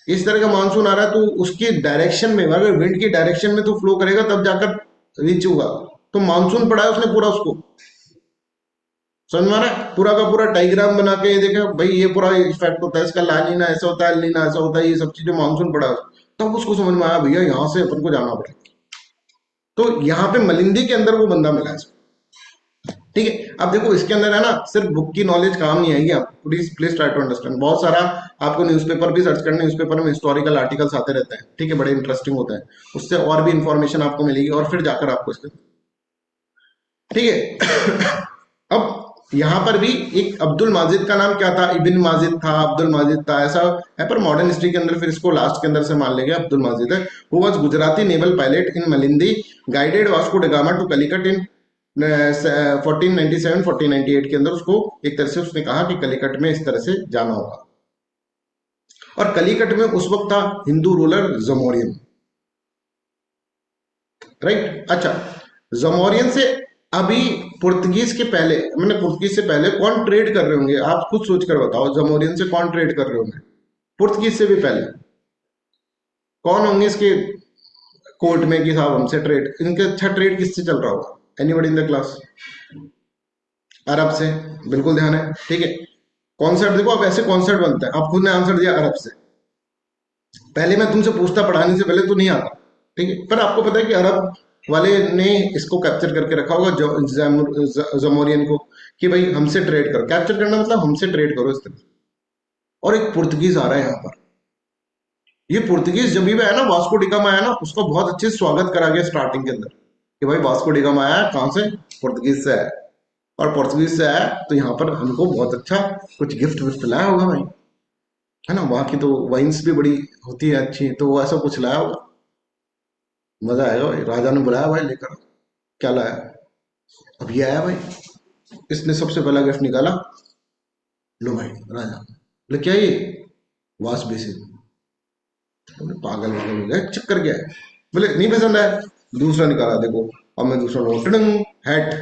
इस तरह का मानसून आ रहा है, तो उसकी डायरेक्शन में, अगर विंड की डायरेक्शन में तो फ्लो करेगा तब जाकर रीच होगा। तो मानसून पढ़ा है उसने पूरा, उसको समझ में आ रहा है? पूरा का पूरा डायग्राम बना के ये देखा भाई, ये पूरा इफेक्ट होता है इसका, लानीना ऐसा होता है, एलिना ऐसा होता है, ये सब चीजें मानसून पढ़ा है। तब उसको समझ में आया भैया यहाँ से अपन को जाना पड़ेगा। तो यहाँ पे मलिंदी के अंदर वो बंदा मिला है। ठीक है, अब देखो इसके अंदर है ना, सिर्फ बुक की नॉलेज काम नहीं आएगी आपको, please please try to understand. बहुत सारा आपको न्यूज़पेपर भी सर्च करना है, न्यूज़पेपर में हिस्टोरिकल आर्टिकल्स आते रहते हैं। ठीक है, बड़े इंटरेस्टिंग होते हैं, उससे और भी इंफॉर्मेशन आपको मिलेगी और फिर जाकर आपको इसके, ठीक है। अब यहाँ पर भी एक अब्दुल माजिद का नाम क्या था, इबिन माजिद था, अब्दुल माजिद था, ऐसा है। पर मॉडर्न हिस्ट्री के अंदर फिर इसको लास्ट के अंदर से मान लेंगे अब्दुल माजिद है। Who was Gujarati naval pilot in Malindi, guided Vasco da Gama to Calicut in 1497-1498 के अंदर। उसको एक तरह से उसने कहा कि कलिकट में इस तरह से जाना होगा। और कलिकट में उस वक्त था हिंदू रूलर जमोरियन, राइट। अच्छा, जमोरियन से अभी पुर्तगीज के पहले, मैंने पुर्तगीज से पहले कौन ट्रेड कर रहे होंगे, आप खुद सोच कर बताओ। जमोरियन से कौन ट्रेड कर रहे होंगे? पुर्तगीज से भी पहले कौन होंगे इसके कोर्ट में कि साहब हमसे ट्रेड, इनके अच्छा ट्रेड किससे चल रहा होगा? Anybody in the class? अरब से, बिल्कुल ध्यान है। ठीक है, कॉन्सेप्ट देखो, अब ऐसे कॉन्सेप्ट बनते हैं। आप खुद ने आंसर दिया अरब से। पहले मैं तुमसे पूछता पढ़ाने से पहले, तो नहीं आता। ठीक है, पर आपको पता है कि अरब वाले ने इसको कैप्चर करके रखा होगा जमोरियन को, कि भाई हमसे ट्रेड करो। कैप्चर करना मतलब हमसे ट्रेड करो इस तरह। और एक पुर्तगीज आ रहा है यहाँ पर। ये पुर्तगीज जब भी आया ना, वास्को डिगामा आया ना, उसका बहुत अच्छे से स्वागत करा गया स्टार्टिंग के अंदर, कि भाई वास्को डिगामा आया कहाँ से? पुर्तगीज से आया। और पुर्तगीज से आया तो यहाँ पर हमको बहुत अच्छा कुछ गिफ्ट विफ्ट लाया होगा भाई, है ना। वहाँ की तो वाइन्स भी बड़ी होती है अच्छी, तो वो ऐसा कुछ लाया होगा, मजा आएगा भाई। राजा ने बुलाया भाई, लेकर क्या लाया? अब ये आया भाई, इसने सबसे पहला गिफ्ट निकाला, लो भाई राजा। बोले क्या ये? Wash basin. बोले पागल वागल हो गया, चक्कर क्या है? बोले नहीं पसंद है। दूसरा निकाला, देखो अब मैं दूसरा लो, हैट।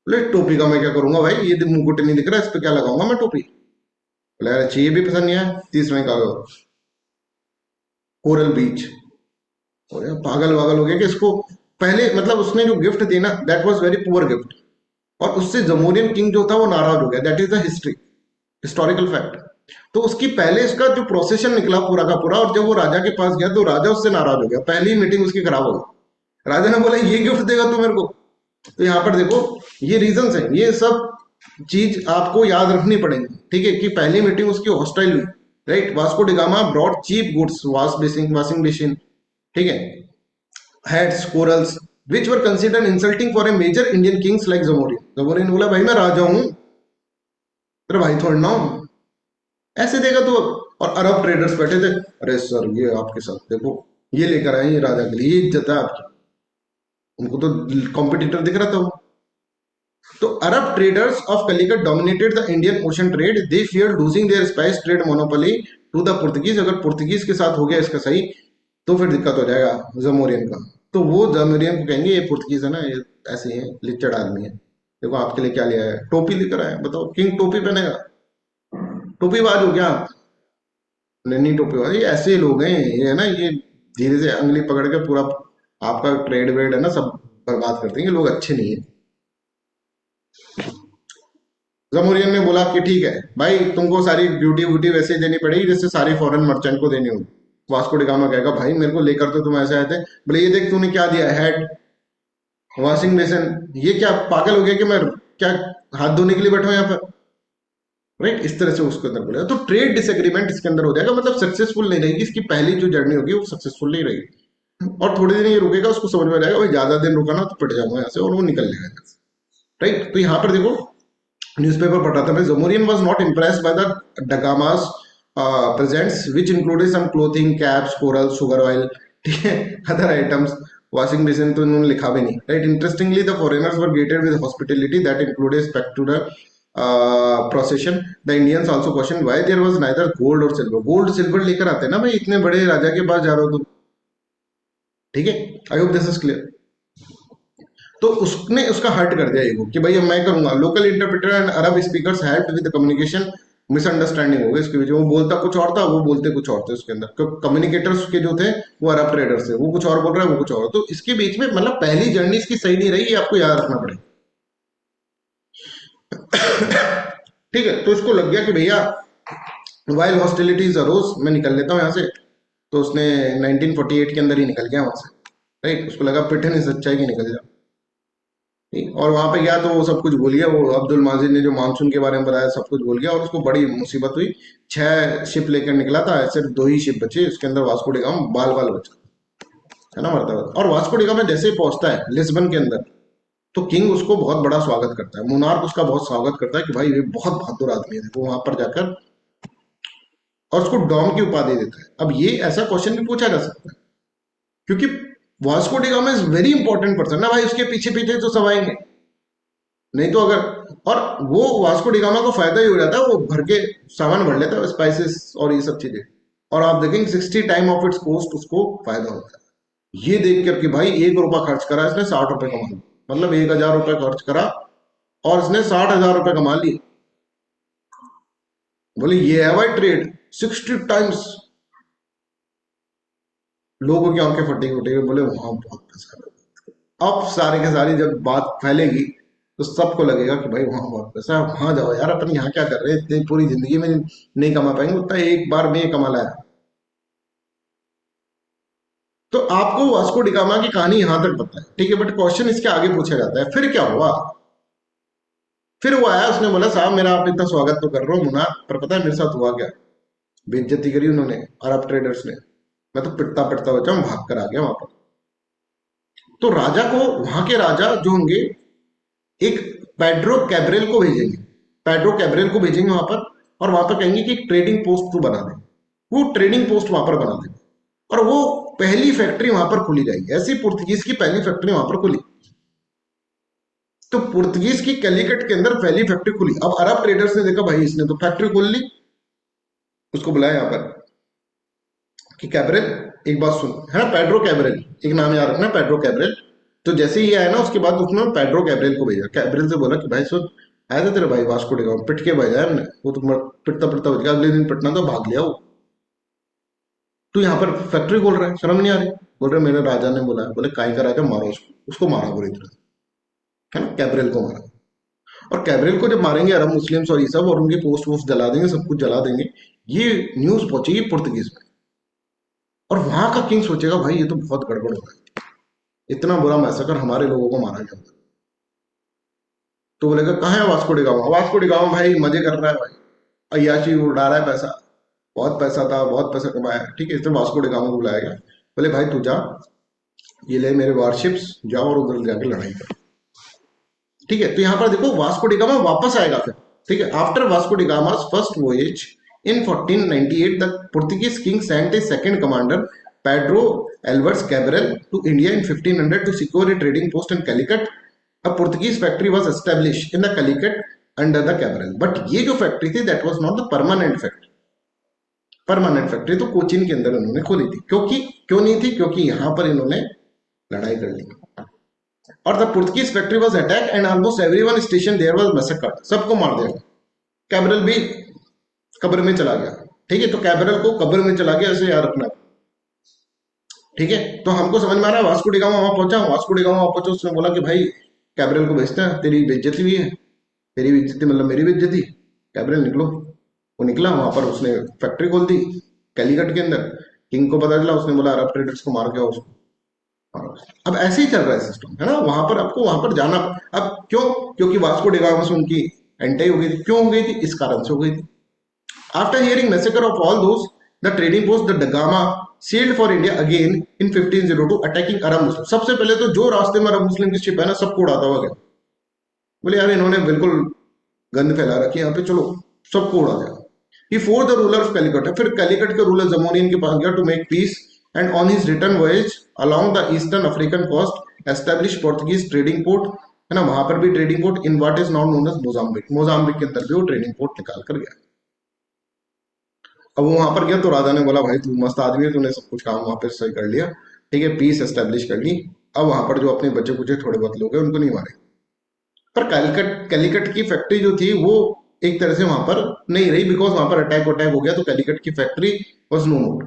बोले टोपी का मैं क्या करूंगा भाई, ये मुकुट नहीं दिख रहा, इस पे क्या लगाऊंगा मैं टोपी? बोले यार अच्छी, ये भी पसंद नहीं है। तीसरा निकालो, कोरल बीच। पागल वागल हो गया कि इसको पहले, मतलब उसने जो गिफ्ट दी ना, that was very poor gift. और उससे जमोरियन किंग जो था वो नाराज हो गया। That is the history, historical fact. तो उसकी पहले इसका जो प्रोसेशन निकला पूरा का पूरा, और जब वो राजा के पास गया तो राजा उससे नाराज हो गया, पहली मीटिंग उसकी खराब हो गई। राजा ने बोला ये गिफ्ट देगा तू मेरे को? तो यहाँ पर देखो ये रीजंस है, ये सब चीज आपको याद रखनी पड़ेगी, ठीक है, कि पहली मीटिंग उसकी हॉस्टाइल हुई, right. Vasco da Gama brought cheap goods, washing machine, ठीक है, hats, corals, which were considered insulting for a major Indian kings like Zamorin. Zamorin बोला भाई मैं राजा हूं, तेरा भाई थोड़ा ना हूं, ऐसे देगा तो। और अरब ट्रेडर्स बैठे थे, अरे सर ये आपके साथ देखो, ये लेकर आए ये राजा के लिए, ये इज्जत है आपकी। उनको तो कॉम्पिटिटर दिख रहा था वो। तो Arab traders of Calicut dominated the Indian Ocean trade, they fear losing their spice trade monopoly to the Portuguese. अगर पुर्तगीज के साथ हो गया इसका सही, तो फिर दिक्कत हो जाएगा जमोरियन का। तो वो जमोरियन को कहेंगे ये पुर्तगीज है ना, ये ऐसे ही है, लिचड़ आदमी है, देखो आपके लिए क्या लिया है, टोपी लेकर आया, बताओ किंग टोपी पहनेगा? टोपीबाज हो गया आप, नन्ही टोपीबाज, ये ऐसे लोग हैं, ये है ना, ये धीरे से अंगली पकड़ के पूरा आपका ट्रेड वेड है ना सब बर्बाद कर देंगे, लोग अच्छे नहीं है। जमोरियन ने बोला कि ठीक है भाई, तुमको सारी ड्यूटी व्यूटी वैसे ही देनी पड़ेगी जैसे सारी फॉरेन मर्चेंट को देनी होगी। वास्को डिगामा कहेगा भाई मेरे को लेकर तो तुम ऐसे आए थे, बोले ये देख तूने क्या दिया, हैट, वॉशिंग बेसिन, ये क्या पागल हो गया कि मैं क्या हाथ धोने के लिए बैठा हूं यहाँ पर, राइट। इस तरह से उसके अंदर बोलेगा। तो ट्रेड डिसएग्रीमेंट इसके अंदर हो जाएगा, मतलब सक्सेसफुल नहीं रहेगी, इसकी पहली जो जर्नी होगी वो सक्सेसफुल नहीं रहेगी। और थोड़े दिन ये रुकेगा, उसको समझ में आ जाएगा भाई ज्यादा दिन रुका ना तो पिट जाऊंगा यहाँ से, और वो निकल लेगा यहाँ से, राइट। तो यहाँ पर देखो न्यूज़पेपर पढ़ा था मैं, Zamorin was not impressed by the da Gama's presents which included some clothing, caps, coral, sugar oil, ठीक है, अदर आइटम्स, वॉशिंग बेसिन तो इन्होंने लिखा भी नहीं, right. Interestingly the foreigners were greeted with hospitality that included spectacular procession. The Indians also question why there was neither gold or silver. Gold silver लेकर आते हैं ना भाई, इतने बड़े राजा के पास जा रहे हो तुम, ठीक है। I hope this is clear. तो उसने उसका हर्ट कर दिया ईगो कि भाई अब मैं करूंगा। Local interpreter and Arab speakers help with communication, misunderstanding हो गई इसके बीच में, वो बोलता कुछ और था, वो बोलते कुछ और थे उसके अंदर, क्योंकि कम्युनिकेटर्स के जो थे वो अरब ट्रेडर्स थे, वो कुछ और बोल रहा है वो कुछ और। तो इसके बीच में मतलब पहली जर्नी इसकी सही नहीं रही, ये आपको याद रखना पड़ेगा, ठीक है। तो इसको लग गया कि भैया वाइल हॉस्टिलिटीज अरोज, मैं निकल लेता हूँ यहाँ से। तो उसने 1948 के अंदर ही निकल गया वहां से, राइट। उसको लगा पिटन इस सच्चाई की निकल जा, ठीक। और वहां पे गया तो वो सब कुछ भूल गया, वो अब्दुल माजिद ने जो मानसून के बारे में बताया सब कुछ भूल गया, और उसको बड़ी मुसीबत हुई। 6 शिप लेकर निकला था, सिर्फ 2 ही शिप बची, उसके अंदर वास्को डिगामा बाल बाल बचा, है ना, मरता हुआ। और वास्को डिगामा जैसे ही पहुंचता है लिस्बन के अंदर, तो किंग उसको बहुत बड़ा स्वागत करता है, मुनार्क उसका बहुत स्वागत करता है कि भाई ये बहुत बहादुर आदमी है, वो वहां पर जाकर, और उसको डॉम की उपाधि देता है। अब ये ऐसा क्वेश्चन भी पूछा जा सकता है, क्योंकि Vasco da Gama is very important person ना भाई, उसके पीछे पीछे तो सब आएंगे, नहीं तो अगर, और वो वास्को डिगामा को फायदा ही हो जाता है, वो भर के सामान भर लेता है, स्पाइसेस और ये सब चीजें, और आप देखेंगे 60 टाइम ऑफ इट्स कॉस्ट उसको फायदा होता है। ये देख कर कि भाई 1 रुपया खर्च करा इसने 60 रुपए कमा लिए, मतलब 1000 रुपए खर्च करा और इसने 60,000 रुपए कमा लिए। बोले ये है भाई ट्रेड, 60 टाइम्स। लोगों की आंखें फटी फटी, बोले वहां बहुत पैसा है। अब सारे के सारी जब बात फैलेगी तो सबको लगेगा कि भाई वहां बहुत पैसा है, वहां जाओ यार, अपन यहाँ क्या कर रहे हैं, इतनी पूरी जिंदगी में नहीं कमा पाएंगे उतना एक बार में ये कमा लाया। तो आपको वास्को डिगामा की कहानी यहां तक पता है, ठीक है, बट क्वेश्चन इसके आगे पूछा जाता है फिर क्या हुआ। फिर वो आया, उसने बोला साहब मेरा आप इतना स्वागत तो कर रहा हूँ मुना, पर पता है मेरे साथ हुआ क्या, बेइज्जती करी उन्होंने अरब ट्रेडर्स ने, मैं तो पिटता पिटता बचा हूँ, भाग कर आ गया वहां पर। तो राजा को, वहां के राजा जो होंगे, एक पेड्रो कैब्रेल को भेजेंगे, पेड्रो कैब्रेल को भेजेंगे वहां पर, और वहां पर कहेंगे कि एक ट्रेडिंग पोस्ट तो बना दे। वो ट्रेडिंग पोस्ट वहां पर बना देंगे, और वो पहली फैक्ट्री वहां पर खोली जाएगी, ऐसी पुर्तगीज की पहली फैक्ट्री वहां पर खुली। तो पुर्तगीज की कैलिकट के अंदर पहली फैक्ट्री खुली। अब अरब ट्रेडर्स ने देखा भाई इसने तो फैक्ट्री खोल ली, उसको बुलाया यहाँ पर कि कैब्रेल एक बात सुन, है ना, पेड्रो कैब्रेल, एक नाम याद रखना, पेड्रो कैब्रेल। तो जैसे ही आया ना उसके बाद उसने पेड्रो कैब्रेल को भेजा, कैब्रेल से बोला कि भाई सुन, आया था तेरे भाई वास्को डिगामा, पिट के भेजा है हमने, वो तो पिटता पिटता बच गया, अगले दिन पिटना था, भाग लिया वो। तू यहाँ पर फैक्ट्री खोल रहा है, शर्म नहीं आ रही? बोल रहे मेरे राजा ने बोला, बोले काय का राजा, मारो उसको, उसको मारा बुरी तरह, है ना, कैब्रेल को मारा। और कैब्रिल को जब मारेंगे अरब मुस्लिम्स और ये सब, और उनकी पोस्ट वोस्ट जला देंगे, सब कुछ जला देंगे, ये न्यूज पहुंचेगी पुर्तगीज में, और वहां का किंग सोचेगा भाई ये तो बहुत गड़बड़ हो गया, इतना बुरा मैसेकर हमारे लोगों को मारा गया। तो बोलेगा कहाँ है वास्को डिगामा? वास्को डिगामा भाई मजे कर रहा है भाई, अय्याशी उड़ा रहा है पैसा, बहुत पैसा था, बहुत पैसा कमाया, ठीक है, इसलिए वास्को डिगामा को बुलाया गया। बोले भाई तू जा, ये ले मेरे वारशिप्स, जाओ और उधर जाके लड़ाई कर। ठीक है, तो यहाँ पर देखो वास्को डिगामा वापस आएगा फिर। ठीक है, after Vasco da Gama's first voyage in 1498 the Portuguese king sent his second commander Pedro Alvares Cabral to India in 1500 to secure a trading post in Calicut. A Portuguese factory was established in the Calicut under the Cabral, but ये जो factory थी that was not the permanent factory. Permanent factory तो कोचीन के अंदर इन्होंने खोली थी, क्योंकि क्यों नहीं थी? क्योंकि यहाँ पर इन्होंने लड़ाई कर ली, और the Portuguese factory was attack and almost everyone station there was massacred, सबको मार दिया। कैब्रल भी कब्र में चला गया। ठीक है, तो कैब्रल को कब्र में चला गया, ऐसे याद रखना। ठीक है, तो हमको समझ में आ रहा है। वास्को डिगामा वहां पहुंचा, वास्को डिगामा वहां पहुंचा, उसने बोला कि भाई कैब्रल को भेजते हैं, तेरी बेइज्जती हुई है, तेरी बेइज्जती मतलब मेरी बेइज्जती, कैब्रल निकलो। वो निकला, वहां पर उसने फैक्ट्री खोल दी कैलीकट के अंदर। किंग को पता चला, उसने बोला अरब ट्रेडर्स को मार के आओ उसको। अब ऐसे ही चल रहा है सिस्टम, है ना। वहां पर आपको वहां पर जाना, अब क्यों? क्योंकि वास्को डिगामा से उनकी एंटी हो गई थी। क्यों हो गई थी? इस कारण से हो गई थी। After hearing massacre of all those the trading post the da Gama sailed for India again in 1502 attacking Arab Muslim. सबसे पहले तो जो रास्ते में अरब मुस्लिम की शिप है ना, सबको उड़ाता हुआ गया। बोले यार इन्होंने बिल्कुल गंद फैला रखी है यहाँ पे, चलो सबको उड़ा दिया। He forced the ruler of Calicut, फिर कैलिकट के रूलर जमोनियन के पास गया to make peace, and on his return voyage along the eastern African coast establish Portuguese trading port, है ना, वहां पर भी trading port in what is now known as Mozambique. Mozambique के अंदर भी वो ट्रेडिंग पोर्ट निकाल कर गया। अब वो वहां पर गया तो राजा ने बोला भाई तू मस्त आदमी है, तूने सब कुछ काम वहां पर सही कर लिया, ठीक है, पीस एस्टेब्लिश कर ली। अब वहां पर जो अपने बच्चे कुचे थोड़े बहुत लोग हैं उनको नहीं मारे, पर कैलिकट कैलिकट की फैक्ट्री जो थी वो एक तरह से वहां पर नहीं रही, बिकॉज वहां पर अटैक हो गया, तो कैलिकट की फैक्ट्री वॉज नो मोर।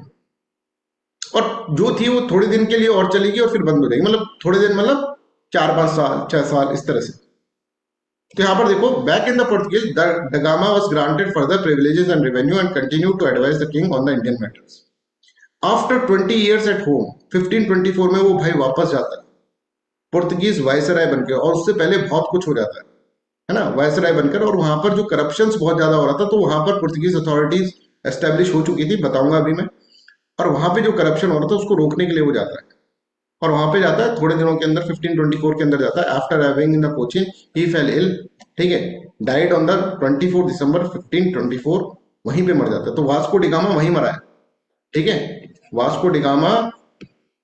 और जो थी वो थोड़े दिन के लिए और चलेगी और फिर बंद हो जाएगी, मतलब थोड़े दिन मतलब 4-5 साल 6 साल इस तरह से। तो यहाँ पर देखो, back in the Portuguese da Gama was granted further privileges and revenue and continue to advise the king on the Indian matters. After 20 years at home 1524 में वो भाई वापस जाता है पोर्तुगीज वायसराय बनकर, और उससे पहले बहुत कुछ हो जाता है ना, वायसराय बनकर। और वहां पर जो करप्शन बहुत ज्यादा हो रहा था, तो वहां पर पुर्तगीज अथॉरिटीज एस्टेब्लिश हो चुकी थी, बताऊंगा अभी मैं। और वहां पे जो करप्शन हो रहा था उसको रोकने के लिए वो जाता है, और वहां पे जाता है थोड़े दिनों के अंदर, 1524 के अंदर जाता है। After having in the Cochin he fell ill, ठीक है, डाइड ऑन द 24 दिसंबर 1524, वहीं पे मर जाता है। तो वास्को डिगामा वहीं मरा है, ठीक है, वास्को डिगामा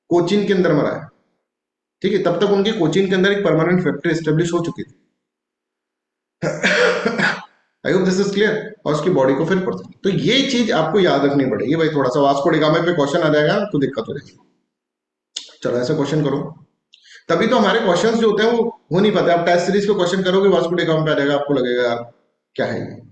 कोचिन के अंदर मरा है, ठीक है। तब तक उनकी कोचिन के अंदर एक परमानेंट फैक्ट्री एस्टेब्लिश हो चुकी थी। आई होप दिस इज क्लियर। और उसकी बॉडी को फिर पड़ता है, तो ये चीज आपको याद रखनी पड़ेगी भाई। थोड़ा सा वास्को डिगामा पे क्वेश्चन आ जाएगा तो दिक्कत हो जाएगी। चलो ऐसा क्वेश्चन करो, तभी तो हमारे क्वेश्चंस जो होते हैं वो हो नहीं पाते। आप टेस्ट सीरीज पे क्वेश्चन करोगे वास्को डिगामा पे आ जाएगा, आपको लगेगा यार क्या है ये।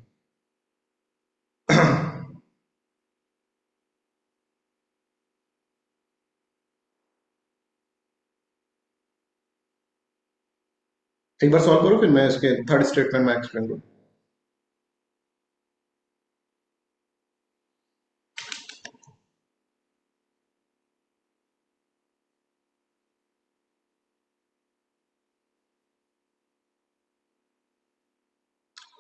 एक बार सॉल्व करो, फिर मैं इसके थर्ड स्टेटमेंट में एक्सप्लेन करूँ।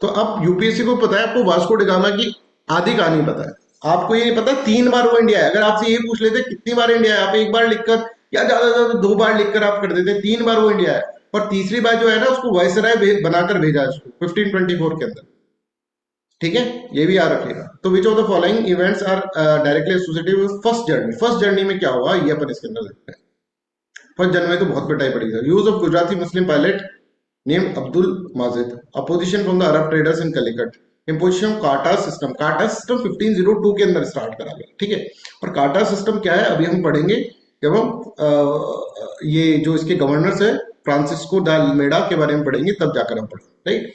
तो अब यूपीएससी को पता है, आपको वास्को डिगामा की आधी कहानी पता है, आपको ये नहीं पता 3 बार वो इंडिया है। अगर आपसे ये पूछ लेते कितनी बार इंडिया है, आप एक बार लिखकर या ज्यादा से ज्यादा 2 बार लिखकर आप कर देते, 3 बार वो इंडिया है। और तीसरी बार जो है ना, उसको वायसराय बनाकर भेजा है उसको 1524 के अंदर, ठीक है, ये भी याद रखिएगा। तो which of the following events are directly associated with first journey. First journey में क्या हुआ ये अपन इसके अंदर देखते हैं। फर्स्ट जर्नी में तो बहुत पिटाई पड़ी है। Use of Gujarati Muslim pilot named Abdul Mazid, opposition from the Arab traders in Calicut, imposition of काटा सिस्टम। काटा सिस्टम 1502 के अंदर स्टार्ट करा गया, ठीक है। और काटा सिस्टम क्या है अभी हम पढ़ेंगे जब हम ये जो इसके गवर्नर्स है फ्रांसिस्को द अल्मेडा के बारे में पढ़ेंगे, तब जाकर हम पढ़ेंगे, राइट।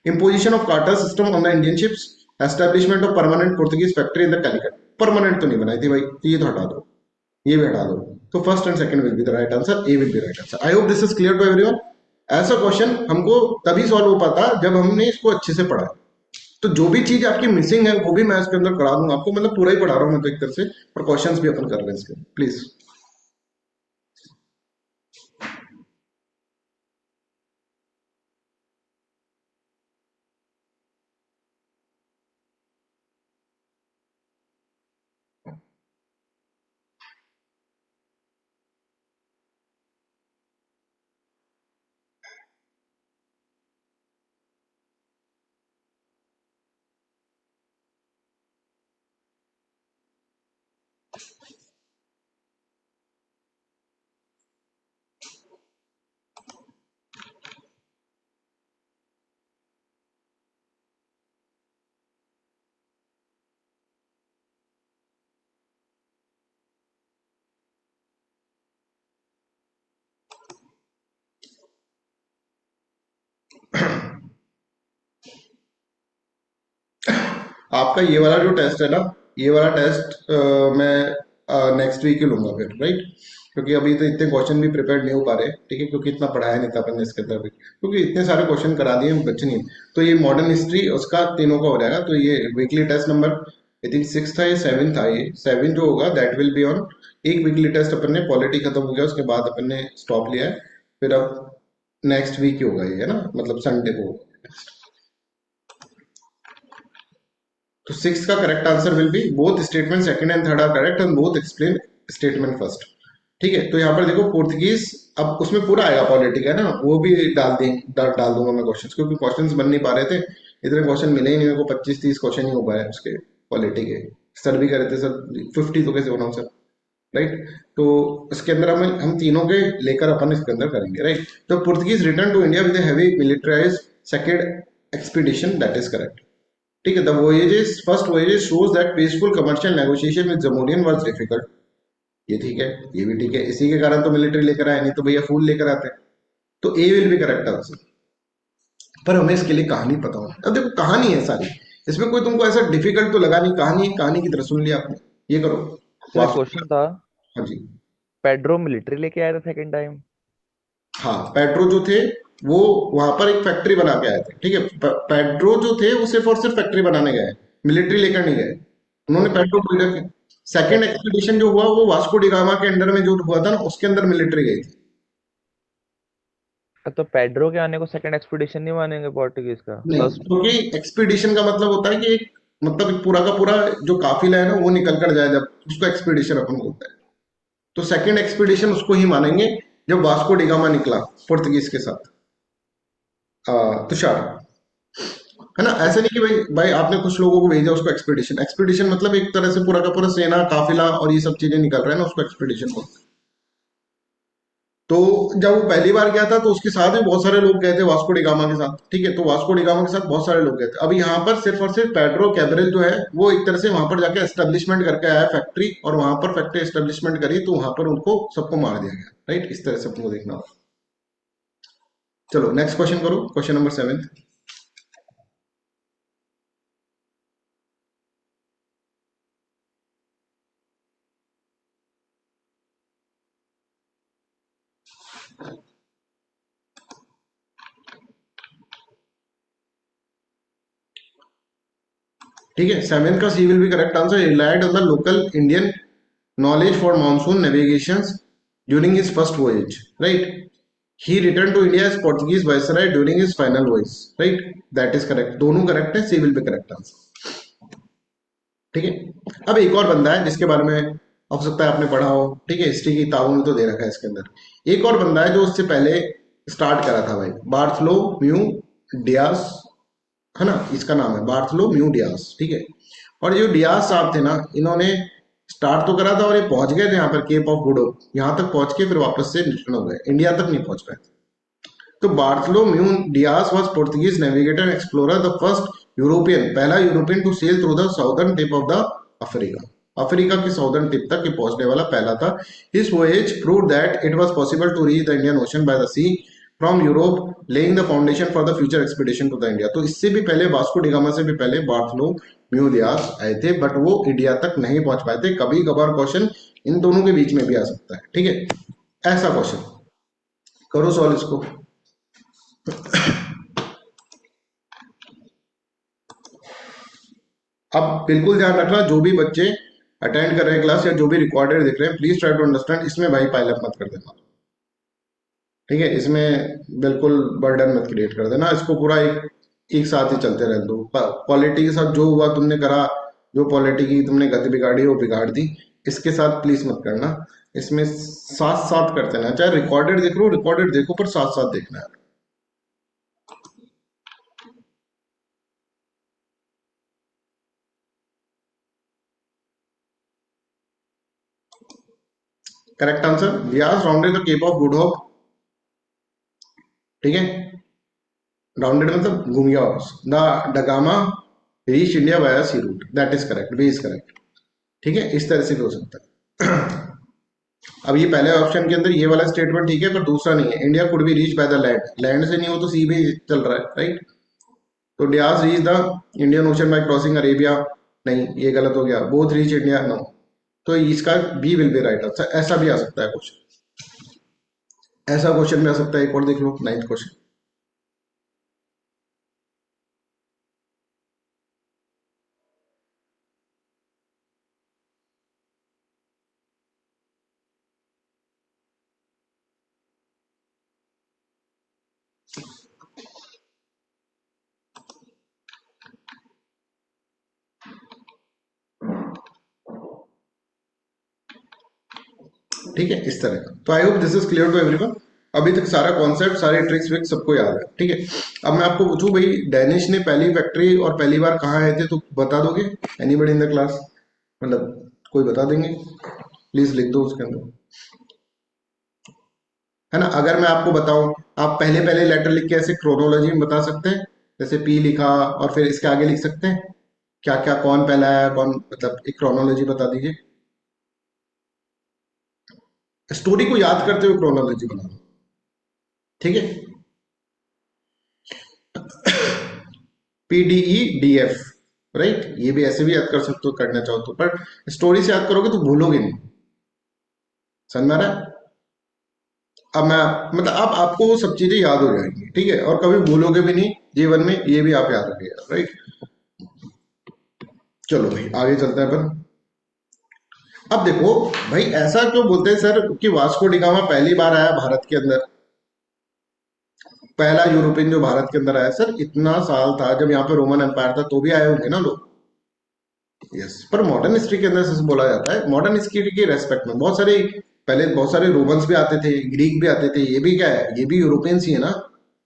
imposition of काटा system on the Indian ships, establishment of permanent Portuguese factory in the Calicut. Permanent तो नहीं बनाई थी भाई, ये तो हटा दो, ये भी हटा दो। तो first and second will be the right answer, A will be right answer. I hope this is clear to everyone. ऐसा क्वेश्चन हमको तभी सॉल्व हो पाता जब हमने इसको अच्छे से पढ़ा। तो जो भी चीज आपकी मिसिंग है वो भी मैं इसके अंदर करा दूंगा आपको, मतलब पूरा ही पढ़ा रहा हूँ मैं तो एक तरह से, और क्वेश्चंस भी अपन कर रहे हैं इसके, प्लीज। आपका ये वाला जो टेस्ट है ना, ये वाला टेस्ट मैं नेक्स्ट वीक ही लूंगा फिर, राइट? क्योंकि अभी तो इतने क्वेश्चन भी प्रिपेयर नहीं हो पा रहे, ठीक है, क्योंकि इतना पढ़ाया नहीं था अपन ने इसके अंदर भी, क्योंकि इतने सारे क्वेश्चन करा दिए बच्चे नहीं। तो ये मॉडर्न हिस्ट्री उसका तीनों का हो जाएगा। तो ये weekly test number I think 6 था, ये 7 था, ये 7 जो होगा दैट विल बी ऑन। एक वीकली टेस्ट अपन ने, पॉलिटी खत्म हो गया उसके बाद अपन ने स्टॉप लिया है, फिर अब नेक्स्ट वीक ही होगा ये, है ना, मतलब संडे को होगा। तो सिक्स का correct answer will be both statement second and third are correct and both explain statement first. ठीक है, तो यहाँ पर देखो पोर्तुगीज, अब उसमें पूरा आएगा पॉलिटिक, है ना, वो भी डाल दूंगा मैं क्वेश्चंस, क्योंकि क्वेश्चंस बन नहीं पा रहे थे, इतने क्वेश्चन मिले ही नहीं मेरे को, 25-30 क्वेश्चन ही हो पाए उसके पॉलिटी के। सर भी करे थे सर 50 तो कैसे होना सर, राइट? तो इसके अंदर हम तीनों के लेकर अपन इसके अंदर करेंगे, राइट? तो Portuguese return to India with heavy militarise second expedition, that is correct. ठीक है, the voyages first voyages shows that peaceful commercial negotiation with Zamorin was difficult. ये ठीक है, ये भी ठीक है, इसी के कारण तो मिलिट्री लेकर आए, नहीं तो भैया फूल लेकर आते। तो ए विल बी करेक्ट आंसर। पर हमें इसके लिए कहानी पता होना। अब देखो कहानी है सारी, इसमें कोई तुमको ऐसा डिफिकल्ट तो लगा नहीं, कहानी कहानी की तरह सुन लिया आपने। ये करो, सर वास्तु। क्वेश्चन था, हाँ जी। पेड्रो मिलिट्री लेके आया था सेकंड टाइम। हाँ, पेड्रो जो थे वो वहां पर एक फैक्ट्री बना के आए थे, ठीक है। पेड्रो जो थे वो सिर्फ और सिर्फ फैक्ट्री बनाने गए, मिलिट्री लेकर नहीं गए। उन्होंने पेड्रो बिल्डर के सेकेंड एक्सपीडिशन जो हुआ वो वास्को डिगामा के अंडर में जो हुआ था ना, उसके अंदर मिलिट्री गई थी। तो पेड्रो के आने को सेकंड एक्सपीडिशन नहीं मानेंगे पोर्टुगीज का नहीं, फर्स्ट? क्योंकि एक्सपीडिशन का मतलब होता है कि एक, मतलब एक पूरा का पूरा जो काफिला है ना वो निकल कर जाए, जब उसको एक्सपीडिशन अपन बोलते हैं। तो सेकंड एक्सपीडिशन उसको ही मानेंगे जब वास्को डिगामा निकला पुर्तगीज के साथ, तुषार, है ना। ऐसे नहीं कि भाई भाई आपने कुछ लोगों को भेजा उसको एक्सपीडिशन, एक्सपीडिशन मतलब एक तरह से पूरा का पूरा सेना काफिला और ये सब चीजें निकल रहे हैं ना, उसको एक्सपीडिशन बोलते हैं। तो जब वो पहली बार गया था तो उसके साथ भी बहुत सारे लोग गए थे वास्को डिगामा के साथ, ठीक है। तो वास्को डिगामा के साथ बहुत सारे लोग गए थे। अब यहाँ पर सिर्फ और सिर्फ पेड्रो कैब्रल जो है वो एक तरह से वहां पर जाके एस्टेब्लिशमेंट करके आया फैक्ट्री, और वहां पर फैक्ट्री एस्टेब्लिशमेंट करी तो वहां पर उनको सबको मार दिया गया, राइट? इस तरह से आपको देखना होगा। चलो नेक्स्ट क्वेश्चन करो, क्वेश्चन नंबर 7। ठीक है, सेवेंथ का C will be correct answer. Relied on the local Indian knowledge for monsoon navigations during his first voyage, right? He returned to India as Portuguese viceroy during his final voyage, right? That is correct, दोनों correct है, C will be correct answer। ठीक है, अब एक और बंदा है जिसके बारे में हो सकता है आपने पढ़ा हो, ठीक है, हिस्ट्री की किताबों में तो दे रखा है इसके अंदर। एक और बंदा है जो उससे पहले स्टार्ट करा था भाई, बार्थलो म्यू डियास, है ना, इसका नाम है बार्थलो म्यू डियास, ठीक है। और जो डियास साहब थे ना, इन्होंने स्टार्ट तो करा था और ये पहुंच गए थे यहाँ पर केप ऑफ गुड होप, यहाँ तक पहुंच के फिर वापस से रिटर्न हो गए, इंडिया तक नहीं पहुंच पाए। तो Bartholomew Dias was Portuguese navigator and explorer, the first European, पहला European to sail through the southern tip of the Africa, Africa के साउदर्न टिप तक ये पहुंचने वाला पहला था। His voyage prove that it was possible to reach the Indian ocean by the sea from Europe, laying the foundation for the future expedition to the India. तो इससे भी पहले, वास्को डिगामा से भी पहले बार्थलोम्यू डियास आए थे, बट वो इंडिया तक नहीं पहुंच पाए थे। कभी कभार क्वेश्चन इन दोनों के बीच में भी आ सकता है, ठीक है, ऐसा क्वेश्चन। करो सॉल्व इसको। अब बिल्कुल ध्यान रखना, जो भी बच्चे अटेंड कर रहे हैं क्लास या जो भी रिकॉर्डेड देख रहे हैं, प्लीज ट्राई टू अंडरस्टैंड, इसमें भाई पाइल अप मत कर देना, ठीक है? इसमें बिल्कुल बर्डन मत क्रिएट कर देना, इसको पूरा एक साथ ही चलते रहने दो। पॉलिटी के साथ जो हुआ तुमने करा, जो पॉलिटी की तुमने गति बिगाड़ी वो बिगाड़ दी, इसके साथ प्लीज मत करना। इसमें साथ साथ करते रहना, चाहे रिकॉर्डेड देख लो, रिकॉर्डेड देखो, पर साथ साथ देखना है। Correct answer, Dias rounded the Cape of Good Hope, ठीक है? राउंडेड मतलब घूम गया वापस। The da Gama reach India via sea route, that is correct, B is correct, ठीक है? इस तरह से भी हो सकता है। अब ये पहले ऑप्शन के अंदर ये वाला स्टेटमेंट ठीक है, पर दूसरा नहीं है। India could be reach by the land, land से नहीं हो तो सी भी चल रहा है, राइट? तो Dias reach the Indian ocean by crossing Arabia, नहीं ये गलत हो गया। Both reach India, no. तो इसका B will be right answer. ऐसा भी आ सकता है कुछ, ऐसा क्वेश्चन भी आ सकता है। एक और देख लो, 9th क्वेश्चन। ठीक है, इस तरह का। तो I hope this is clear to everyone. अभी तक सारा कॉन्सेप्ट, सारे ट्रिक्स विक्स सबको याद है, ठीक है? अब मैं आपको पूछूं, भाई डैनिश ने पहली फैक्ट्री और पहली बार कहाँ आए थे, तो बता दोगे? एनीबडी इन द क्लास, मतलब कोई बता देंगे? प्लीज लिख दो उसके अंदर, है ना? अगर मैं आपको बताऊं, आप पहले पहले लेटर लिख के ऐसे क्रोनोलॉजी में बता सकते हैं, जैसे पी लिखा और फिर इसके आगे लिख सकते हैं क्या क्या, कौन पहला है कौन, मतलब एक क्रोनोलॉजी बता दीजिए। स्टोरी को याद करते हुए क्रोनोलॉजी बना दो, ठीक है? PDEDF, right? ये भी ऐसे भी याद कर सकते हो करना चाहो तो, पर स्टोरी से याद करोगे तो भूलोगे नहीं। समझ में आ रहा है? अब मैं, मतलब अब आपको वो सब चीजें याद हो जाएंगी, ठीक है? और कभी भूलोगे भी नहीं जीवन में, ये भी आप याद रखिएगा, राइट? चलो भाई आगे चलते हैं अपन। अब देखो भाई, ऐसा क्यों बोलते हैं सर कि वास्को डिगामा पहली बार आया भारत के अंदर, पहला यूरोपियन जो भारत के अंदर आया? सर इतना साल था जब यहाँ पे रोमन एम्पायर था, तो भी आए होंगे ना लोग। यस, पर मॉडर्न हिस्ट्री के अंदर से बोला जाता है, मॉडर्न हिस्ट्री के रेस्पेक्ट में बहुत सारे, पहले बहुत सारे रोमन्स भी आते थे, ग्रीक भी आते थे, ये भी क्या है, ये भी यूरोपियंस ही है ना,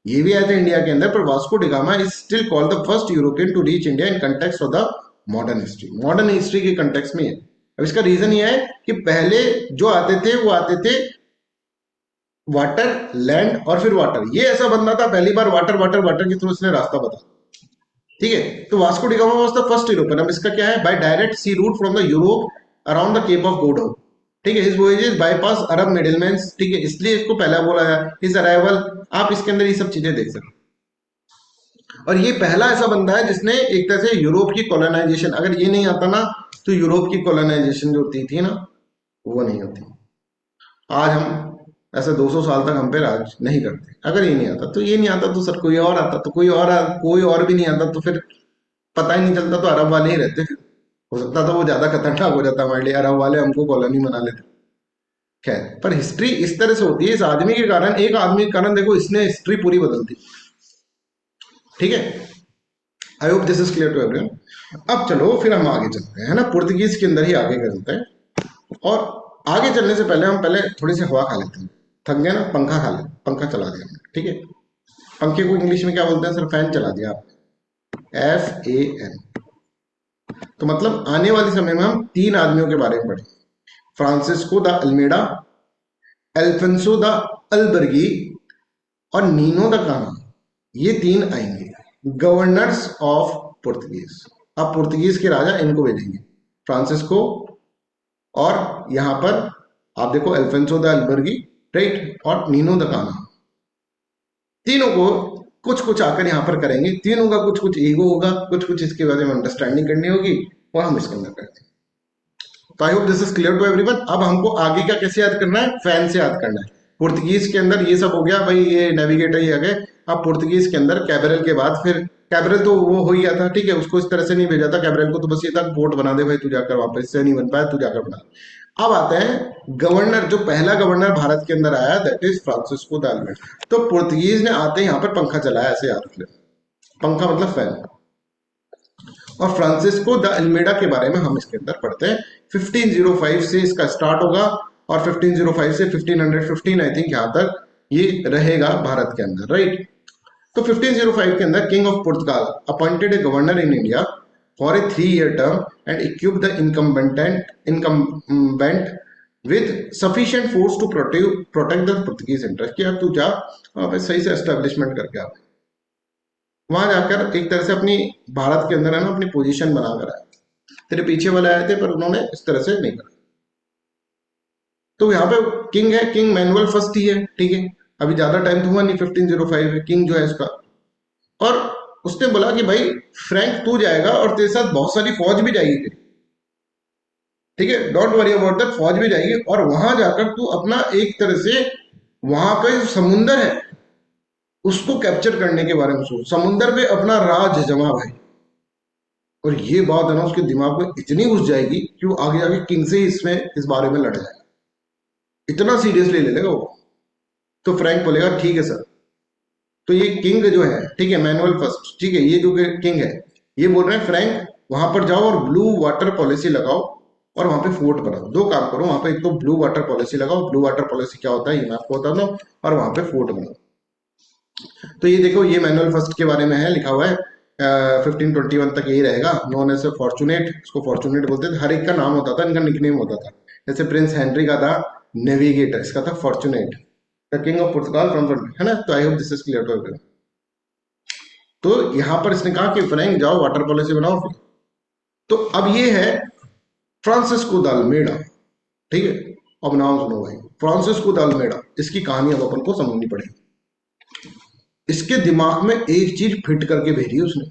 ये भी आए थे इंडिया के अंदर। पर Vasco da Gama is still called the first European to reach India in context of the modern history, modern history के कंटेक्स्ट में है। अब इसका रीजन ये है कि पहले जो आते थे वो आते थे वाटर, लैंड और फिर वाटर, ये ऐसा बंदा था पहली बार वाटर वाटर वाटर के थ्रू उसने रास्ता बता, ठीक है? तो Vasco da Gama was the first European. अब इसका क्या है, by direct sea route from the Europe around the Cape of Good Hope, ठीक है? His voyages bypass Arab middleman, ठीक है? इसलिए इसको पहला बोला जाए। हिज अराइवल, आप इसके अंदर ये सब चीजें देख सकते हैं। और ये पहला ऐसा बंदा है जिसने एक तरह से यूरोप की कॉलोनाइजेशन, अगर ये नहीं आता ना तो यूरोप की कॉलोनाइजेशन जो होती थी ना, वो नहीं होती। आज हम ऐसे 200 साल तक हम पे राज नहीं करते। अगर ये नहीं आता तो ये नहीं आता, तो सर कोई और आता, तो कोई और भी नहीं आता, तो फिर पता ही नहीं चलता, तो अरब वाले ही रहते फिर। हो सकता था वो ज्यादा खतरनाक हो जाता हमारे लिए, अरब वाले हमको कॉलोनी बना लेते। खैर, पर हिस्ट्री इस तरह से होती है, इस आदमी के कारण, एक आदमी के कारण देखो इसने हिस्ट्री पूरी बदल दी, ठीक है? I hope this is clear to everyone. अब चलो फिर हम आगे चलते हैं, है ना? पुर्तगीज के अंदर ही आगे चलते हैं। और आगे चलने से पहले हम पहले थोड़ी सी हवा खा लेते हैं। थक गए ना, पंखा खा ले, पंखा चला दिया हमने, ठीक है? पंखे को इंग्लिश में क्या बोलते हैं सर? फैन चला दिया आपने, FAN। तो मतलब आने वाले समय में हम 3 आदमियों के बारे में पढ़ेंगे, Francisco de Almeida, Alfonso the अल्बर्गी और नीनो द काना। ये 3 आएंगे गवर्नर्स ऑफ पुर्तगीज। अब पुर्तगीज के राजा इनको भेजेंगे, फ्रांसिस्को और यहां पर आप देखो एल्फेंसो द अल्बर्गी, राइट, और नीनो द काना। तीनों को कुछ कुछ आकर यहाँ पर करेंगे, तीनों का कुछ कुछ ईगो होगा, कुछ कुछ इसके बारे में अंडरस्टैंडिंग करनी होगी, और हम इसके अंदर करते हैं। तो I hope this is clear to everyone. अब हमको आगे का कैसे याद करना है? फैन से याद करना है। पुर्तगीज के अंदर ये सब हो गया भाई, ये नेविगेटर ही आ गए। अब पुर्तगीज के अंदर कैबरल के बाद फिर कैबरल तो वो हो ही गया था, ठीक है, उसको इस तरह से नहीं भेजा था कैबरल को, तो बस ये था पोर्ट बना दे भाई, तू जाकर वापस से नहीं बन पाया, तू जाकर बना। अब आते हैं गवर्नर, जो पहला गवर्नर भारत के अंदर आया, that is Francisco de Almeida. तो पुर्तगीज ने आते यहाँ पर पंखा चलाया, ऐसे याद रख ले, पंखा मतलब फैन। और फ्रांसिस्को द अल्मेडा के बारे में हम इसके अंदर पढ़ते हैं। 1505 से इसका स्टार्ट होगा और 1505 से 1515 आई थिंक यहाँ तक ये रहेगा भारत के अंदर, राइट। तो 1505 के अंदर king of Portugal appointed a governor in India for a 3-year term and equip the incumbent with sufficient force to protect the Portuguese interest. कि अब तू जा वहां पे सही से एस्टेब्लिशमेंट करके आ, वहां जाकर एक तरह से अपनी भारत के अंदर है ना अपनी पोजीशन बनाकर आया। तेरे पीछे वाले आए थे पर उन्होंने इस तरह से नहीं करा। तो यहाँ पे किंग है, किंग मैनुअल फर्स्ट ही है, ठीक है, अभी ज्यादा टाइम तो हुआ नहीं, 1505 है किंग जो है इसका। और उसने बोला कि भाई फ्रैंक तू जाएगा और तेरे साथ बहुत सारी फौज भी जाएगी तेरी, ठीक है, डोंट वरी अबाउट दैट, फौज भी जाएगी और वहां जाकर तू अपना एक तरह से वहां का जो समुंदर है उसको कैप्चर करने के बारे में सोच, समुंदर पे अपना राज जमा भाई। और ये बात है ना उसके दिमाग में इतनी घुस जाएगी कि वो आगे जाके किंग से ही इसमें इस बारे में लड़ जाएगा, इतना सीरियसली ले लेगा वो। तो फ्रैंक बोलेगा ठीक है सर। तो ये किंग जो है, ठीक है, मैनुअल फर्स्ट, ठीक है, ये जो किंग है ये बोल रहे हैं फ्रैंक वहां पर जाओ और ब्लू वाटर पॉलिसी लगाओ और वहां पे फोर्ट बनाओ। दो काम करो वहां पे, एक तो ब्लू वाटर पॉलिसी लगाओ, ब्लू वाटर पॉलिसी क्या होता है ये मैं आपको बता दूं, और वहां पे फोर्ट बनाओ। तो ये देखो ये मैनुअल फर्स्ट के बारे में है, लिखा हुआ है 1521 तक यही रहेगा। नॉन एज फॉर्चुनेट, इसको फॉर्चुनेट बोलते थे, हर एक का नाम होता था, इनका निकनेम होता था। जैसे प्रिंस हेनरी का था नेविगेटर, इसका था fortunate, the king of Portugal from, है ना। तो I hope this is clear to everyone. तो यहां पर इसने कहा कि फ्रैंक जाओ वाटर पॉलिसी बनाओ फिर। तो अब ये है फ्रांसिस्को द अल्मेडा, ठीक है। अब नाम सुनो भाई, फ्रांसिस्को द अल्मेडा, इसकी कहानी अब अपन को समझनी पड़ेगी। इसके दिमाग में एक चीज फिट करके भेजी उसने,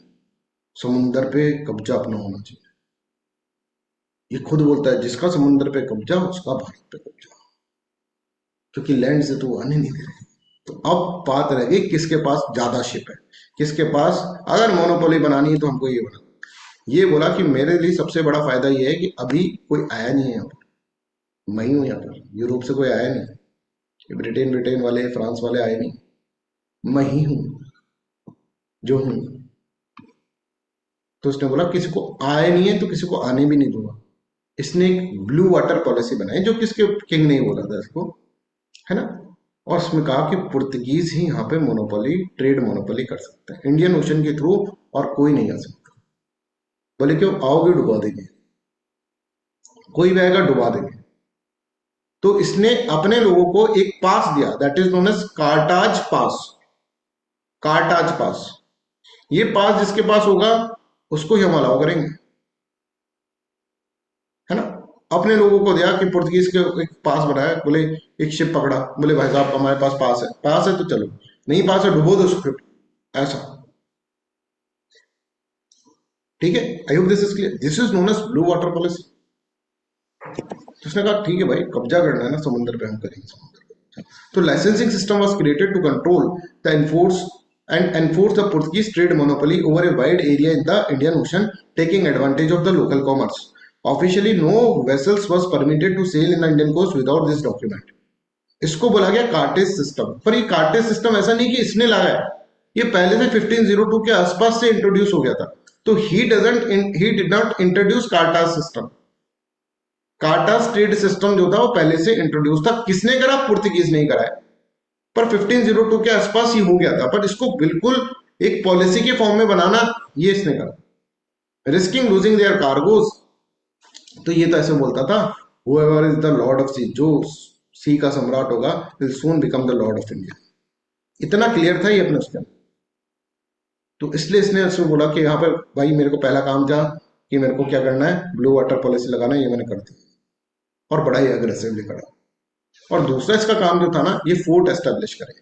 समुंदर पे कब्जा अपना होना चाहिए। ये खुद बोलता है जिसका समुंदर पे कब्जा उसका भारत पे कब्जा, क्योंकि लैंड से तो आने नहीं दे रहे। तो अब बात रह गई किसके पास ज्यादा शिप है, किसके पास, अगर मोनोपोली बनानी है तो हमको ये बना। ये बोला कि मेरे लिए सबसे बड़ा फायदा ये है कि अभी कोई आया नहीं है यहाँ पर, मैं ही हूं यहाँ पर, यूरोप से कोई आया नहीं, ब्रिटेन वाले फ्रांस वाले आए नहीं, मैं ही हूं जो हूं। तो उसने बोला किसी को आए नहीं है तो किसी को आने भी नहीं दूंगा। इसने एक ब्लू वाटर पॉलिसी बनाई, जो किसके किंग ने बोला था इसको, है ना। और उसमें कहा कि पुर्तगीज ही यहाँ पे मोनोपोली, ट्रेड मोनोपोली कर सकते हैं इंडियन ओशन के थ्रू, और कोई नहीं आ सकता। बोले क्यों, आओगे डुबा देंगे, कोई भी आएगा डुबा देंगे। तो इसने अपने लोगों को एक पास दिया, दैट इज नोन एज कार्टाज पास, कार्टाज पास। ये पास जिसके पास होगा उसको ही हम अलाउ करेंगे, है ना। अपने लोगों को दिया कि पुर्तगीज के एक पास बनाया, बोले एक शिप पकड़ा, बोले भाई साहब हमारे पास पास है, पास है तो चलो, नहीं पास है डुबो दो शिप, ऐसा, ठीक है। I hope this is clear, this is known as blue water policy. उसने कहा ठीक है भाई कब्जा करना है ना समुद्र पे, हम करेंगे समुद्र पे। तो licensing system was created to control the enforce the Portuguese trade monopoly over a wide area in the Indian Ocean, taking advantage of the local commerce. Officially, no vessels was permitted to sail in the Indian coast without this document. इसको बोला गया cartridge system. पर ये cartridge system ऐसा नहीं कि इसने लगाया, ये पहले से 1502 के आसपास से इंट्रोड्यूस हो गया था। तो he did not introduce कार्टाज सिस्टम। कार्टाज ट्रेड सिस्टम जो था वो पहले से इंट्रोड्यूस था। किसने करा, पुर्तगीज नहीं कराया, पर 1502 के आसपास ही हो गया था। पर इसको बिल्कुल एक पॉलिसी के फॉर्म में बनाना ये इसने करा, रिस्किंग लूजिंग देयर कार्गोज। तो ये तो ऐसे बोलता था, whoever is the lord of sea, जो सी का सम्राट होगा will soon become the lord of India। इतना क्लियर था ये अपने उसके। तो इसलिए इसने उसमें बोला कि यहाँ पर भाई मेरे को पहला काम था कि मेरे को क्या करना है, ब्लू वाटर पॉलिसी लगाना है, ये मैंने कर दी और बड़ा ही अग्रेसिवली करा। और दूसरा इसका काम जो था ना, ये फोर्ट एस्टेब्लिश करे,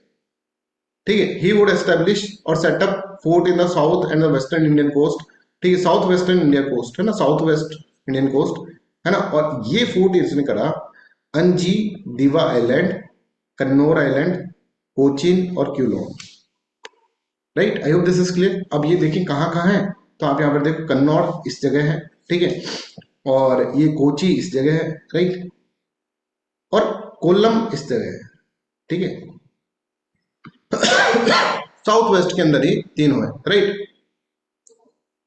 ठीक है। ही वुड एस्टेब्लिश और setup fort in the south and the western Indian coast, ठीक है, साउथ वेस्टर्न इंडिया कोस्ट है ना, साउथ वेस्ट इंडियन कोस्ट है ना। और ये फोर्ट इसने करा अंजी दीवा आइलैंड कन्नौर आइलैंड, कोचीन और Quilon. Right, I hope this is clear. अब ये देखिए कहाँ कहाँ है, तो आप यहाँ पर देखो कन्नौर इस जगह है, ठीक है, और ये कोची इस जगह है, राइट, और कोल्लम इस जगह है, ठीक है। साउथ वेस्ट के अंदर ही तीनों है, राइट,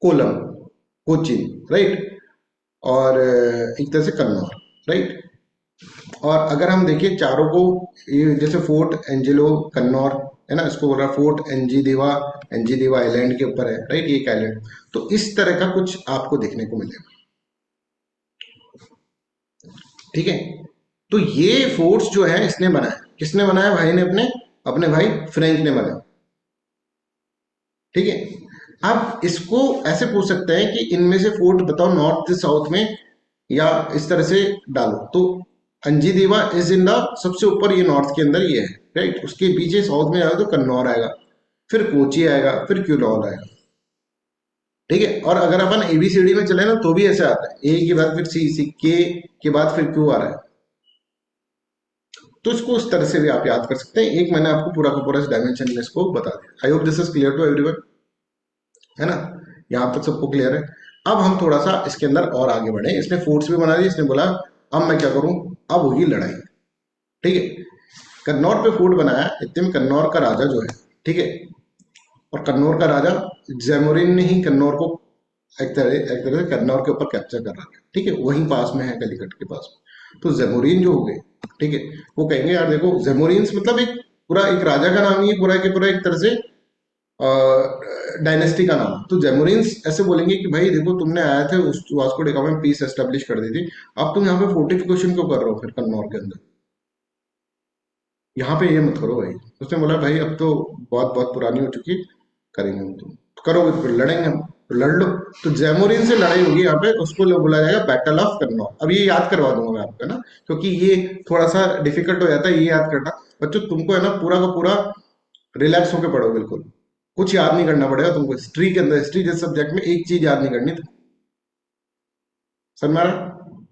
कोलम, कोचीन, राइट, और एक तरह से कन्नौर, राइट। और अगर हम देखिए चारों को, ये जैसे फोर्ट एंजेलो कन्नौर है ना, इसको बोल रहा फोर्ट एनजी देवा आइलैंड के ऊपर है, राइट, ये एक आइलैंड। तो इस तरह का कुछ आपको देखने को मिलेगा, ठीक है। तो ये फोर्ट्स जो है इसने बनाया, किसने बनाया, भाई ने अपने अपने भाई फ्रेंच ने बनाया, ठीक है। अब इसको ऐसे पूछ सकते हैं कि इनमें से फोर्ट बताओ नॉर्थ साउथ में, या इस तरह से डालो तो अंजीदेवा इज इन द सबसे ऊपर, ये नॉर्थ के अंदर ये है, राइट। उसके पीछे साउथ में जाओ तो कन्नौर आएगा, फिर कोची आएगा, फिर क्यूलॉन आएगा, ठीक है। और अगर अपन एबीसीडी में चले ना तो भी ऐसे आता है, ए के बाद फिर सी, सी के बाद फिर क्यू आ रहा है। तो इसको इस तरह से भी आप याद कर सकते हैं। एक मैंने आपको पूरा का पूरा इस डायमेंशन में इसको बता दिया। I hope this is clear to everyone, है ना, यहाँ तक सबको क्लियर है। अब हम थोड़ा सा इसके अंदर और आगे बढ़े। इसने फोर्ट्स भी बना दिए, इसने बोला अब मैं क्या करूं, अब होगी लड़ाई, ठीक है। कन्नौर पे फोर्ट बनाया, इतने में कन्नौर का राजा जो है, ठीक है, और कन्नौर का राजा जैमोरिन ने ही कन्नौर को एक तरह से कन्नौर के ऊपर कैप्चर कर रहा है, ठीक है, वहीं पास में है, कलिकट के पास में। तो जैमोरिन जो हो गए, ठीक है, वो कहेंगे यार देखो जैमोरिन्स मतलब एक पूरा एक राजा का नाम ही है, पूरा के पूरा एक तरह से डायनेस्टी का नाम। तो जैमोरिन्स ऐसे बोलेंगे कि भाई देखो तुमने आए थे उस वास्को डी गामा में पीस एस्टेब्लिश कर दी थी, अब तुम यहाँ पे फोर्टिफिकेशन क्यों कर रहे हो फिर कन्नौर के अंदर, यहाँ पे ये मत करो भाई। उसने बोला भाई अब तो बहुत बहुत पुरानी हो चुकी, करेंगे हम, तुम करोगे तो फिर लड़ेंगे हम, तो लड़ लो। तो जैमोरिन से लड़ाई होगी यहाँ पे, उसको बोला जाएगा बैटल ऑफ कन्नौर। अब ये याद करवा दूंगा मैं आपको, ना, क्योंकि ये थोड़ा सा डिफिकल्ट हो जाता है ये याद करना। बच्चों तुमको है ना पूरा का पूरा रिलैक्स होकर पढ़ो, बिल्कुल कुछ याद नहीं करना पड़ेगा तुमको। हिस्ट्री के अंदर, हिस्ट्री जैसे सब्जेक्ट में एक चीज याद नहीं करनी, समझ में आ रहा?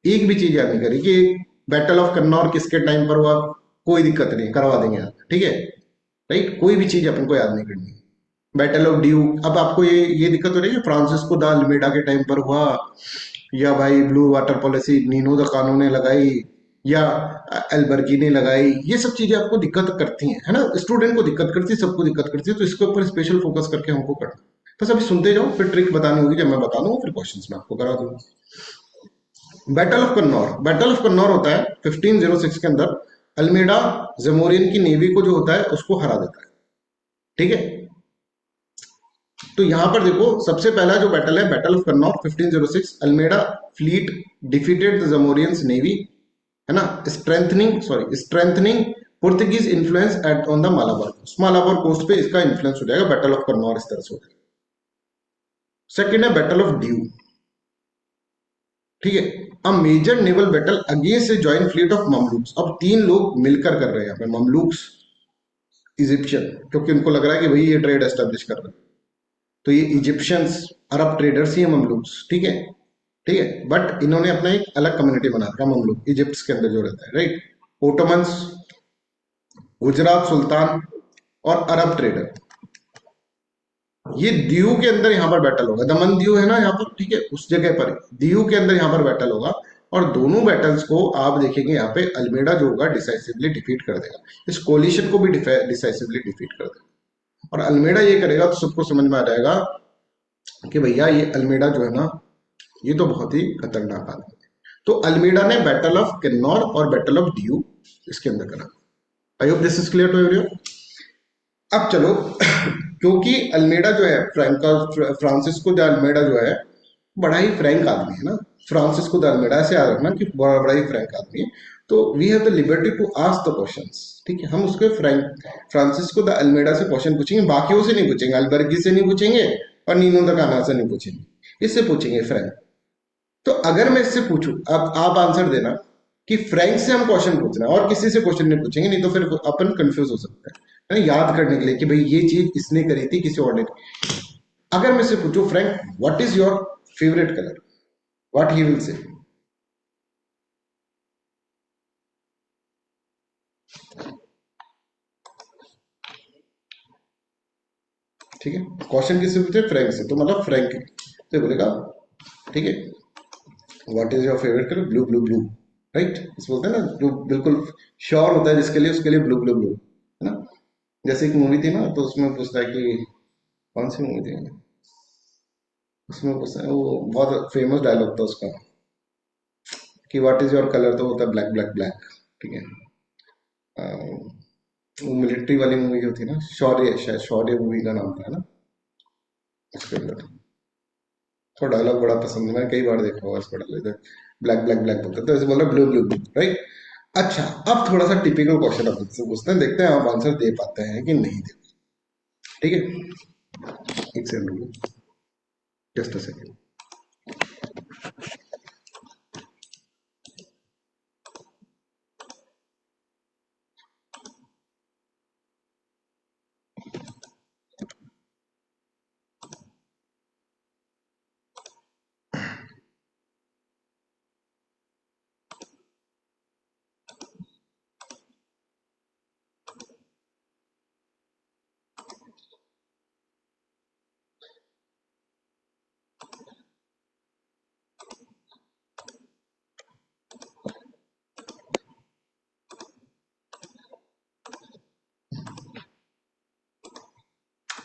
एक भी चीज याद नहीं करी कि बैटल ऑफ कन्नौर किसके टाइम पर हुआ, कोई दिक्कत नहीं, करवा देंगे याद, ठीक है, राइट। कोई भी चीज अपन को याद नहीं करनी। बैटल ऑफ ड्यू, अब आपको ये दिक्कत हो रही है कि फ्रांसिस्को द अल्मेडा के टाइम पर हुआ, या भाई blue water policy Nino the कानून ने लगाई, या एल्बर्गी ने लगाई, ये सब चीजें आपको दिक्कत करती हैं, है ना, स्टूडेंट को दिक्कत करती है, सबको दिक्कत करती है। तो इसके ऊपर स्पेशल फोकस करके हमको करना। बस अभी सुनते जाओ, फिर ट्रिक बतानी होगी जब मैं बता दूंगा, फिर क्वेश्चंस में आपको करा दूंगा। बैटल ऑफ कन्नौर, बैटल ऑफ कन्नौर होता है 1506 के अंदर। अल्मेडा जमोरियन की नेवी को जो होता है उसको हरा देता है, ठीक है। तो यहां पर देखो सबसे पहला जो बैटल है, battle of Cannanore 1506, Almeida fleet defeated the Zamorin's navy, है ना, strengthening Portuguese influence at on the Malabar coast. Malabar coast पे इसका इन्फ्लुएंस हो जाएगा, बैटल ऑफ कन्नौर इस तरह से हो जाएगा। सेकेंड है बैटल ऑफ ड्यू, ठीक है, a major naval battle against a joint fleet of Mamluks. अब तीन लोग मिलकर कर रहे हैं यहाँ पे, ममलूक्स इजिप्शियन, क्योंकि उनको लग रहा है कि भाई ये ट्रेड एस्टेब्लिश कर रहे हैं, तो ये इजिप्शियंस अरब ट्रेडर्स ही है ममलूक्स, ठीक है, ठीक है। बट इन्होंने अपना एक अलग कम्युनिटी बना रखा ममलूक, इजिप्ट के अंदर जो रहता है, राइट। ओटोमन्स, गुजरात सुल्तान और अरब ट्रेडर, ये दीव के अंदर यहाँ पर बैटल होगा। दमन दीव है ना यहाँ पर, ठीक है, उस जगह पर दीव के अंदर यहाँ पर बैटल होगा। और दोनों बैटल्स को आप देखेंगे यहाँ पे अल्मेडा जो होगा डिसाइसिवली डिफीट कर देगा, इस कोलिशन को भी डिसाइसिवली डिफीट कर देगा। और अल्मेडा ये करेगा तो सबको समझ में आ जाएगा कि भैया ये अल्मेडा जो है ना, ये तो बहुत ही खतरनाक आदमी है। तो अल्मेडा ने बैटल ऑफ किन्नौर और बैटल ऑफ ड्यू इसके अंदर करा। I hope this is clear to everyone. अब चलो क्योंकि अल्मेडा जो है फ्रांसिस्को द अल्मेडा जो है बड़ा ही फ्रैंक आदमी है ना, फ्रांसिस्को द अल्मेडा ऐसे याद रखना कि बड़ा बड़ा ही फ्रैंक आदमी है। तो we have the liberty to ask the questions, ठीक है। हम उसके फ्रांसिस्को द अल्मेडा से क्वेश्चन पूछेंगे, बाकियों से नहीं पूछेंगे, अल्बर्गी से नहीं पूछेंगे और नीनो द काना से नहीं पूछेंगे, इससे पूछेंगे फ्रैंक। तो अगर मैं इससे पूछूं, अब आप आंसर देना कि फ्रैंक से हम क्वेश्चन पूछना है और किसी से क्वेश्चन नहीं पूछेंगे, नहीं तो फिर अपन कंफ्यूज हो सकते हैं, है ना, याद करने के लिए कि भाई ये चीज इसने करी थी किसी और ने। अगर मैं इससे पूछूं Frank what is your favourite colour, what he will say, ठीक है, क्वेश्चन किससे पूछे? फ्रैंक से, तो मतलब फ्रैंक तो बोलेगा ठीक है what is your favourite colour? Blue blue blue, right. इस बोलते हैं ना जो बिल्कुल श्योर होता है जिसके लिए, उसके लिए ब्लू ब्लू ब्लू, है ना। जैसे एक मूवी थी ना, तो उसमें पूछता है कि कौन सी मूवी थी, उसमें पूछता है, वो बहुत फेमस डायलॉग था उसका कि व्हाट इज योर कलर, तो होता है ब्लैक ब्लैक ब्लैक, ठीक है। वो मिलिट्री वाली मूवी जो थी ना, शौर्य, शायद शौर्य मूवी का नाम था, है ना। उसके अंदर तो डायलॉग बड़ा पसंद है, मैंने कई बार देखा हुआ इसका डायलॉग, ब्लैक ब्लैक ब्लैक बोलते हैं, तो ऐसे बोल रहा ब्लू ब्लू ब्लू, राइट। अच्छा, अब थोड़ा सा टिपिकल क्वेश्चन आप मुझसे पूछते हैं, देखते हैं आप आंसर दे पाते हैं कि नहीं दे। ठीक है, एक सेकंड रुको, जस्ट अ सेकंड।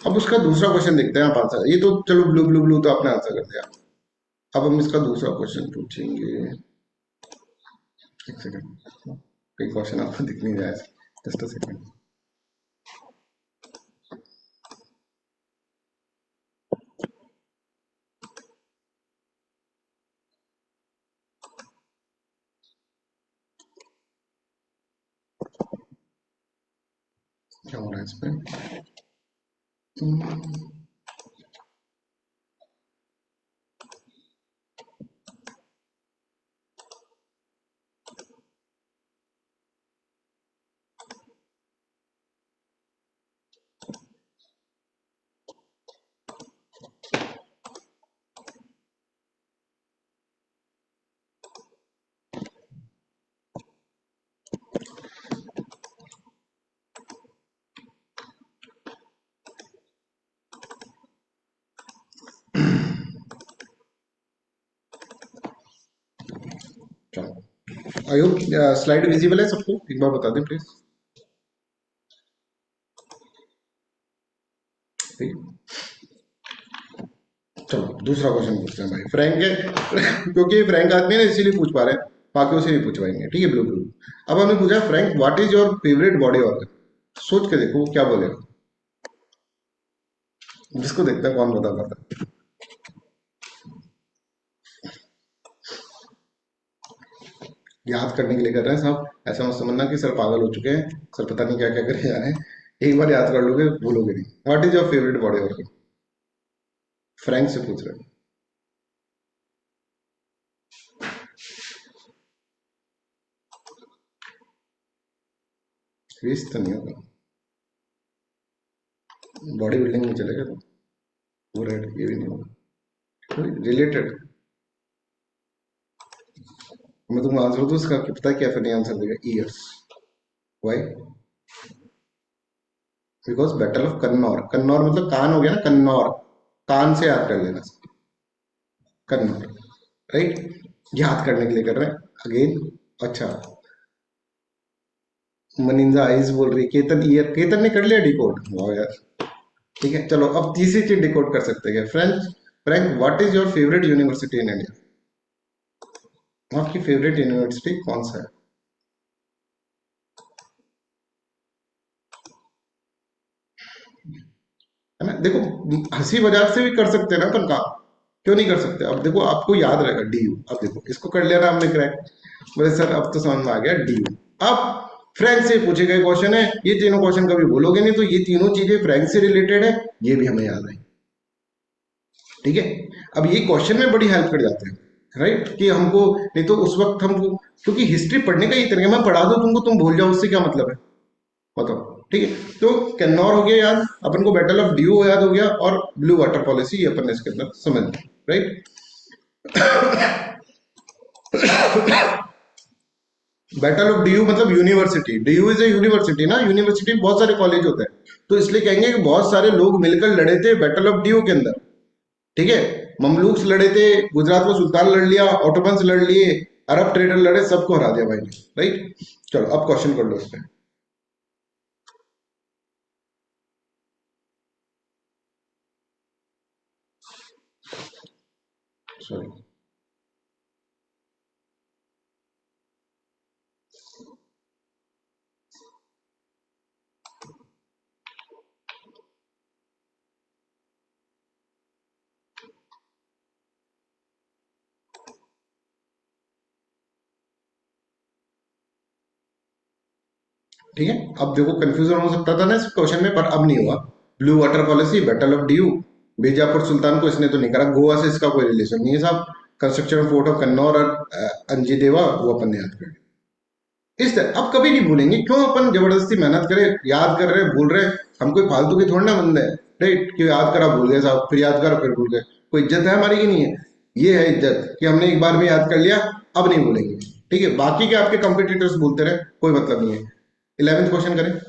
अब उसका दूसरा क्वेश्चन देखते हैं आप आंसर, ये तो चलो ब्लू ब्लू ब्लू तो आपने आंसर कर दिया। अब हम इसका दूसरा क्वेश्चन पूछेंगे, एक सेकंड, कोई क्वेश्चन आपको दिख नहीं रहा है, जस्ट अ सेकंड। क्या हो रहा है इसमें? चलो, आई होप स्लाइड विजिबल है सबको, एक बार बता दें प्लीज। ठीक है? चलो दूसरा क्वेश्चन पूछते हैं भाई, फ्रैंक है क्योंकि ये फ्रैंक आदमी है ना, इसीलिए पूछ पा रहे हैं, बाकियों से नहीं पूछ पाएंगे। ठीक है, ब्लू ब्लू। अब हमने पूछा Frank what is your favourite body organ, सोच के देखो वो क्या बोलेगा, जिसको देखता है कौन बता पाता है। याद करने के लिए कर रहे हैं साहब, ऐसा मत समझना कि सर पागल हो चुके हैं, सर पता नहीं क्या क्या करे जा रहे हैं। एक बार याद कर लोगे भूलोगे नहीं। What is your favourite body organ, Frank से पूछ रहे हैं। वेस्ट तो नहीं होगा, बॉडी बिल्डिंग में चलेगा तो वो रेड, ये भी नहीं होगा रिलेटेड। मैं तुमको आंसर दूं इसका, कि पता है क्या फनी आंसर देगा? Years. Why? Because battle of Cannanore, Cannanore मतलब कान हो गया ना, कन्नौर, कान से याद कर लेना, कन्नौर, राइट। याद करने के लिए कर रहे हैं अगेन। अच्छा, मनिंजा आइज बोल रही है, केतन ईयर, केतन ने कर लिया डिकोड, वाह यार। ठीक है, चलो अब तीसरी चीज डिकोड कर सकते हैं, French Frank what is your favourite university in India, आपकी फेवरेट यूनिवर्सिटी कौन सा है? है ना, देखो हंसी मजाक से भी कर सकते हैं ना अपन काम, क्यों नहीं कर सकते? अब देखो आपको याद रहेगा डी यू, अब देखो इसको कर लिया ना हमने क्रैक, बोले सर अब तो समझ में आ गया डी यू। अब फ्रैंक से पूछे गए क्वेश्चन है, ये तीनों क्वेश्चन कभी भूलोगे नहीं, तो ये तीनों चीजें फ्रैंक से रिलेटेड है, ये भी हमें याद है। ठीक है, अब ये क्वेश्चन में बड़ी हेल्प कर जाते हैं, राइट, कि हमको नहीं तो उस वक्त हमको, क्योंकि हिस्ट्री पढ़ने का ये तरीका, मैं पढ़ा दूं तुमको तुम भूल जाओ, उससे क्या मतलब है बताओ। ठीक है, तो कन्नौर हो गया याद, अपन को बैटल ऑफ ड्यू याद हो गया, और ब्लू वाटर पॉलिसी ये अपन ने इसके अंदर समझ लिया, राइट। बैटल ऑफ डीयू मतलब university, DU is a university ना, यूनिवर्सिटी में बहुत सारे कॉलेज होते हैं, तो इसलिए कहेंगे कि बहुत सारे लोग मिलकर लड़े थे बैटल ऑफ डीयू के अंदर। ठीक है, ममलूक्स लड़े थे, गुजरात को सुल्तान लड़ लिया, ऑटोमन्स लड़ लिए, अरब ट्रेडर लड़े, सबको हरा दिया भाई ने। राइट, चलो अब क्वेश्चन कर लो इस पे। सॉरी, ठीक है, अब देखो कंफ्यूजन हो सकता था ना इस क्वेश्चन में, पर अब नहीं हुआ। Blue water policy, battle of Diu, Bijapur सुल्तान को इसने तो नहीं करा, गोवा से इसका कोई रिलेशन नहीं है साहब। कंस्ट्रक्शन ऑफ फोर्ट ऑफ कन्नौर और अंजीदेवा, वो अपन ने याद कर लिया। इस तरह अब कभी नहीं भूलेंगे, क्यों अपन जबरदस्ती मेहनत करें, याद कर रहे भूल रहे, हम कोई फालतू की थोड़ी ना बंदे हैं। राइट, कि याद करा भूल गए साहब, फिर याद करा फिर भूल गए, कोई इज्जत है हमारी की नहीं है? ये है इज्जत कि हमने एक बार में याद कर लिया, अब नहीं भूलेंगे। ठीक है, बाकी के आपके कंपिटिटर्स भूलते रहे, कोई मतलब नहीं है। 11th क्वेश्चन करें।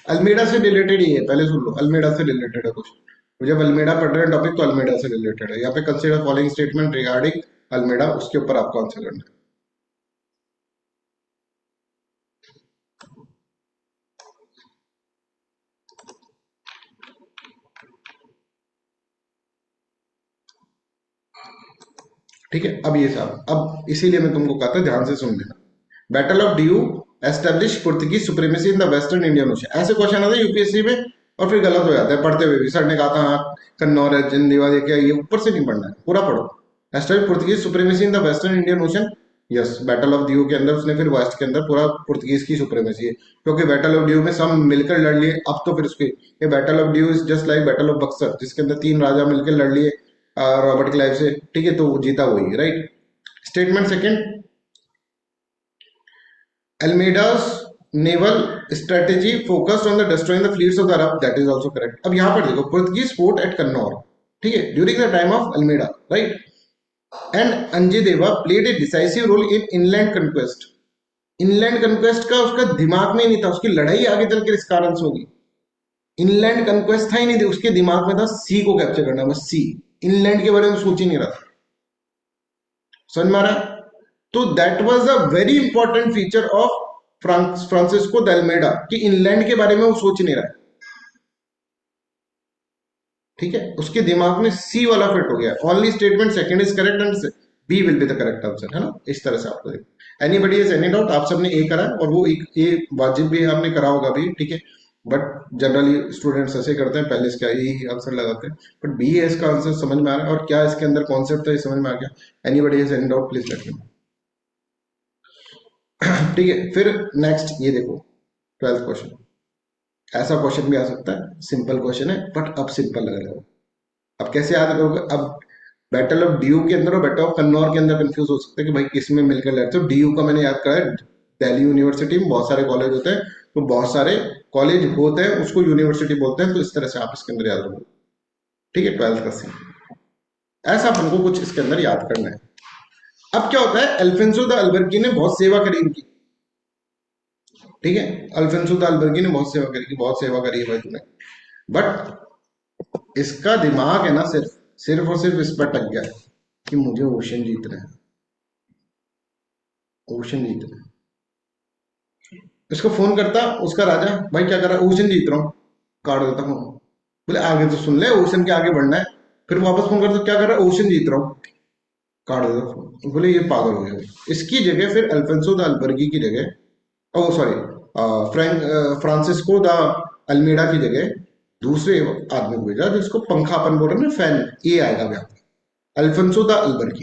अल्मेडा से रिलेटेड ही है, पहले सुन लो, अल्मेडा से रिलेटेड है क्वेश्चन। तो जब अल्मेडा पढ़ रहे हैं टॉपिक, तो अल्मेडा से रिलेटेड है। यहाँ पे consider following statement regarding Almeida, उसके ऊपर आपको आंसर करना है। ठीक है, अब ये साहब, अब इसीलिए मैं तुमको कहा था ध्यान से सुन लेना। Battle of due establish Portuguese supremacy in the western Indian ocean, ऐसे क्वेश्चन आते हैं यूपीएससी में, और फिर गलत हो जाता है पढ़ते हुए भी। सर ने कहा था हाँ कन्नौर है, जिंदीवा, ये क्या, ये ऊपर से नहीं पढ़ना है, पूरा पढ़ो। Establish Portuguese supremacy in the western Indian ocean, yes, battle of due के अंदर उसने फिर वेस्ट के अंदर पूरा पुर्तगीज की सुप्रीमेसी है, क्योंकि बैटल ऑफ ड्यू में सब मिलकर लड़ लिए। अब तो फिर उसके, ये battle of due is just like battle of Buxar, जिसके अंदर तीन राजा मिलकर लड़ लिए रॉबर्ट क्लाइव से। ठीक है, तो वो जीता वही है। Right, statement second, Almeida's naval strategy focused on the destroying the fleets of the Arab. That is also correct. अब यहाँ पर देखो, पुर्तगीज फोर्ट एट कन्नौर, ठीक है, during the time of Almeida, right, and Anjediva played a decisive role in inland conquest. Inland conquest का उसका दिमाग में ही नहीं था, उसकी लड़ाई आगे चल कर इस कारण से होगी। इनलैंड कंक्वेस्ट था ही नहीं, उसके दिमाग में था सी को कैप्चर करना, बस सी, इनलैंड के बारे में सोच ही नहीं रहा था। समझ में आ रहा है? तो that was a very important feature of Francisco de Almeida, कि इंलैंड के बारे में वो सोच नहीं रहा है। ठीक है, उसके दिमाग में सी वाला फिट हो गया। Only statement second is correct and B will be the correct answer, है ना? इस तरह से आपको देखो। Anybody has any doubt? आप सबने ए करा है, और वो एक ए वाजिब भी आपने करा होगा भी, ठीक है, बट जनरली स्टूडेंट्स ऐसे करते हैं, पहले इसका यही आंसर लगाते हैं, बट बी है इसका आंसर। समझ में आ रहा है? और क्या इसके अंदर कॉन्सेप्ट है, ये समझ में आ गया? Anybody has any doubt, please let मी। ठीक है, फिर नेक्स्ट ये देखो, 12th क्वेश्चन। ऐसा क्वेश्चन भी आ सकता है, सिंपल क्वेश्चन है बट अब सिंपल लग रहा है। अब कैसे याद करोगे? अब बैटल ऑफ डीयू के अंदर और बैटल ऑफ कन्नौर के अंदर कंफ्यूज हो सकते हैं कि भाई किस में मिलकर लड़ते हो। डीयू का मैंने याद करा है, दिल्ली यूनिवर्सिटी में बहुत सारे कॉलेज होते हैं, तो बहुत सारे कॉलेज होते हैं, उसको यूनिवर्सिटी बोलते हैं, तो इस तरह से आप इसके अंदर याद रखो। ठीक है, 12th का सीन, ऐसा अपन को कुछ इसके अंदर याद करना है। अब क्या होता है, अल्फोंसो द अल्बुकर्क ने बहुत सेवा करी इनकी। ठीक है, अल्फोंसो द अल्बुकर्क ने बहुत सेवा करी, बहुत सेवा करी है भाई तूने, बट इसका दिमाग है ना, सिर्फ सिर्फ और सिर्फ इस पर टक गया है कि मुझे ओशन जीतना है, ओशन जीतना है। इसको फोन करता उसका राजा, भाई क्या कर रहा है? ओशन जीत रहा हूँ, काट देता हूँ। बोले आगे तो सुन ले, ओशन के आगे बढ़ना है। फिर वापस फोन करता, क्या कर रहा है? ओशन जीत रहा हूँ, काट देता फोन। बोले ये पागल हो गया। इसकी जगह फिर अल्फोंसो द अल्बुकर्क की जगह, ओ सॉरी, फ्रांसिस्को द अल्मेडा की जगह दूसरे आदमी को भेजा, जिसको पंखा अपन बोल रहे हैं ना, फैन, ये आएगा यहाँ पे, Alfonso de Albuquerque.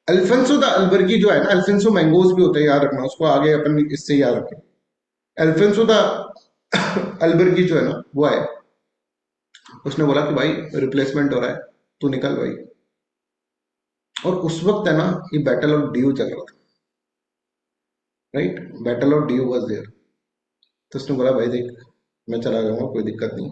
Alfonso de Albuquerque जो है ना, अल्फोंसो मैंगोज भी होता है, याद रखना उसको, आगे अपन इससे याद रखें। अल्फोंसो द अल्बर्गी जो है ना वो आया, उसने बोला कि भाई रिप्लेसमेंट हो रहा है, तू निकल भाई। और उस वक्त है ना ये बैटल ऑफ ड्यू चल रहा था, right, battle of Diu was there. तो उसने बोला भाई देख, मैं चला जाऊंगा, कोई दिक्कत नहीं,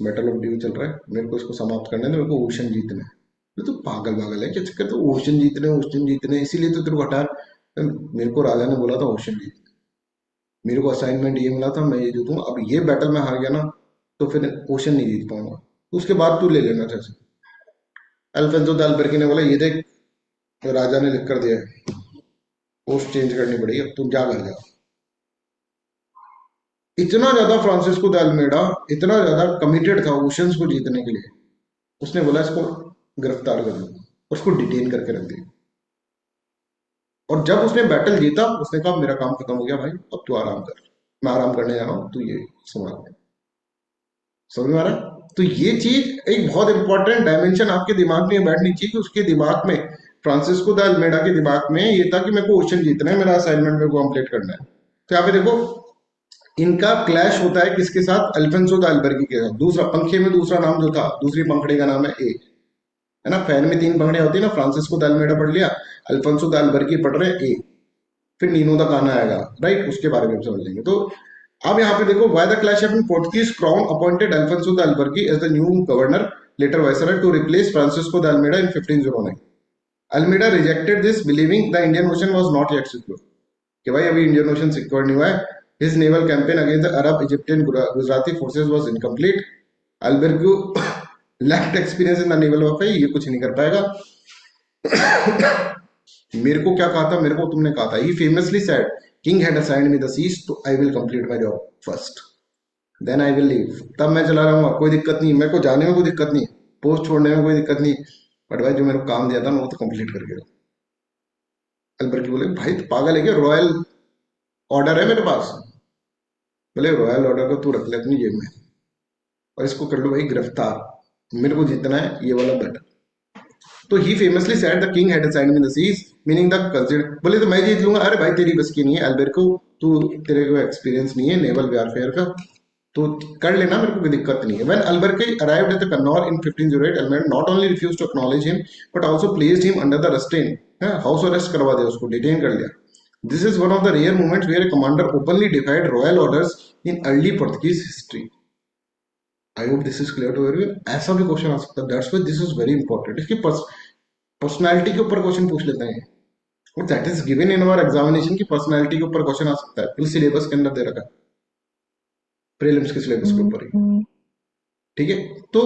बैटल ऑफ ड्यू चल रहा है, मेरे को इसको समाप्त करना है, तो मेरे को ओशन जीतना है। तो पागल पागल है, क्या चक्कर, तो ओशन जीतने इसीलिए तो तेरे को हटा। मेरे को राजा ने बोला था ओशन जीत, मेरे को असाइनमेंट ये मिला था, मैं ये जीतूँ, अब ये बैटल में हार गया ना तो फिर ओशन नहीं जीत पाऊंगा, तो उसके बाद तू ले लेना जैसे। अल्फेंसो द अल्बर्की ने बोला ये देख, राजा ने लिख कर दिया है, पोस्ट चेंज करनी पड़ेगी, अब तुम जा घर जा। इतना ज्यादा फ्रांसिस्को द अल्मेडा इतना ज्यादा कमिटेड था ओशंस को जीतने के लिए, उसने बोला इसको गिरफ्तार कर लो, और उसको डिटेन करके रख दिया। और जब उसने बैटल जीता उसने कहा मेरा काम खत्म हो गया भाई, अब तू आराम कर, मैं आराम करने जा रहा हूँ, तू ये संभाल। समझ में आ रहा है? तो ये चीज एक बहुत इंपॉर्टेंट डायमेंशन आपके दिमाग में बैठनी चाहिए कि उसके दिमाग में, फ्रांसिस्को द अल्मेडा के दिमाग में ये था कि मेरे को ओशन जीतना है, मेरा असाइनमेंट मेरे को कंप्लीट करना है। तो यहाँ पे देखो इनका क्लैश होता है किसके साथ, अल्फोंसो द अल्बर्गी के साथ। दूसरा पंखे में दूसरा नाम जो था, दूसरी पंखड़ी का नाम है ए, है ना, फैन में तीन पंखड़ियां होती है ना, फ्रांसिस्को द अल्मेडा पढ़ लिया, अल्फोंसो द अल्बर्गी पढ़ रहे ए, फिर नीनो द गाना आएगा, राइट, उसके बारे में हम समझ लेंगे। तो अब यहाँ पे देखो, why the clash happened, Portuguese crown appointed Afonso de Albuquerque as the new governor later viceroy to replace Francisco de Almeida in 1509। Almeida rejected this believing the Indian Ocean was not yet secure, कि भाई अभी Indian Ocean secure नहीं हुआ है। His naval campaign against the Arab Egyptian Gujarati forces was incomplete. Albuquerque lacked experience in the naval warfare, ये कुछ नहीं कर पाएगा। मेरे को क्या कहा था, मेरे को तुमने कहा था, he famously said king had assigned me the seas, so I will complete my job first, then I will leave, तब मैं चला जाऊंगा, कोई दिक्कत नहीं, मेरे को जाने में कोई दिक्कत नहीं, पोस्ट छोड़ने में कोई दिक्कत नहीं, बट भाई जो मेरे को काम दिया था मैं वो तो कंप्लीट करके जाऊँ। अल्बर्की बोले भाई तो पागल है क्या, रॉयल ऑर्डर है मेरे पास। बोले रॉयल ऑर्डर को तू रख ले अपनी जेब में, और इसको कर लो भाई गिरफ्तार, मेरे को जीतना है ये वाला बैटल। तो he famously said the king had assigned me the seas, meaning the consider, बोले तो मैं जीत लूंगा, अरे भाई तेरी बस की नहीं है अल्बर्को, तू, तेरे को एक्सपीरियंस नहीं है नेवल वॉरफेयर का, तो कर लेना, मेरे को कोई दिक्कत नहीं है। When Albuquerque arrived at the Kannauр in 1508, Almeida not only refused to acknowledge him, but also placed him under the restraint, house arrest करवा दिया, उसको डिटेन कर लिया। This is one of the rare moments where a commander openly defied royal orders in early Portuguese history. I hope this is clear to everyone. ऐसा भी question आ सकता है, that's why this is very important। इसकी personality के ऊपर question पूछ लेते हैं, और that is given in our examination की पर्सनैलिटी के ऊपर क्वेश्चन आ सकता है, फिर सिलेबस के अंदर दे रखा है, प्रीलिम्स के सिलेबस के ऊपर ही, ठीक है। तो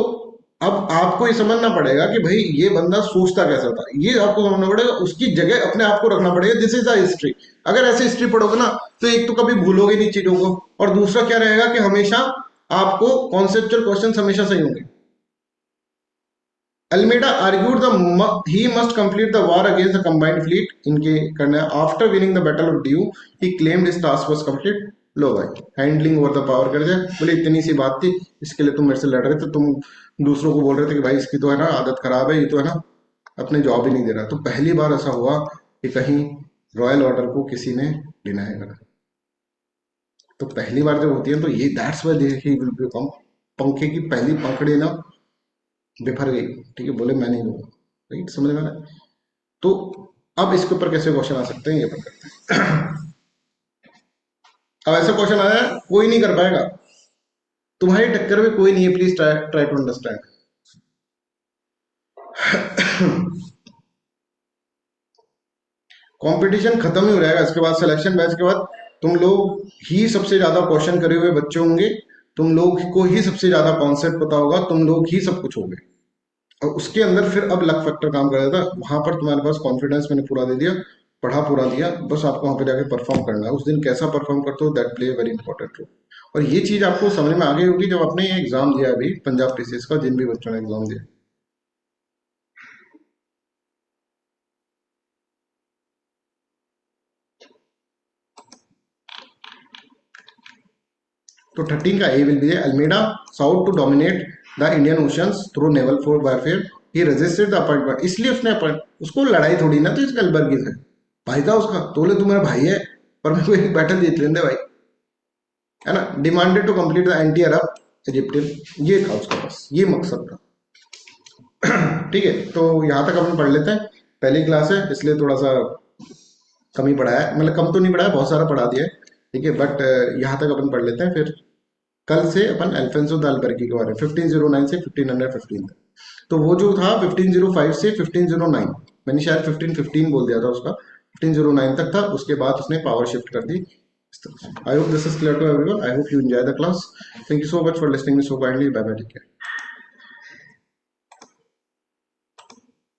अब आपको ये समझना पड़ेगा कि भाई ये बंदा सोचता कैसा था, ये आपको समझना पड़ेगा, उसकी जगह अपने आप को रखना पड़ेगा, दिस इज द हिस्ट्री। अगर ऐसे हिस्ट्री पढ़ोगे ना तो एक तो कभी भूलोगे नहीं चीजों को, और दूसरा क्या रहेगा कि हमेशा आपको कॉन्सेप्चुअल क्वेश्चन हमेशा सही होंगे। Almeida argued he must complete the war against the combined fleet इनके करना है। After winning the battle of Diu, he claimed his task was complete। लो भाई हैंडलिंग ओवर द पावर कर दिया, बोले इतनी सी बात थी, इसके लिए तुम मेरे से लड़ रहे थे, तुम दूसरों को बोल रहे थे कि भाई इसकी तो है ना आदत खराब है, ये तो है ना अपने जॉब ही नहीं दे रहा। तो पहली बार ऐसा हुआ कि कहीं रॉयल ऑर्डर को किसी ने डिनाई करा। तो पहली बार जब होती है तो ये that's why he will become, पंखे की पहली पंखड़ी ना बिफर गई, ठीक है, बोले मैं नहीं दूंगा, राइट, समझ में आ रहा है? तो अब इसके ऊपर कैसे क्वेश्चन आ सकते हैं ये अपन करते हैं। अब ऐसा क्वेश्चन आया कोई नहीं कर पाएगा, तुम्हारी टक्कर में कोई नहीं है, please try to understand. Competition खत्म ही हो जाएगा इसके बाद, सिलेक्शन बैच के बाद तुम लोग ही सबसे ज्यादा क्वेश्चन करे हुए बच्चे होंगे, तुम लोग को ही सबसे ज्यादा कॉन्सेप्ट पता होगा, तुम लोग ही सब कुछ होगे, और उसके अंदर फिर अब लक फैक्टर काम कर रहा था, वहां पर तुम्हारे पास कॉन्फिडेंस मैंने पूरा दे दिया, पढ़ा पूरा दिया, बस आपको वहां पे जाके परफॉर्म करना है। उस दिन कैसा परफॉर्म करते हो that play very important role, और ये चीज आपको समझ में आ गई होगी जब आपने ये एग्जाम दिया अभी पंजाब पीसीएस का, जिन भी बच्चों ने एग्जाम दिया। तो 13 का A will be Almeida sought to dominate the Indian Oceans through naval warfare, he resisted the appointment, इसलिए उसने अपॉइंट, उसको लड़ाई थोड़ी ना, तो इसका अल्बर्गी से भाई था उसका, तो बोले तू मेरा भाई है पर मेरे को एक बैटल जीत लेंदे भाई, है ना, demanded to complete the anti Arab Egyptian, ये था उसका, बस ये मकसद था। ठीक है, तो यहाँ तक अपन पढ़ लेते हैं। पहली क्लास है इसलिए थोड़ा सा कम ही पढ़ाया है, मतलब कम तो नहीं पढ़ाया, बहुत सारा पढ़ा दिया है, ठीक है, बट यहाँ तक अपन पढ़ लेते हैं। फिर कल से अपन अल्फेंसो द अल्बर्की के बारे में 1509 से 1515 तक, तो वो जो था 1505 से 1509, मैंने शायद 1515 बोल दिया था उसका, 1509 तक था, उसके बाद उसने पावर शिफ्ट कर दी इस तरह से। I hope this is clear to everyone, I hope you enjoy the class, thank you so much for listening me so kindly, bye bye, take care.